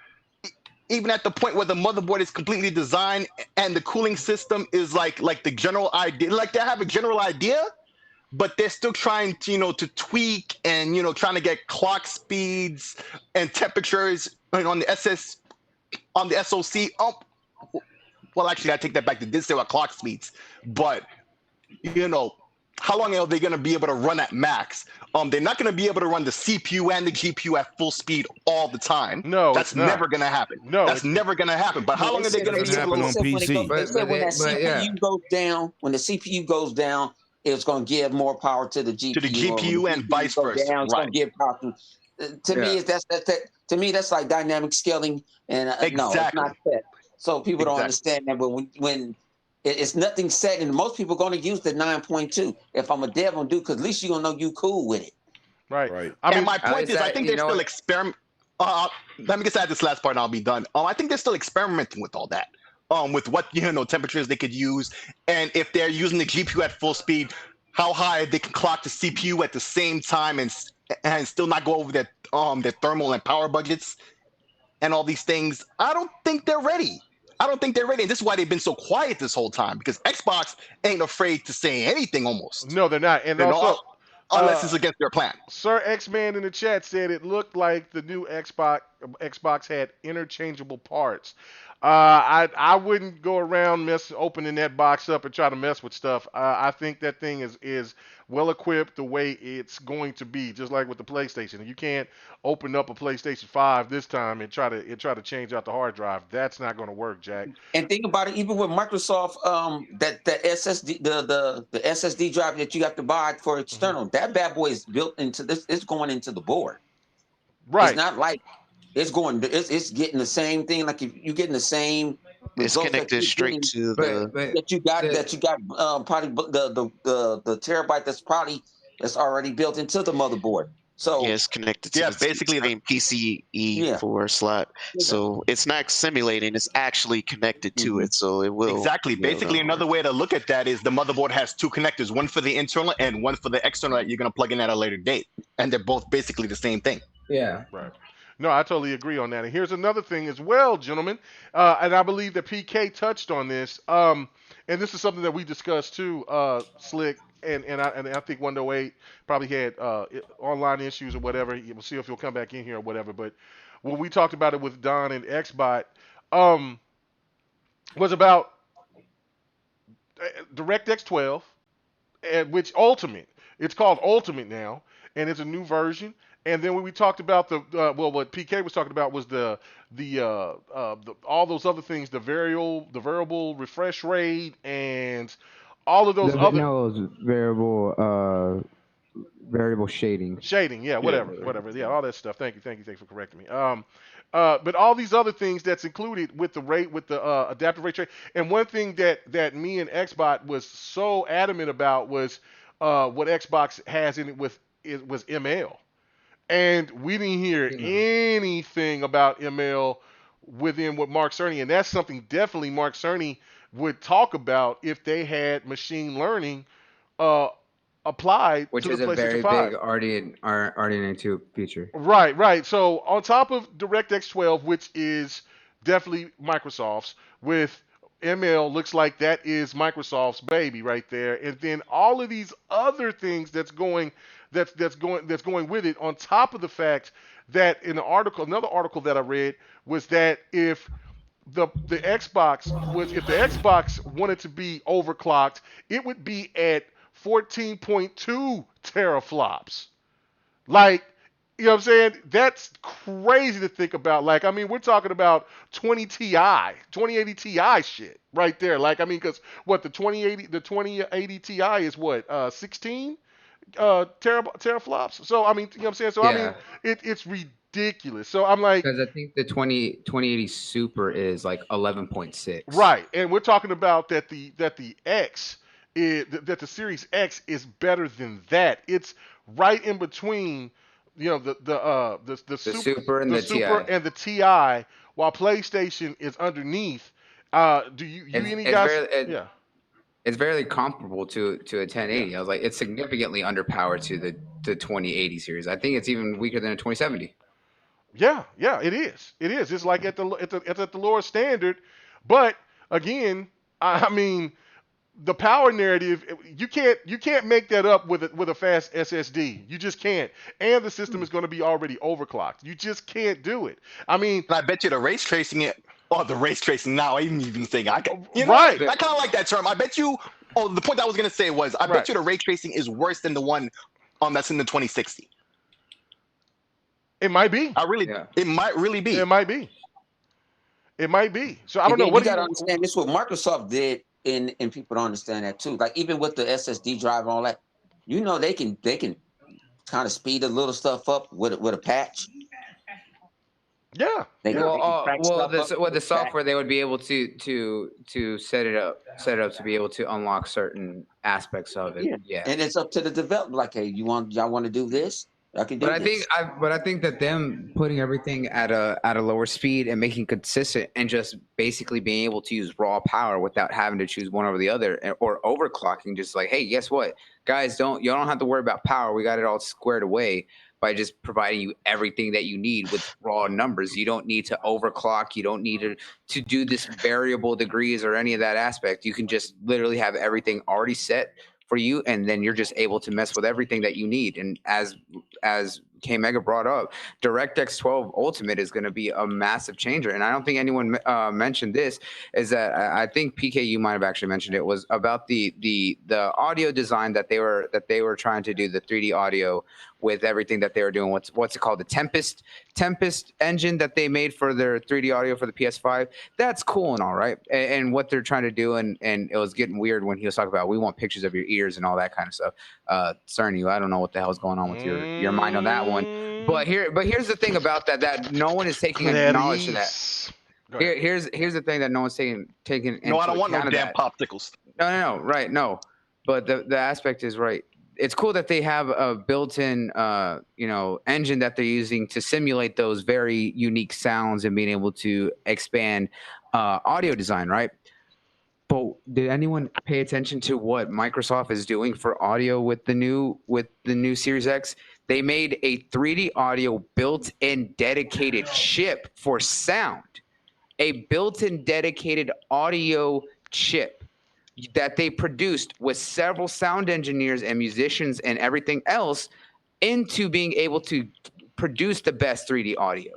even at the point where the motherboard is completely designed and the cooling system is like the general idea. Like they have a general idea, but they're still trying to to tweak and trying to get clock speeds and temperatures on the SoC. Well, actually, I take that back. They did say about clock speeds, but how long are they going to be able to run at max? They're not going to be able to run the CPU and the GPU at full speed all the time. No, that's never going to happen. No, that's never going to happen. But how long are they going to be able to on PC? When the CPU goes down, it's going to give more power to the GPU. To the GPU and vice versa. It's going to give power to me, that's like dynamic scaling, and no, it's not set. So people don't understand that. But when it's nothing set, and most people are going to use the 9.2. If I'm a dev, I'm going to do, because at least you're going to know you cool with it. Right. And my point is, I think they're still experimenting. Let me just add this last part and I'll be done. I think they're still experimenting with all that. With what temperatures they could use, and if they're using the GPU at full speed, how high they can clock the CPU at the same time and still not go over their thermal and power budgets and all these things. I don't think they're ready. And this is why they've been so quiet this whole time, because Xbox ain't afraid to say anything almost. No, they're not. And also, unless it's against their plan. Sir X-Man in the chat said it looked like the new Xbox had interchangeable parts. I wouldn't go around opening that box up and try to mess with stuff. I think that thing is well equipped the way it's going to be, just like with the PlayStation. You can't open up a PlayStation 5 this time and try to change out the hard drive. That's not going to work, Jack. And think about it, even with Microsoft, that SSD, the SSD drive that you have to buy for external, that bad boy is built into this. It's going into the board. Right. It's not like it's getting the same thing. Like if you're getting the same. It's connected straight to the that you got probably the terabyte that's already built into the motherboard. So it's connected to basically the same PCIe 4 slot. So it's not simulating; it's actually connected to it. So it will Basically, another way to look at that is the motherboard has two connectors: one for the internal and one for the external that you're going to plug in at a later date, and they're both basically the same thing. Yeah. Right. No, I totally agree on that. And here's another thing as well, gentlemen, and I believe that PK touched on this. And this is something that we discussed too, Slick, and I think 108 probably had online issues or whatever. We'll see if he'll come back in here or whatever. But when we talked about it with Don and Xbot, was about DirectX 12, which Ultimate. It's called Ultimate now, and it's a new version. And then when we talked about what PK was talking about was the all those other things, the variable refresh rate and all of those variable shading. Yeah, whatever, yeah, all that stuff. Thank you for correcting me. But all these other things that's included with the adaptive ray tracing. And one thing that me and Xbot was so adamant about was what Xbox has in it with was ML, and we didn't hear anything about ML within what Mark Cerny, and that's something definitely Mark Cerny would talk about if they had machine learning uh, applied Which to is the a PlayStation very 5. big RDNA 2 feature. Right, right. So on top of DirectX 12, which is definitely Microsoft's, with ML looks like that is Microsoft's baby right there, and then all of these other things that's going with it. On top of the fact that in the article, another article that I read was that if the Xbox wanted to be overclocked, it would be at 14.2 teraflops. Like, you know what I'm saying? That's crazy to think about. Like, I mean, we're talking about 2080 Ti shit right there. Like, I mean, because what the 2080 Ti is what 16 teraflops. So I mean, you know what I'm saying? So I mean, it's ridiculous. So I'm like, because I think the 2080 Super is like 11.6. right, and we're talking about that the X that the Series X is better than that. It's right in between, you know, the Super and the Super Ti. and the Ti, while PlayStation is underneath. Do you any guys? Yeah. It's very comparable to a 1080. Yeah. I was like, it's significantly underpowered to the 2080 series. I think it's even weaker than a 2070. Yeah, it is. It is. It's like it's at the lower standard, but again, I mean, the power narrative, you can't make that up with a fast SSD. You just can't. And the system is going to be already overclocked. You just can't do it. I mean, I bet you the ray tracing it. Oh, the ray tracing now. I didn't even think I can. Right. I kind of like that term. I bet you. Oh, the point I was gonna say was I bet you the ray tracing is worse than the one that's in the 2060. It might be. It might really be. It might be. It might be. So I don't know. What you gotta understand this? What Microsoft did, and people don't understand that too. Like even with the SSD drive and all that, you know, they can kind of speed a little stuff up with a patch. Yeah. With the software, they would be able to set it up to be able to unlock certain aspects of it. Yeah. And it's up to the developer. Like, hey, y'all want to do this? I can do this. I think that them putting everything at a lower speed and making consistent and just basically being able to use raw power without having to choose one over the other or overclocking. Just like, hey, guess what, guys? You don't have to worry about power. We got it all squared away by just providing you everything that you need with raw numbers. You don't need to overclock. You don't need to do this variable degrees or any of that aspect. You can just literally have everything already set for you, and then you're just able to mess with everything that you need. And as K Mega brought up, DirectX 12 Ultimate is going to be a massive changer. And I don't think anyone mentioned this. Is that I think PKU might have actually mentioned it, was about the audio design that they were trying to do, the 3D audio with everything that they were doing. What's it called? The Tempest engine that they made for their 3D audio for the PS5. That's cool and all right. And what they're trying to do, and it was getting weird when he was talking about, we want pictures of your ears and all that kind of stuff. Cerny, I don't know what the hell's going on with your mind on that one. But here's the thing about that no one is taking knowledge to that. Here's the thing that no one's taking into No, I don't want no damn that. popsicles. No, right, no. But the aspect is right. It's cool that they have a built-in, engine that they're using to simulate those very unique sounds and being able to expand audio design, right? But did anyone pay attention to what Microsoft is doing for audio with the new Series X? They made a 3D audio built-in dedicated chip for sound, a built-in dedicated audio chip that they produced with several sound engineers and musicians and everything else into being able to produce the best 3D audio.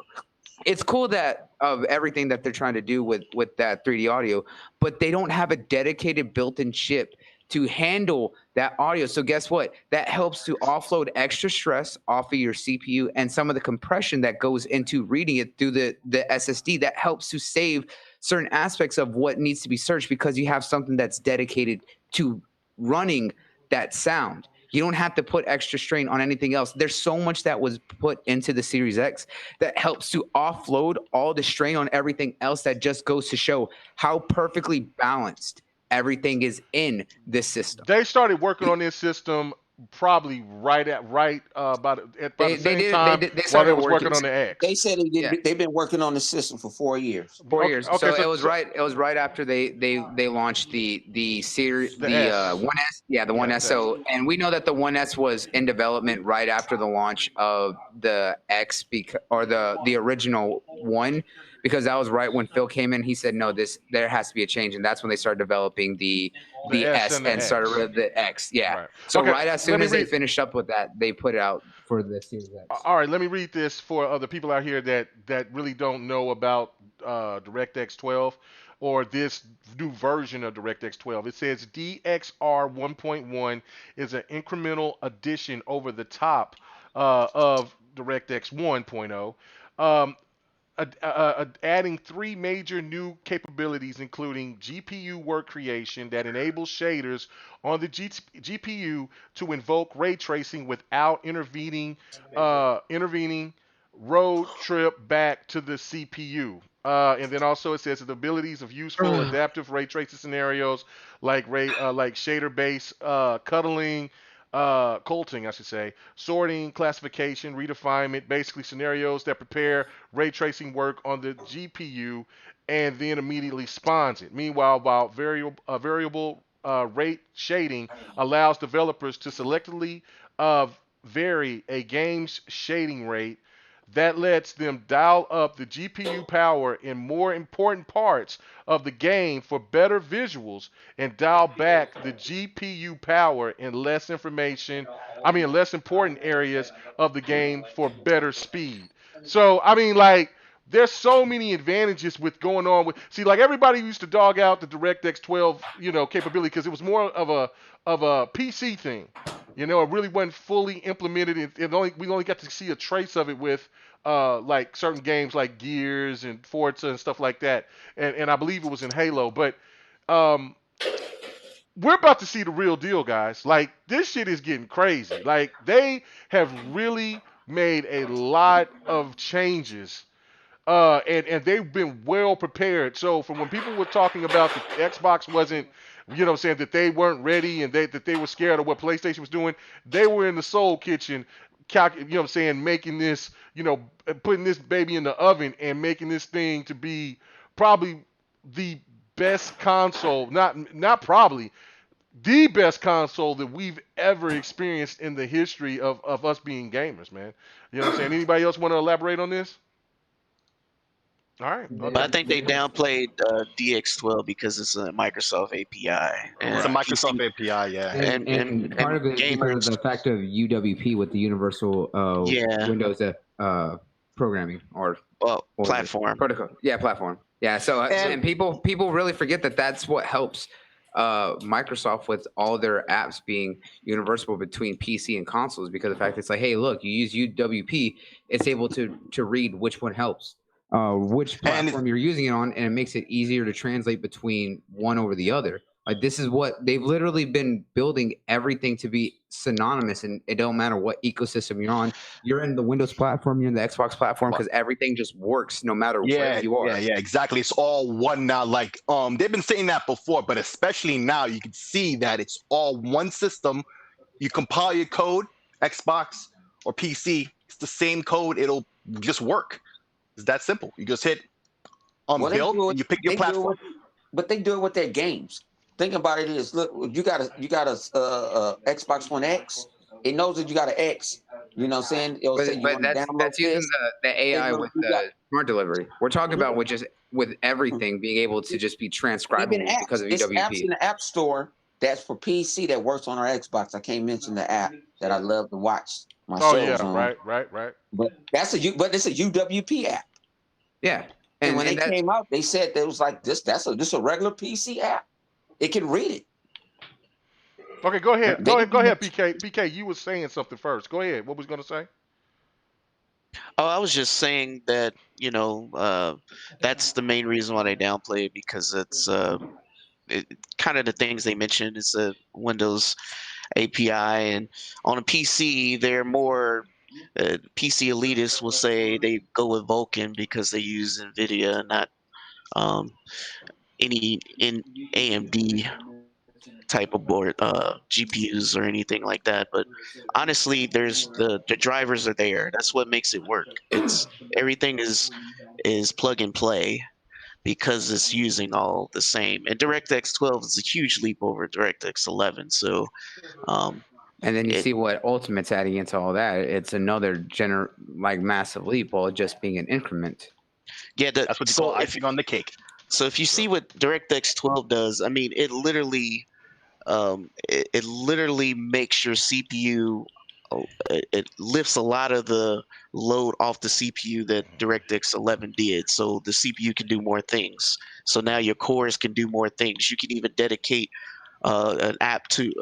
It's cool that of everything that they're trying to do with that 3D audio, but they don't have a dedicated built-in chip to handle that audio. So guess what? That helps to offload extra stress off of your CPU and some of the compression that goes into reading it through the SSD. That helps to save certain aspects of what needs to be searched because you have something that's dedicated to running that sound. You don't have to put extra strain on anything else. There's so much that was put into the Series X that helps to offload all the strain on everything else. That just goes to show how perfectly balanced everything is in this system. They started working on this system probably right about at by They the same did time they while they started was working. working on the X. They said Yeah. they've been working on the system for 4 years. 4 years. Okay, So so, it was right. It was right after they launched the series, the the S. 1S. Yeah, the Yeah, 1S. the S. So, and we know that the 1S was in development right after the launch of the X, or the original one, because that was right when Phil came in. He said, no, there has to be a change, and that's when they started developing the S S and the and started X. with the X. Yeah. Right. So Okay. right as soon as they finished up with that, they put it out for the Series X. All right, let me read this for other people out here that really don't know about DirectX 12 or this new version of DirectX 12. It says DXR 1.1 is an incremental addition over the top of DirectX 1.0. Um, adding three major new capabilities, including GPU work creation that enables shaders on the GPU to invoke ray tracing without intervening road trip back to the CPU. And then also it says the abilities of useful adaptive ray tracing scenarios like shader-based coulting, I should say, sorting, classification, redefinement, basically scenarios that prepare ray tracing work on the GPU and then immediately spawns it. Meanwhile, while variable rate shading allows developers to selectively uh, vary a game's shading rate that lets them dial up the GPU power in more important parts of the game for better visuals and dial back the GPU power in less important areas of the game for better speed. So, I mean, like, there's so many advantages with going on with. See, like everybody used to dog out the DirectX 12, capability because it was more of a PC thing. It really wasn't fully implemented. We only got to see a trace of it with like certain games like Gears and Forza and stuff like that. And I believe it was in Halo. But um, we're about to see the real deal, guys. Like, this shit is getting crazy. Like, they have really made a lot of changes and they've been well prepared. So from when people were talking about the Xbox wasn't, saying that they weren't ready and that they were scared of what PlayStation was doing, they were in the soul kitchen, making this, putting this baby in the oven and making this thing to be probably the best console, not probably, the best console that we've ever experienced in the history of us being gamers, man. You know what I'm saying? Anybody else want to elaborate on this? All right. But I think they downplayed DX12 because it's a Microsoft API. It's a Microsoft API, yeah. And part of it is because of the fact of UWP with the Universal Windows programming or platform protocol. Yeah, platform. Yeah. So and people really forget that that's what helps Microsoft with all their apps being universal between PC and consoles, because of the fact it's like, hey, look, you use UWP, it's able to read which one helps. Which platform you're using it on, and it makes it easier to translate between one over the other. Like, this is what they've literally been building everything to be synonymous, and it don't matter what ecosystem you're on. You're in the Windows platform, you're in the Xbox platform, because everything just works no matter where you are. Yeah, exactly. It's all one now. Like, they've been saying that before, but especially now, you can see that it's all one system. You compile your code, Xbox or PC, it's the same code. It'll just work. It's that simple. You just hit build and you pick your platform. But they do it with their games. Think about it is, look, you got a Xbox One X. It knows that you got an X. You know what I'm saying? It'll say you want to download that's using the AI with the smart delivery. We're talking about with everything being able to just be transcribable because of UWP. It's apps in the App Store that's for PC that works on our Xbox. I can't mention the app that I love to watch my shows on. Right. But it's a UWP app. Yeah. And when they came out, they said it was like this a regular PC app. It can read it. Okay, go ahead, PK. PK, you were saying something first. Go ahead. What was you gonna say? Oh, I was just saying that, that's the main reason why they downplay it, because it's kind of the things they mentioned. It's a Windows API, and on a PC, they're more PC elitists will say they go with Vulkan because they use NVIDIA, not any in AMD. type of board, GPUs or anything like that. But honestly, there's the drivers are there. That's what makes it work. It's everything is plug and play because it's using all the same. And DirectX 12 is a huge leap over DirectX 11. So, and then you see what Ultimate's adding into all that. It's another massive leap, while just being an increment. Yeah, that's what you call icing on the cake. So if you see what DirectX 12 does, I mean, it literally makes your CPU. It lifts a lot of the load off the CPU that DirectX 11 did. So the CPU can do more things. So now your cores can do more things. You can even dedicate an app to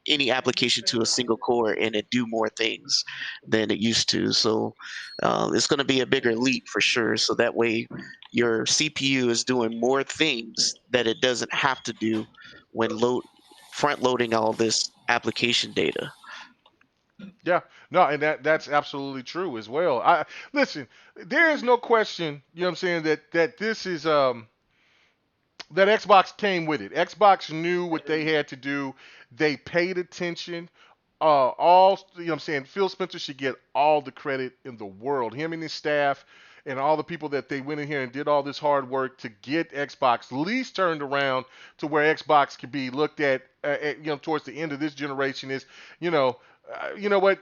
any application to a single core, and it do more things than it used to. So it's going to be a bigger leap for sure. So that way your CPU is doing more things that it doesn't have to do when front loading all this application data. Yeah, no, and that's absolutely true as well. I listen, there is no question, you know what I'm saying, that this is that Xbox came with it. Xbox knew what they had to do. They paid attention. All you know what I'm saying, Phil Spencer should get all the credit in the world. Him and his staff and all the people that they went in here and did all this hard work to get Xbox at least turned around to where Xbox could be looked at towards the end of this generation is, you know what,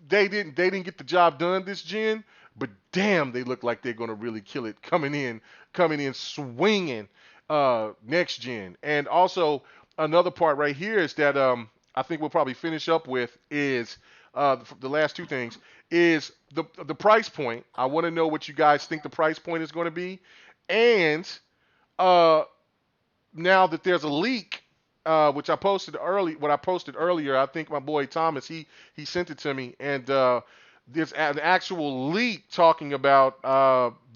they didn't get the job done this gen, but damn, they look like they're going to really kill it coming in swinging next gen. And also another part right here is that I think we'll probably finish up with is the last two things is the price point. I want to know what you guys think the price point is going to be, and now that there's a leak, which I posted earlier, I think my boy Thomas he sent it to me, and there's an actual leak talking about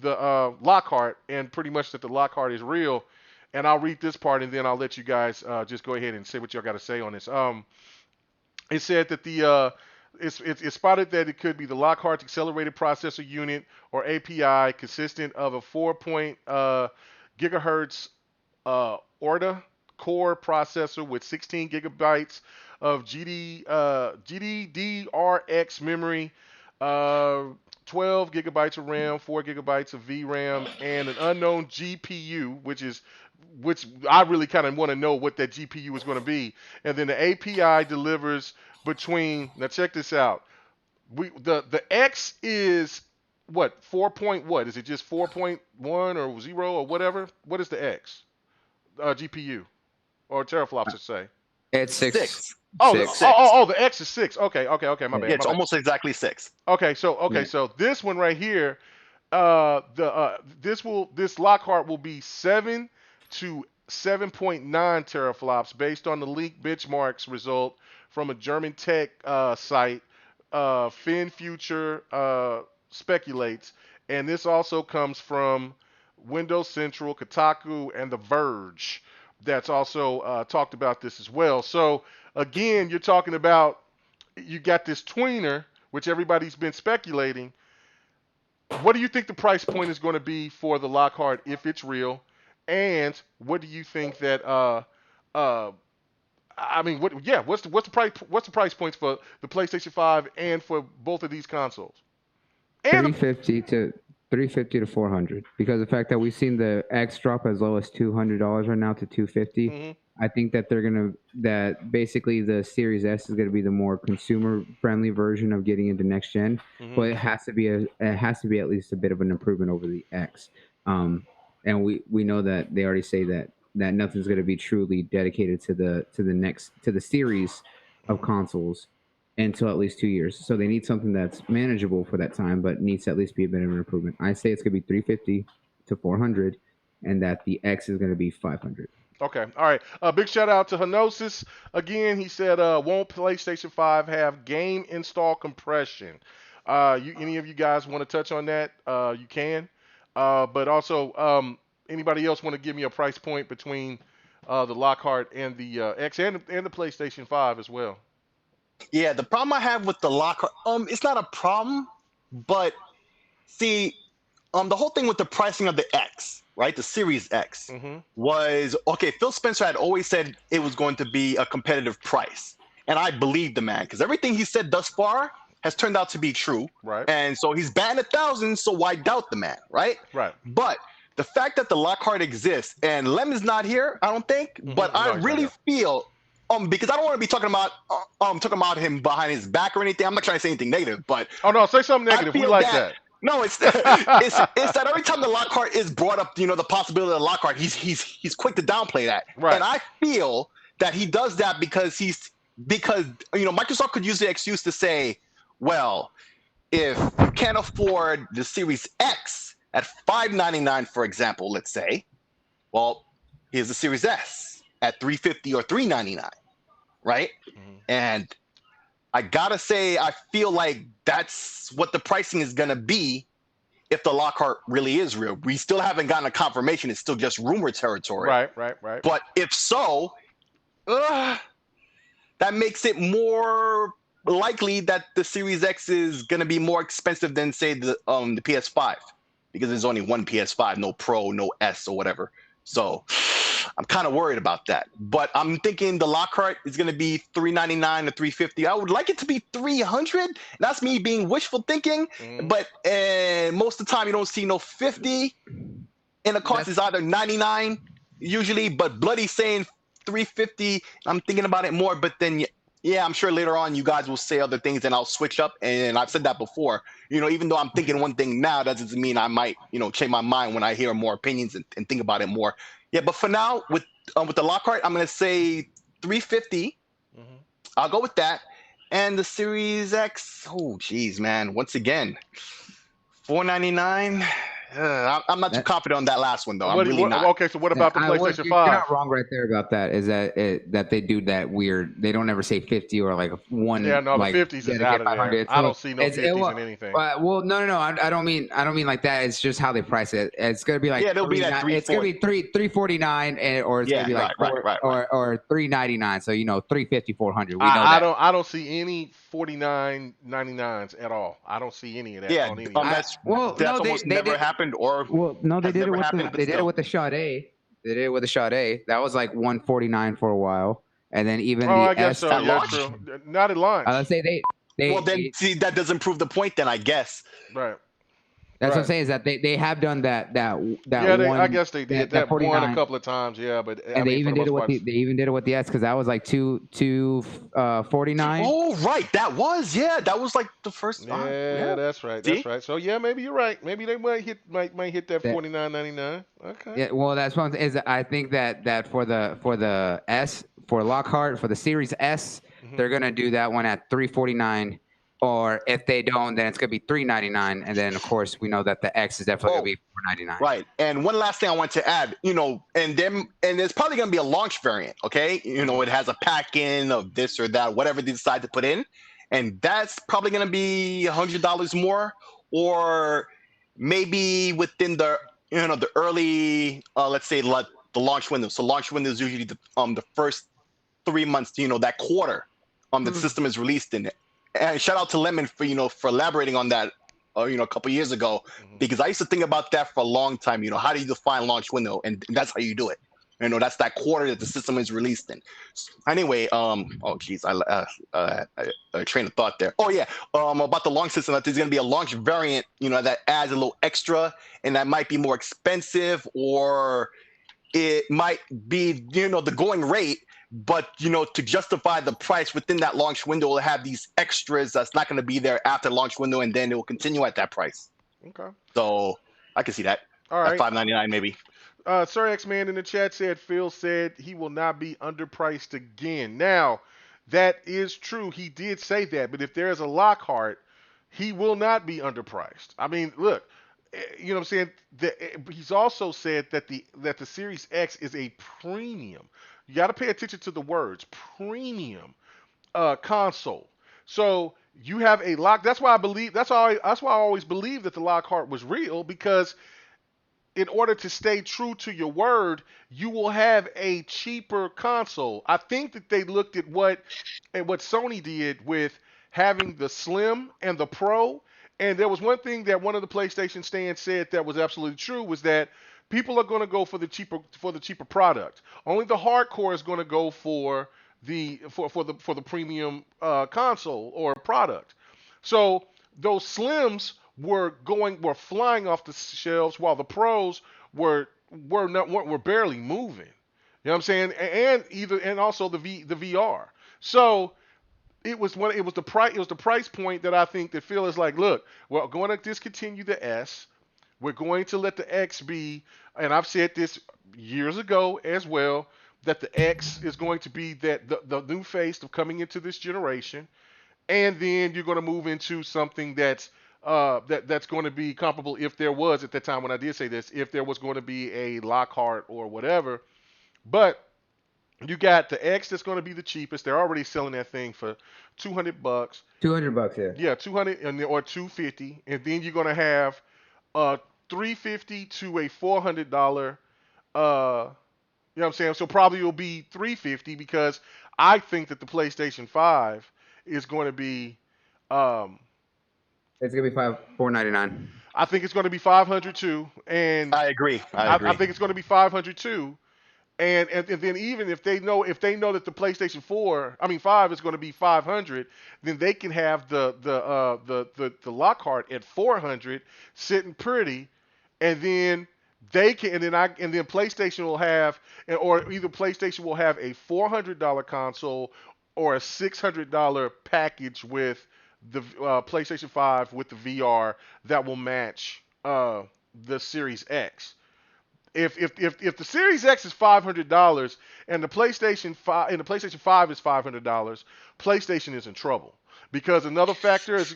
the Lockhart, and pretty much that the Lockhart is real. And I'll read this part, and then I'll let you guys just go ahead and say what y'all got to say on this. It said that it's spotted that it could be the Lockhart's accelerated processor unit or API, consistent of a 4 gigahertz Orta core processor with 16 gigabytes of GDDRX memory, 12 gigabytes of RAM, 4 gigabytes of VRAM, and an unknown GPU, which I really kind of want to know what that GPU is going to be. And then the API delivers between, now check this out. The X is what, 4 point what? Is it just 4.1 or 0 or whatever? What is the X GPU or teraflops to say? It's 6. Oh, six. The X is 6. Okay, my bad. Yeah, it's almost exactly 6. Okay, so this one right here, this Lockhart will be 7 to 7.9 teraflops based on the leaked benchmarks result from a German tech site. FinFuture speculates, and this also comes from Windows Central, Kotaku, and The Verge. That's also talked about this as well. So again, you're talking about, you got this tweener, which everybody's been speculating. What do you think the price point is going to be for the Lockhart if it's real? And what do you think that what's the price points for the PlayStation 5 and for both of these consoles? And 350 to 400, because the fact that we've seen the X drop as low as $200 right now to 250. Mm-hmm. I think that that basically the Series S is gonna be the more consumer friendly version of getting into next gen, Mm-hmm. but it has to be at least a bit of an improvement over the X. And we know that they already say that nothing's gonna be truly dedicated to the series of consoles until at least 2 years. So they need something that's manageable for that time, but needs to at least be a bit of an improvement. I say it's gonna be 350 to 400, and that the X is gonna be 500. Okay, all right. Big shout out to Henosis. Again, he said, won't PlayStation 5 have game install compression? Any of you guys want to touch on that? You can. But also, anybody else want to give me a price point between the Lockhart and the X and the PlayStation 5 as well? Yeah, the problem I have with the Lockhart, it's not a problem, but see, the whole thing with the pricing of the X, right, the Series X, Mm-hmm. was okay. Phil Spencer had always said it was going to be a competitive price, and I believe the man because everything he said thus far has turned out to be true. Right. And so he's batting 1,000, so why doubt the man, right? Right. But the fact that the Lockhart exists and Lem is not here, I don't think. But I he's not really here. feel because I don't want to be talking about him behind his back or anything. I'm not trying to say anything negative, but Oh no, say something negative. We feel like that- that. no, it's that every time the Lockhart is brought up, the possibility of the Lockhart, he's quick to downplay that. Right. And I feel that he does that because Microsoft could use the excuse to say, well, if you can't afford the Series X at $599, for example, let's say, well, here's the Series S at $350 or $399, right? Mm-hmm. And I gotta say, I feel like that's what the pricing is gonna be if the Lockhart really is real. We still haven't gotten a confirmation; it's still just rumor territory. Right. But if so, that makes it more likely that the Series X is gonna be more expensive than, say, the PS5, because there's only one PS5, no Pro, no S or whatever. So I'm kind of worried about that. But I'm thinking the Lockhart is going to be $399 to $350. I would like it to be $300. That's me being wishful thinking. But most of the time, you don't see no 50. And the cost is either 99 usually. But Bloody's saying $350. I'm thinking about it more. But then, yeah, I'm sure later on you guys will say other things and I'll switch up. And I've said that before. Even though I'm thinking one thing now, that doesn't mean I might, change my mind when I hear more opinions and think about it more. Yeah, but for now, with the Lockhart, I'm going to say $350. Mm-hmm. I'll go with that. And the Series X, oh, geez, man. Once again, $499. I'm not too confident on that last one, though. I'm really not. Okay, so what about the PlayStation 5? You're not wrong right there about that. Is that they do that weird? They don't ever say 50 or like one. Yeah, no, like, the 50s is out of there. I don't see no 50s in anything. Well, no. I don't mean like that. It's just how they price it. It's gonna be like it'll be that it's gonna be $349 or it's gonna be like or $399. So $350, $400. We know that. I don't see any $49.99s at all. I don't see any of that. Yeah, on any that's almost never happened. Or no, they did it with still. the Sade. They did it with the Sade. That was like $149 for a while, and then even I the guess S. so. Yeah, true. Not at launch. Let's say they. Well, then see, that doesn't prove the point. Then I guess. Right. That's what I'm saying is that they have done that Yeah, one. I guess they did that one 49. a couple of times. Yeah, but And they even did it with the S because that was like $249. Oh, right, that was like the first. Yeah, that's right. See? That's right. So yeah, maybe you're right. Maybe they might hit that $49.99. Okay. Yeah, well, that's one is I think that for the S for Lockhart for the Series S, they're gonna do that one at $349. Or if they don't, then it's gonna be $399, and then of course we know that the X is definitely gonna be $499. Right. And one last thing I want to add, and there's probably gonna be a launch variant. Okay, it has a pack in of this or that, whatever they decide to put in, and that's probably gonna be $100 more, or maybe within the the early, let's say the launch window. So launch window is usually the first 3 months, that quarter, the system is released in it. And shout out to Lemon for elaborating on that, a couple years ago, because I used to think about that for a long time. How do you define launch window? And that's how you do it. That's that quarter that the system is released in. Anyway, train of thought there. Oh yeah, about the launch system, that there's gonna be a launch variant, that adds a little extra, and that might be more expensive, or it might be, the going rate. But, to justify the price within that launch window, will have these extras that's not going to be there after launch window, and then it will continue at that price. Okay. So I can see that. All right. At $599 maybe. Sir X-Man in the chat said Phil said he will not be underpriced again. Now, that is true. He did say that. But if there is a Lockhart, he will not be underpriced. I mean, look, you know what I'm saying? He's also said that the Series X is a premium. You got to pay attention to the words premium console. So you have a lock. That's why I always believe that the Lockhart was real, because in order to stay true to your word, you will have a cheaper console. I think that they looked at what Sony did with having the Slim and the Pro. And there was one thing that one of the PlayStation stands said that was absolutely true, was that people are going to go for the cheaper product. Only the hardcore is going to go for the premium console or product. So those slims were flying off the shelves while the pros were barely moving. You know what I'm saying? And also the VR. So it was the price point that I think that Phil is like, look, we're going to discontinue the S. We're going to let the X be, and I've said this years ago as well, that the X is going to be the new face of coming into this generation, and then you're going to move into something that's going to be comparable, if there was at that time when I did say this, if there was going to be a Lockhart or whatever. But you got the X that's going to be the cheapest. They're already selling that thing for $200. $200, yeah. Yeah, 200 or 250, and then you're going to have $350 to a $400. You know what I'm saying? So probably it'll be $350 because I think that the PlayStation 5 is going to be. It's gonna be $499. I think it's going to be $500 too, and I agree. I think it's going to be $500 too. And then even if they know that the PlayStation 5 is going to be $500, then they can have the Lockhart at $400 sitting pretty, and then they can and then PlayStation will have, or either PlayStation will have a $400 console or a $600 package with the PlayStation 5 with the VR that will match the Series X. If the Series X is $500 and the PlayStation 5 is $500, PlayStation is in trouble because another factor is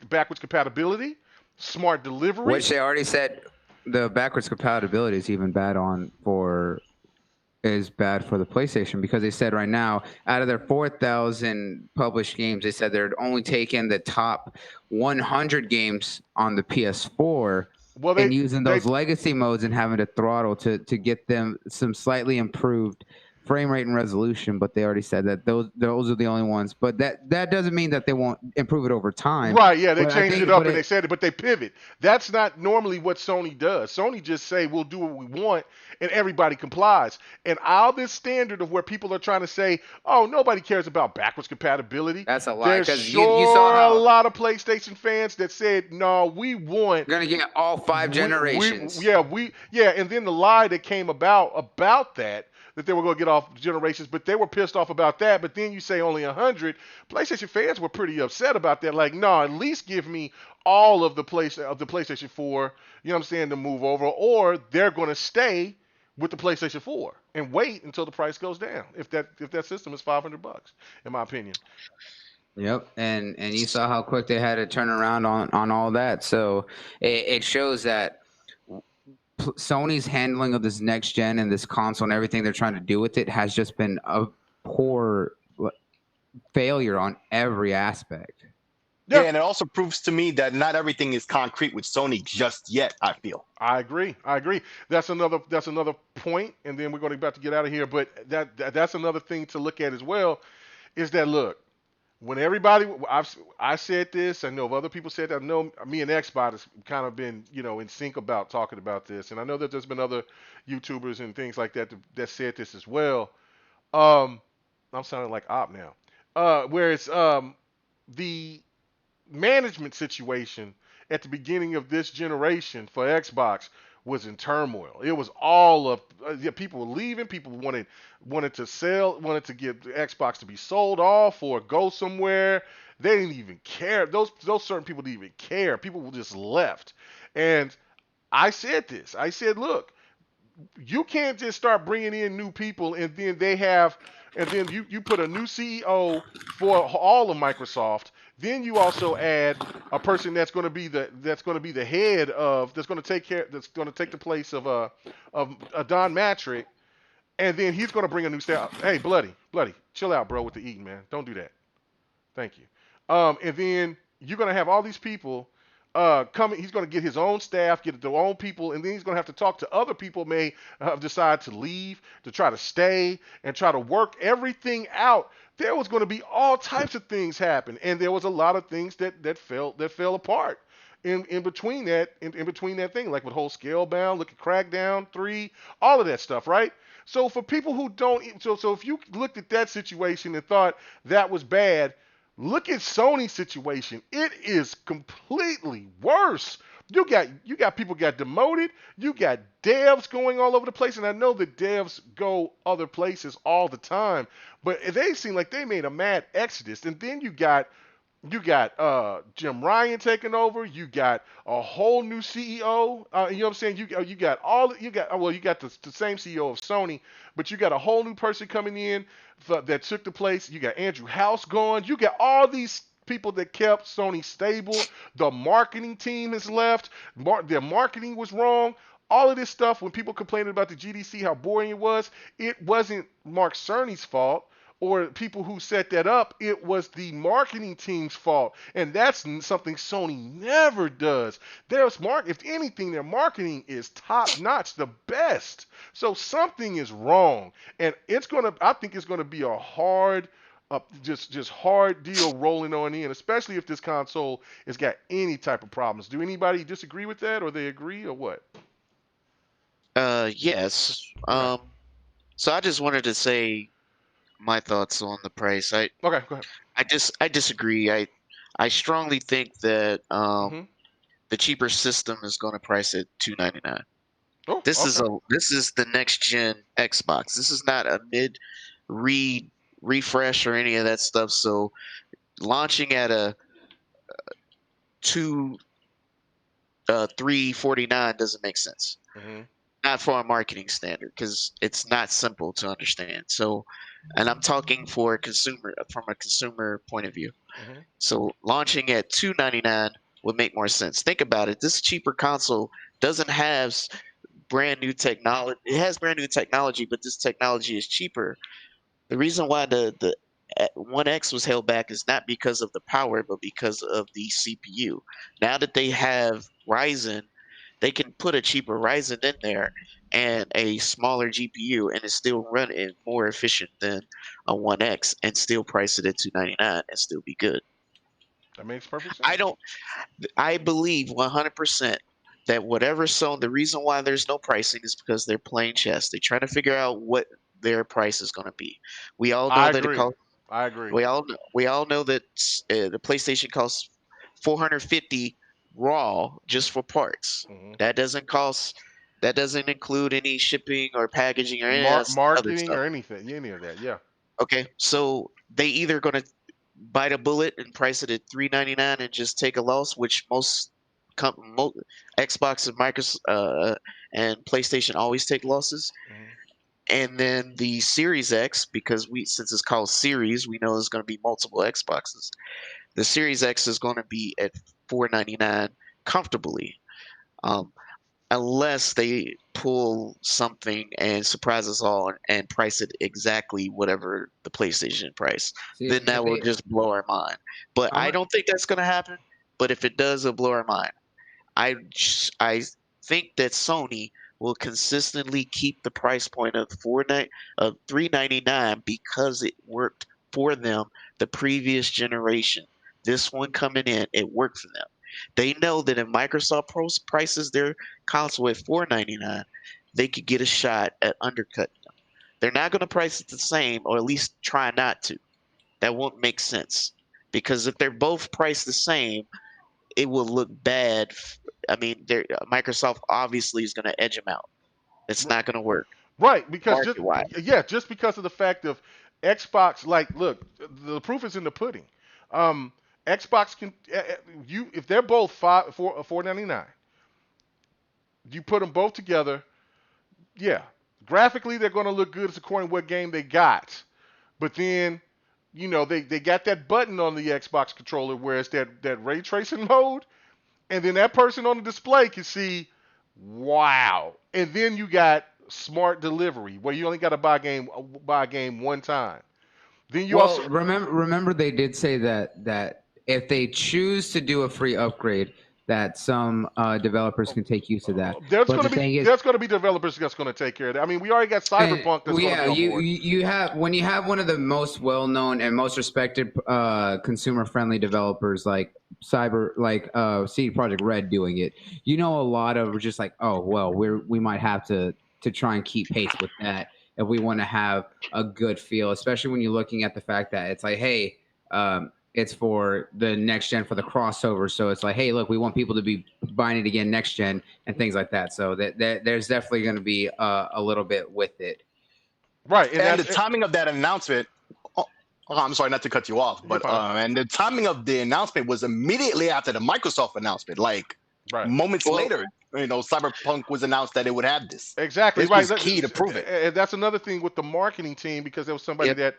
backwards compatibility, smart delivery, which they already said the backwards compatibility is even bad for the PlayStation, because they said right now out of their 4,000 published games, they said they're only taking the top 100 games on the PS4. And using those legacy modes and having to throttle to get them some slightly improved frame rate and resolution, but they already said that those are the only ones. But that doesn't mean that they won't improve it over time. Right, yeah, they changed it up and they said it, but they pivot. That's not normally what Sony does. Sony just say, we'll do what we want, and everybody complies. And all this standard of where people are trying to say, oh, nobody cares about backwards compatibility. That's a lie. There's you saw how a lot of PlayStation fans that said, no, we want... We're going to get all 5 generations. And then the lie that came about that they were going to get off generations, but they were pissed off about that. But then you say only 100. PlayStation fans were pretty upset about that. Like, no, at least give me all of the PlayStation 4, you know what I'm saying, to move over, or they're going to stay with the PlayStation 4 and wait until the price goes down. If that system is $500, in my opinion. Yep, and you saw how quick they had to turn around on all that. So it shows that Sony's handling of this next gen and this console and everything they're trying to do with it has just been a poor failure on every aspect. Yeah, and it also proves to me that not everything is concrete with Sony just yet, I feel. I agree. That's another point, and then we're going to about to get out of here, but that's another thing to look at as well, is that, look, when everybody, I said this, I know other people said that. I know me and Xbot has kind of been, in sync about talking about this, and I know that there's been other YouTubers and things like that said this as well. I'm sounding like Op now. Whereas the management situation at the beginning of this generation for Xbox was in turmoil. It was all of people were leaving. People wanted to get the Xbox to be sold off or go somewhere. They didn't even care. Those certain people didn't even care. People just left. And I said this. I said, look, you can't just start bringing in new people and then you put a new CEO for all of Microsoft. Then you also add a person that's going to be the head of that's going to take the place of Don Matrick, and then he's going to bring a new staff. Hey, bloody, chill out, bro, with the eating, man. Don't do that. Thank you. And then you're going to have all these people coming. He's going to get his own staff, get their own people, and then he's going to have to talk to other people may decide to leave, to try to stay, and try to work everything out. There was going to be all types of things happen, and there was a lot of things that fell apart. in between that in between that thing, like with whole Scalebound, look at Crackdown 3, all of that stuff, right? So for people who don't, so if you looked at that situation and thought that was bad, look at Sony's situation. It is completely worse. You got people got demoted. You got devs going all over the place, and I know that devs go other places all the time, but they seem like they made a mad exodus. And then you got Jim Ryan taking over. You got a whole new CEO. You know what I'm saying? You got the same CEO of Sony, but you got a whole new person coming in that took the place. You got Andrew House gone. You got all these people that kept Sony stable. The marketing team has left. Their marketing was wrong. All of this stuff, when people complained about the GDC, how boring it wasn't Mark Cerny's fault or people who set that up. It was the marketing team's fault, and that's something Sony never does. If anything, their marketing is top notch, the best. So something is wrong, and I think it's gonna be a hard, just hard deal rolling on in, especially if this console has got any type of problems. Do anybody disagree with that, or they agree, or what? Yes. Right. So I just wanted to say my thoughts on the price. Okay, go ahead. I disagree. I strongly think that Mhm. the cheaper system is going to price at $299. Oh, This is okay. this is the next gen Xbox. This is not a mid refresh or any of that stuff. So launching at a $349 doesn't make sense. Mhm. Not for a marketing standard, because it's not simple to understand. So, and I'm talking from a consumer point of view. Mhm. So launching at $299 would make more sense. Think about it. This cheaper console doesn't have brand new technology. It has brand new technology, but this technology is cheaper. The reason why the One X was held back is not because of the power, but because of the CPU. Now that they have Ryzen, they can put a cheaper Ryzen in there and a smaller GPU, and it still run it more efficient than a One X, and still price it at $299 and still be good. That makes perfect sense. I believe 100% that the reason why there's no pricing is because they're playing chess. They're trying to figure out what their price is going to be. We all know I that it agree. costs. I agree. We all know that the PlayStation costs $450 raw just for parts. Mhm. That doesn't cost. That doesn't include any shipping or packaging or any of that other Marketing stuff. or anything, any of that, yeah. Okay, so they either gonna bite a bullet and price it at $399 and just take a loss, which most Xbox and Microsoft and PlayStation always take losses. Mhm. And then the Series X, because since it's called Series, we know there's going to be multiple Xboxes. The Series X is going to be at $499 comfortably, unless they pull something and surprise us all and price it exactly whatever the PlayStation price. See, Then that will just blow our mind. But I don't think that's going to happen. But if it does, it'll blow our mind. I think that Sony will consistently keep the price point of $399 because it worked for them the previous generation. This one coming in, it worked for them. They know that if Microsoft prices their console at $499, they could get a shot at undercutting them. They're not going to price it the same, or at least try not to. That won't make sense, because if they're both priced the same, it will look bad. I mean, Microsoft obviously is going to edge them out. It's not going to work. Right, because market-wise. just because of the fact of Xbox, like, look, the proof is in the pudding. Xbox can if they're both $499, you put them both together. Yeah, graphically they're going to look good as according to what game they got, but then they got that button on the Xbox controller where it's that ray tracing mode, and then that person on the display can see, wow. And then you got smart delivery where you only got to buy a game one time. Then you also remember they did say that if they choose to do a free upgrade, that some developers can take use of that. there's going to be developers that's going to take care of that. I mean, we already got Cyberpunk that's going to be on board. You have when you have one of the most well-known and most respected consumer-friendly developers like CD Projekt Red doing it, you know, a lot of just like, oh well, we might have to try and keep pace with that if we want to have a good feel, especially when you're looking at the fact that it's like, hey, it's for the next gen, for the crossover, so it's like, hey, look, we want people to be buying it again next gen and things like that. So that there's definitely going to be a little bit with it. Right, And the timing of that announcement. I'm sorry not to cut you off, but and the timing of the announcement was immediately after the Microsoft announcement. Like moments later, you know, Cyberpunk was announced that it would have this. Exactly, This right. was key to prove it. And that's another thing with the marketing team, because there was somebody that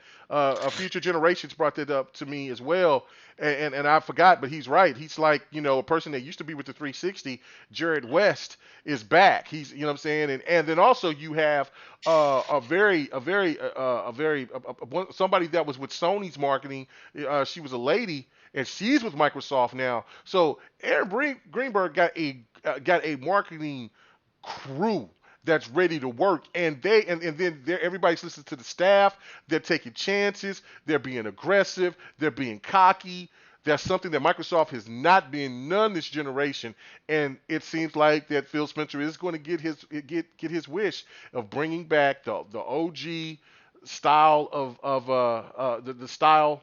Future Generations brought that up to me as well, and I forgot, but he's right. He's like, you know, a person that used to be with the 360, Jared West, is back. He's, you know what I'm saying, and then also you have somebody that was with Sony's marketing. She was a lady, and she's with Microsoft now. So Aaron Greenberg got a marketing crew that's ready to work, and then everybody's listening to the staff. They're taking chances. They're being aggressive. They're being cocky. That's something that Microsoft has not been none this generation, and it seems like that Phil Spencer is going to get his wish of bringing back the OG style of the style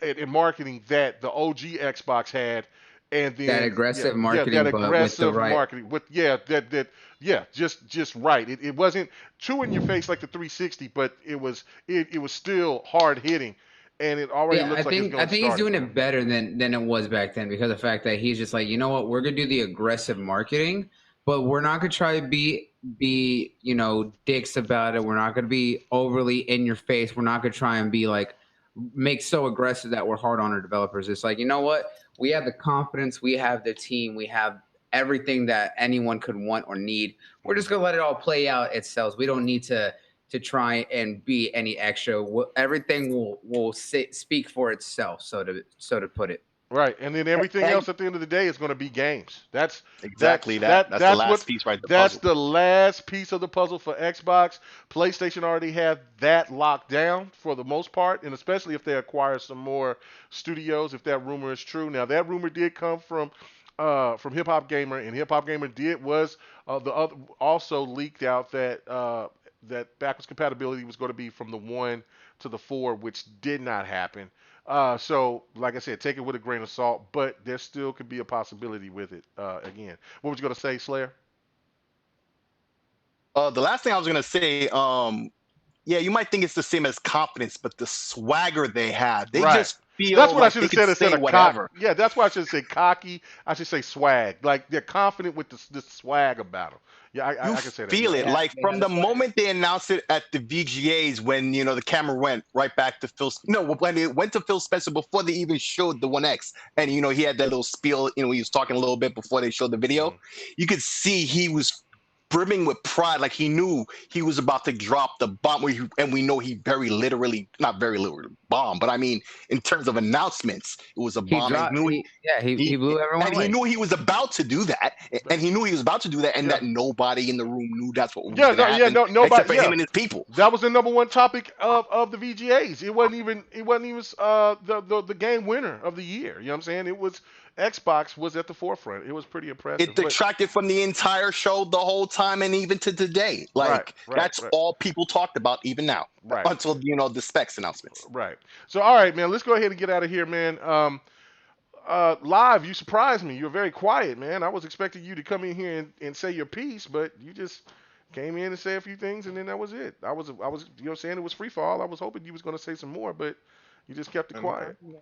in marketing that the OG Xbox had. And then that aggressive marketing, that aggressive with the marketing with just right. It wasn't too in your face like the 360, but it was still hard hitting, and it already looks like it's going to I think he's doing it better than it was back then, because of the fact that he's just like, you know what, we're gonna do the aggressive marketing, but we're not gonna try to be you know, dicks about it. We're not gonna be overly in your face. We're not gonna try and be like make so aggressive that we're hard on our developers. It's like, you know what, we have the confidence, we have the team, we have everything that anyone could want or need. We're just gonna let it all play out itself. We don't need to try and be any extra. Everything will speak for itself, so to put it. Right, and then everything else at the end of the day is going to be games. That's exactly that's the last piece, right? That's the last piece of the puzzle for Xbox. PlayStation already had that locked down for the most part, and especially if they acquire some more studios, if that rumor is true. Now that rumor did come from Hip Hop Gamer, and Hip Hop Gamer also leaked out that that backwards compatibility was going to be from the 1 to the 4, which did not happen. So, like I said, take it with a grain of salt, but there still could be a possibility with it. Again, what was you going to say, Slayer? The last thing I was going to say, yeah, you might think it's the same as confidence, but the swagger they have, they just feel that's what like I should have said instead of whatever. Yeah, that's why I should say cocky. I should say swag. Like they're confident with this swag about them. Yeah, I can say that. Feel it like from the moment they announced it at the VGAs, when you know the camera went right back to Phil. No, when it went to Phil Spencer before they even showed the 1X, and you know he had that little spiel. You know he was talking a little bit before they showed the video. You could see he was brimming with pride, like he knew he was about to drop the bomb. And we know he not very literally bomb, but I mean in terms of announcements, it was a bomb. He blew everyone away. He knew he was about to do that, and that nobody in the room knew that's what was going to happen. Nobody, except for him and his people. That was the number one topic of the VGAs. It wasn't even the game winner of the year. You know what I'm saying? It was Xbox was at the forefront. It was pretty impressive. It detracted from the entire show the whole time, and even to today. Like that's all people talked about even now. Until you know the specs announcements. Right. So all right, man, let's go ahead and get out of here, man. Live, you surprised me. You're very quiet, man. I was expecting you to come in here and say your piece, but you just came in and say a few things, and then that was it. I was, you know what I'm saying? It was free fall. I was hoping you was going to say some more, but you just kept it quiet. You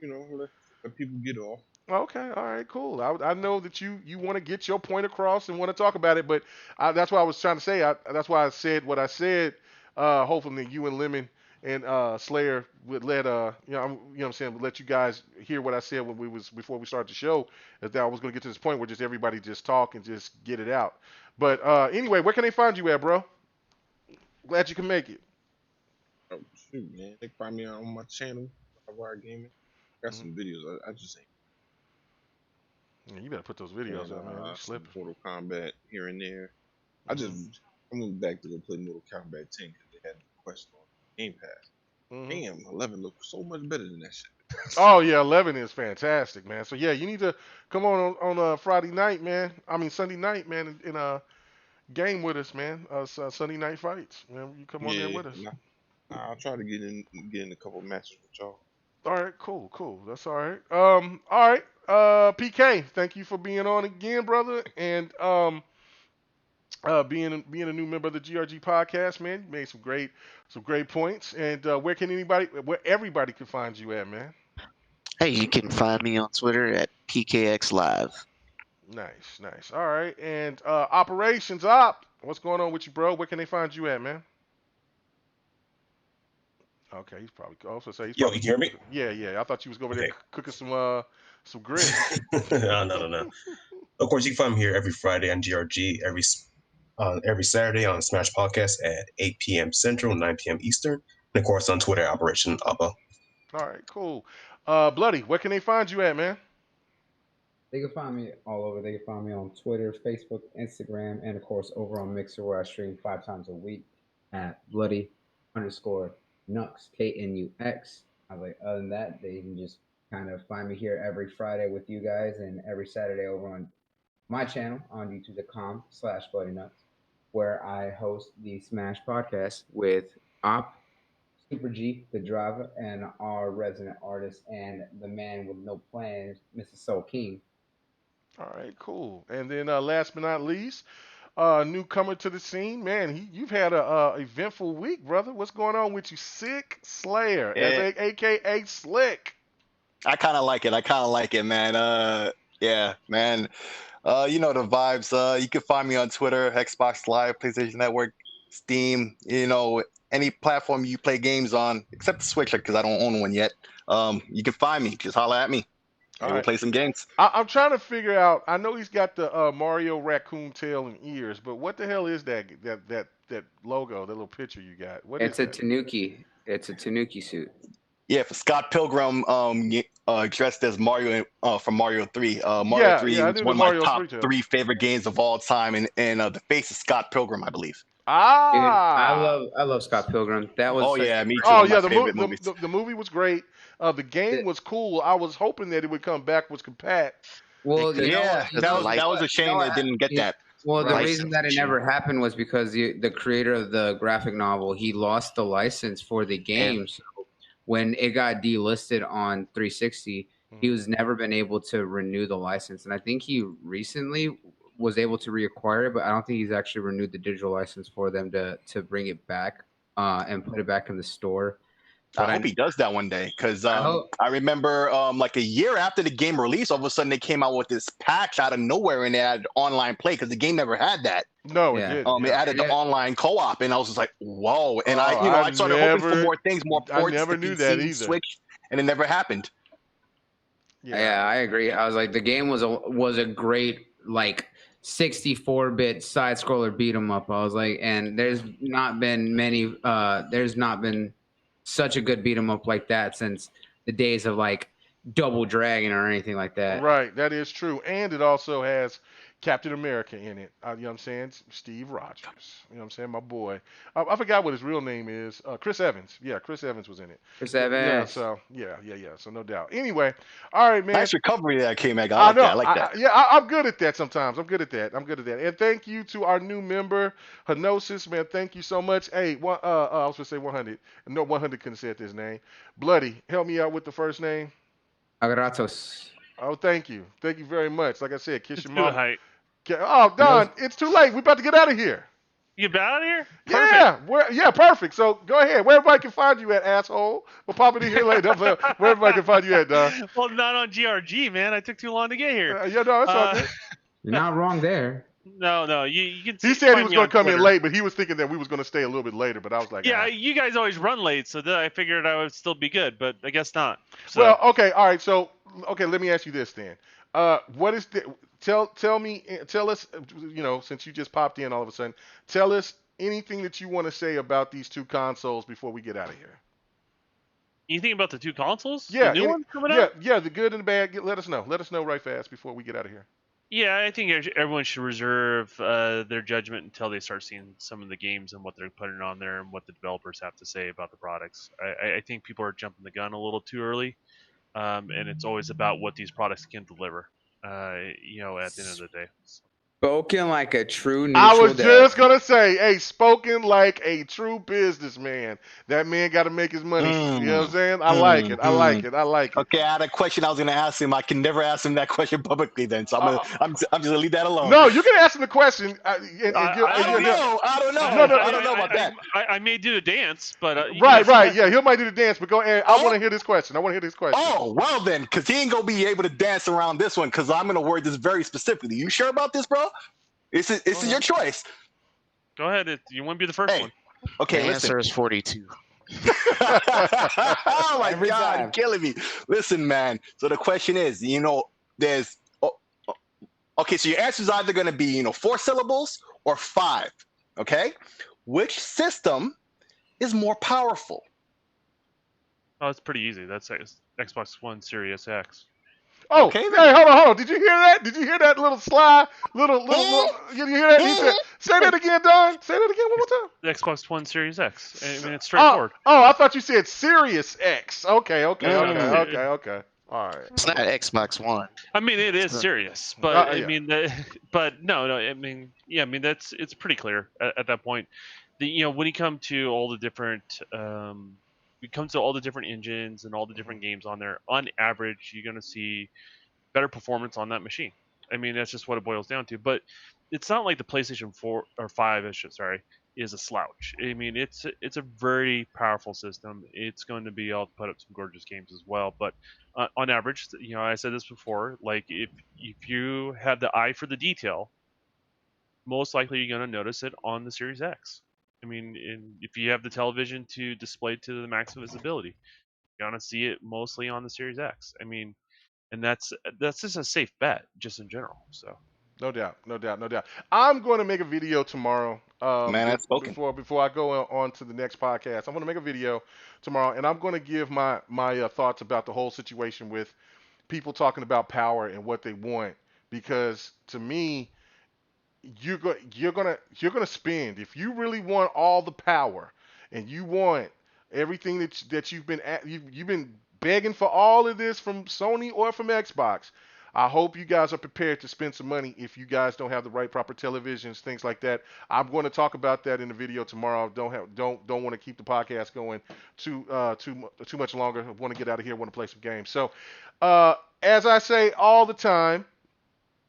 know, let people get off. Okay, all right, cool. I know that you want to get your point across and want to talk about it, but that's what I was trying to say. That's why I said what I said. Hopefully you and Lemon and Slayer would let you know what I'm saying, would let you guys hear what I said before we started the show. That I was going to get to this point where just everybody just talk and just get it out. But anyway, where can they find you at, bro? Glad you can make it. Oh shoot, man! They find me on my channel, Wire Gaming. Got some videos. I just ain't. Yeah, you better put those videos out, man. You're slipping. Mortal Kombat here and there. I moved back to go play Mortal Kombat 10 because they had a quest on Game Pass. Damn, 11 looked so much better than that shit. Oh yeah, 11 is fantastic, man. So yeah, you need to come on Friday night, man. I mean Sunday night, man, and game with us, man. Sunday night fights, man. You come on there Yeah, with us. I'll try to get in a couple matches with y'all. All right, cool. That's all right. All right. PK, thank you for being on again, brother, and being a new member of the GRG podcast, man. You made some great points. And where everybody can find you at, man? Hey, you can find me on Twitter at PKX Live. Nice. All right. And operations op, what's going on with you, bro? Where can they find you at, man? Okay, he's probably also say he's Yo, probably you hear me? Yeah. I thought you was over there Okay. cooking some grits. No. Of course, you can find me here every Friday on GRG, every Saturday on Smash Podcast at 8 p.m. Central, 9 p.m. Eastern, and of course on Twitter, Operation Appa. All right, cool. Bloody, where can they find you at, man? They can find me all over. They can find me on Twitter, Facebook, Instagram, and of course over on Mixer, where I stream 5 times a week at bloody_nux, KNUX. I was like, other than that, they can just kind of find me here every Friday with you guys and every Saturday over on my channel on youtube.com/bloodynuts, where I host the Smash podcast with Op, Super G, the driver, and our resident artist and the man with no plans, Mr. Soul King. All right, cool. And then last but not least, newcomer to the scene, man. You've had a eventful week, brother. What's going on with you, Sick Slayer, aka Slick? I kind of like it, man. Yeah, man. You know the vibes. You can find me on Twitter, Xbox Live, PlayStation Network, Steam. You know, any platform you play games on, except the Switch, because I don't own one yet. You can find me. Just holler at me. And we'll play some games. I'm trying to figure out. I know he's got the Mario raccoon tail and ears, but what the hell is that logo, that little picture you got? It's a Tanuki. It's a Tanuki suit. Yeah, for Scott Pilgrim, dressed as Mario from Mario 3. Mario 3 is one of my top 3 favorite games of all time, and the face is Scott Pilgrim, I believe. Ah, I love Scott Pilgrim. That was me too. Oh yeah, the movie was great. The game was cool. I was hoping that it would come back was compact. Well, that was a shame it didn't get that. Well, the reason that it never happened was because the creator of the graphic novel, he lost the license for the game. So when it got delisted on 360, he was never been able to renew the license. And I think he recently was able to reacquire it, but I don't think he's actually renewed the digital license for them to bring it back and put it back in the store. But I hope he does that one day, because I remember like a year after the game release, all of a sudden they came out with this patch out of nowhere and they added online play, because the game never had that. No, it didn't. It added the online co-op, and I was just like, whoa. And I started hoping for more things, more ports. I never knew that either. Switch, and it never happened. Yeah, I agree. I was like, the game was a great 64-bit side scroller beat 'em up. I was like, and there's not been such a good beat 'em up like that since the days of Double Dragon or anything like that. Right, that is true. And it also has Captain America in it. You know what I'm saying? Steve Rogers. You know what I'm saying? My boy. I forgot what his real name is. Chris Evans. Yeah, Chris Evans was in it. Chris Evans. Yeah, so yeah. So no doubt. Anyway, all right, man. Nice recovery that came back. I like that. I'm good at that sometimes. I'm good at that. And thank you to our new member, Henosis, man. Thank you so much. Hey, I was gonna say 100. No, 100 couldn't say his name. Bloody, help me out with the first name. Agratos. Oh, thank you. Thank you very much. Like I said, kiss your mom. Height. Oh, Don, it's too late. We're about to get out of here. You out of here? Perfect. Yeah, perfect. So go ahead. Where everybody can find you at, asshole. We'll pop it in here later. Where everybody can find you at, Don. Well, not on GRG, man. I took too long to get here. Yeah, no, that's all good. You're not wrong there. No. You can. He said he was going to come in late, but he was thinking that we was going to stay a little bit later. But I was like, yeah, you guys always run late, so I figured I would still be good, but I guess not. So. Well, okay, all right. So, let me ask you this then. What is the tell us, since you just popped in all of a sudden, tell us anything that you want to say about these two consoles before we get out of here. Anything about the two consoles? Yeah, the new ones coming out? Yeah, the good and the bad. Let us know right fast before we get out of here. Yeah, I think everyone should reserve their judgment until they start seeing some of the games and what they're putting on there and what the developers have to say about the products. I think people are jumping the gun a little too early. and it's always about what these products can deliver. You know, at the end of the day. Spoken like a true I neutral was just dev. gonna say, hey, spoken like a true businessman. That man got to make his money. You know what I'm saying? I like it. I like it. I like it. Okay, I had a question I was gonna ask him. I can never ask him that question publicly, then. So I'm just gonna leave that alone. No, you can ask him the question. I don't know. I don't know. No, I don't know about that. I may do the dance, but right. Yeah, he might do the dance, but go ahead. I want to hear this question. Oh, well then, because he ain't gonna be able to dance around this one, because I'm gonna word this very specifically. You sure about this, bro? This is your choice. Go ahead. You want to be the first one? Okay, the listen. answer is 42. Oh my Every God, time. you're killing me. Listen, man. So the question is, there's okay. So your answer is either going to be 4 syllables or 5. Okay, which system is more powerful? Oh, it's pretty easy. That's Xbox One Series X. Oh, Okay, hey, hold on. Did you hear that? Did you hear that little sly, little? Did you hear that? He said, "Say that again, Don. Say that again one more time." The Xbox One Series X. I mean, it's straightforward. Oh, I thought you said Sirius X. Okay. All right. It's not Xbox One. I mean, it is serious, but yeah. I mean, but no. I mean, yeah. I mean, it's pretty clear at that point. When you come to all the different, engines and all the different games on there, on average, you're gonna see better performance on that machine. I mean, that's just what it boils down to. But it's not like the PlayStation 4 or 5, is a slouch. I mean, it's a very powerful system. It's going to be able to put up some gorgeous games as well. But on average, I said this before. Like if you have the eye for the detail, most likely you're going to notice it on the Series X. I mean, if you have the television to display to the maximum visibility, you're going to see it mostly on the Series X. I mean, and that's just a safe bet, just in general. So. No doubt. I'm going to make a video tomorrow. Man, that's spoken. Before I go on to the next podcast, I'm going to make a video tomorrow, and I'm going to give my thoughts about the whole situation with people talking about power and what they want. Because to me, you're gonna spend, if you really want all the power and you want everything that you've been begging for, all of this from Sony or from Xbox. I hope you guys are prepared to spend some money if you guys don't have the right proper televisions, things like that. I'm going to talk about that in the video tomorrow. Don't want to keep the podcast going too much longer. I want to get out of here. Want to play some games. So, as I say all the time,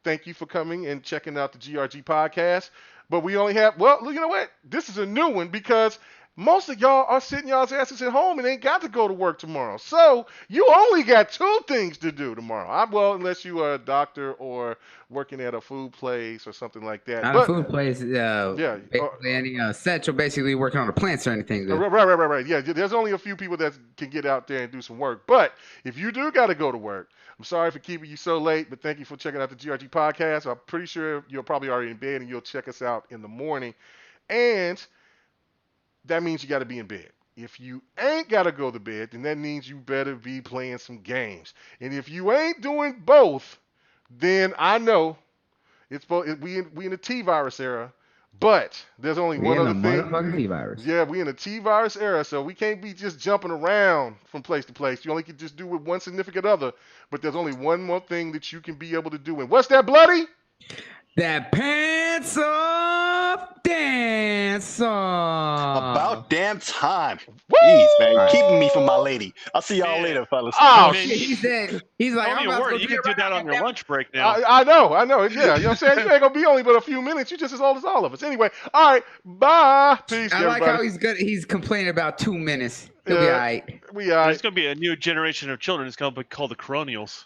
thank you for coming and checking out the GRG podcast. But we only have, well, you know what? This is a new one because most of y'all are sitting y'all's asses at home and ain't got to go to work tomorrow. So you only got 2 things to do tomorrow. Well, unless you are a doctor or working at a food place or something like that. Not a food place. Basically any essential, basically working on the plants or anything. Right. Yeah, there's only a few people that can get out there and do some work. But if you do got to go to work, I'm sorry for keeping you so late, but thank you for checking out the GRG podcast. I'm pretty sure you're probably already in bed and you'll check us out in the morning. And that means you got to be in bed. If you ain't got to go to bed, then that means you better be playing some games. And if you ain't doing both, then I know we in the T-virus era. But there's only one other thing. Motherfucking T-virus. Yeah, we in the T-virus era, so we can't be just jumping around from place to place. You only can just do with one significant other. But there's only one more thing that you can be able to do. And what's that, Bloody? That pants off dance off. About damn time. Jeez, man, you're keeping me from my lady. I'll see y'all later, fellas. Oh, he's like, I'm about to go you can do that on your lunch break now. I know. Yeah, you know what I'm saying? You ain't gonna be only but a few minutes. You're just as old as all of us. Anyway, all right, bye. Peace. I like everybody. how he's complaining about 2 minutes. He'll be all right. We all right. There's gonna be a new generation of children. It's gonna be called the Coronials.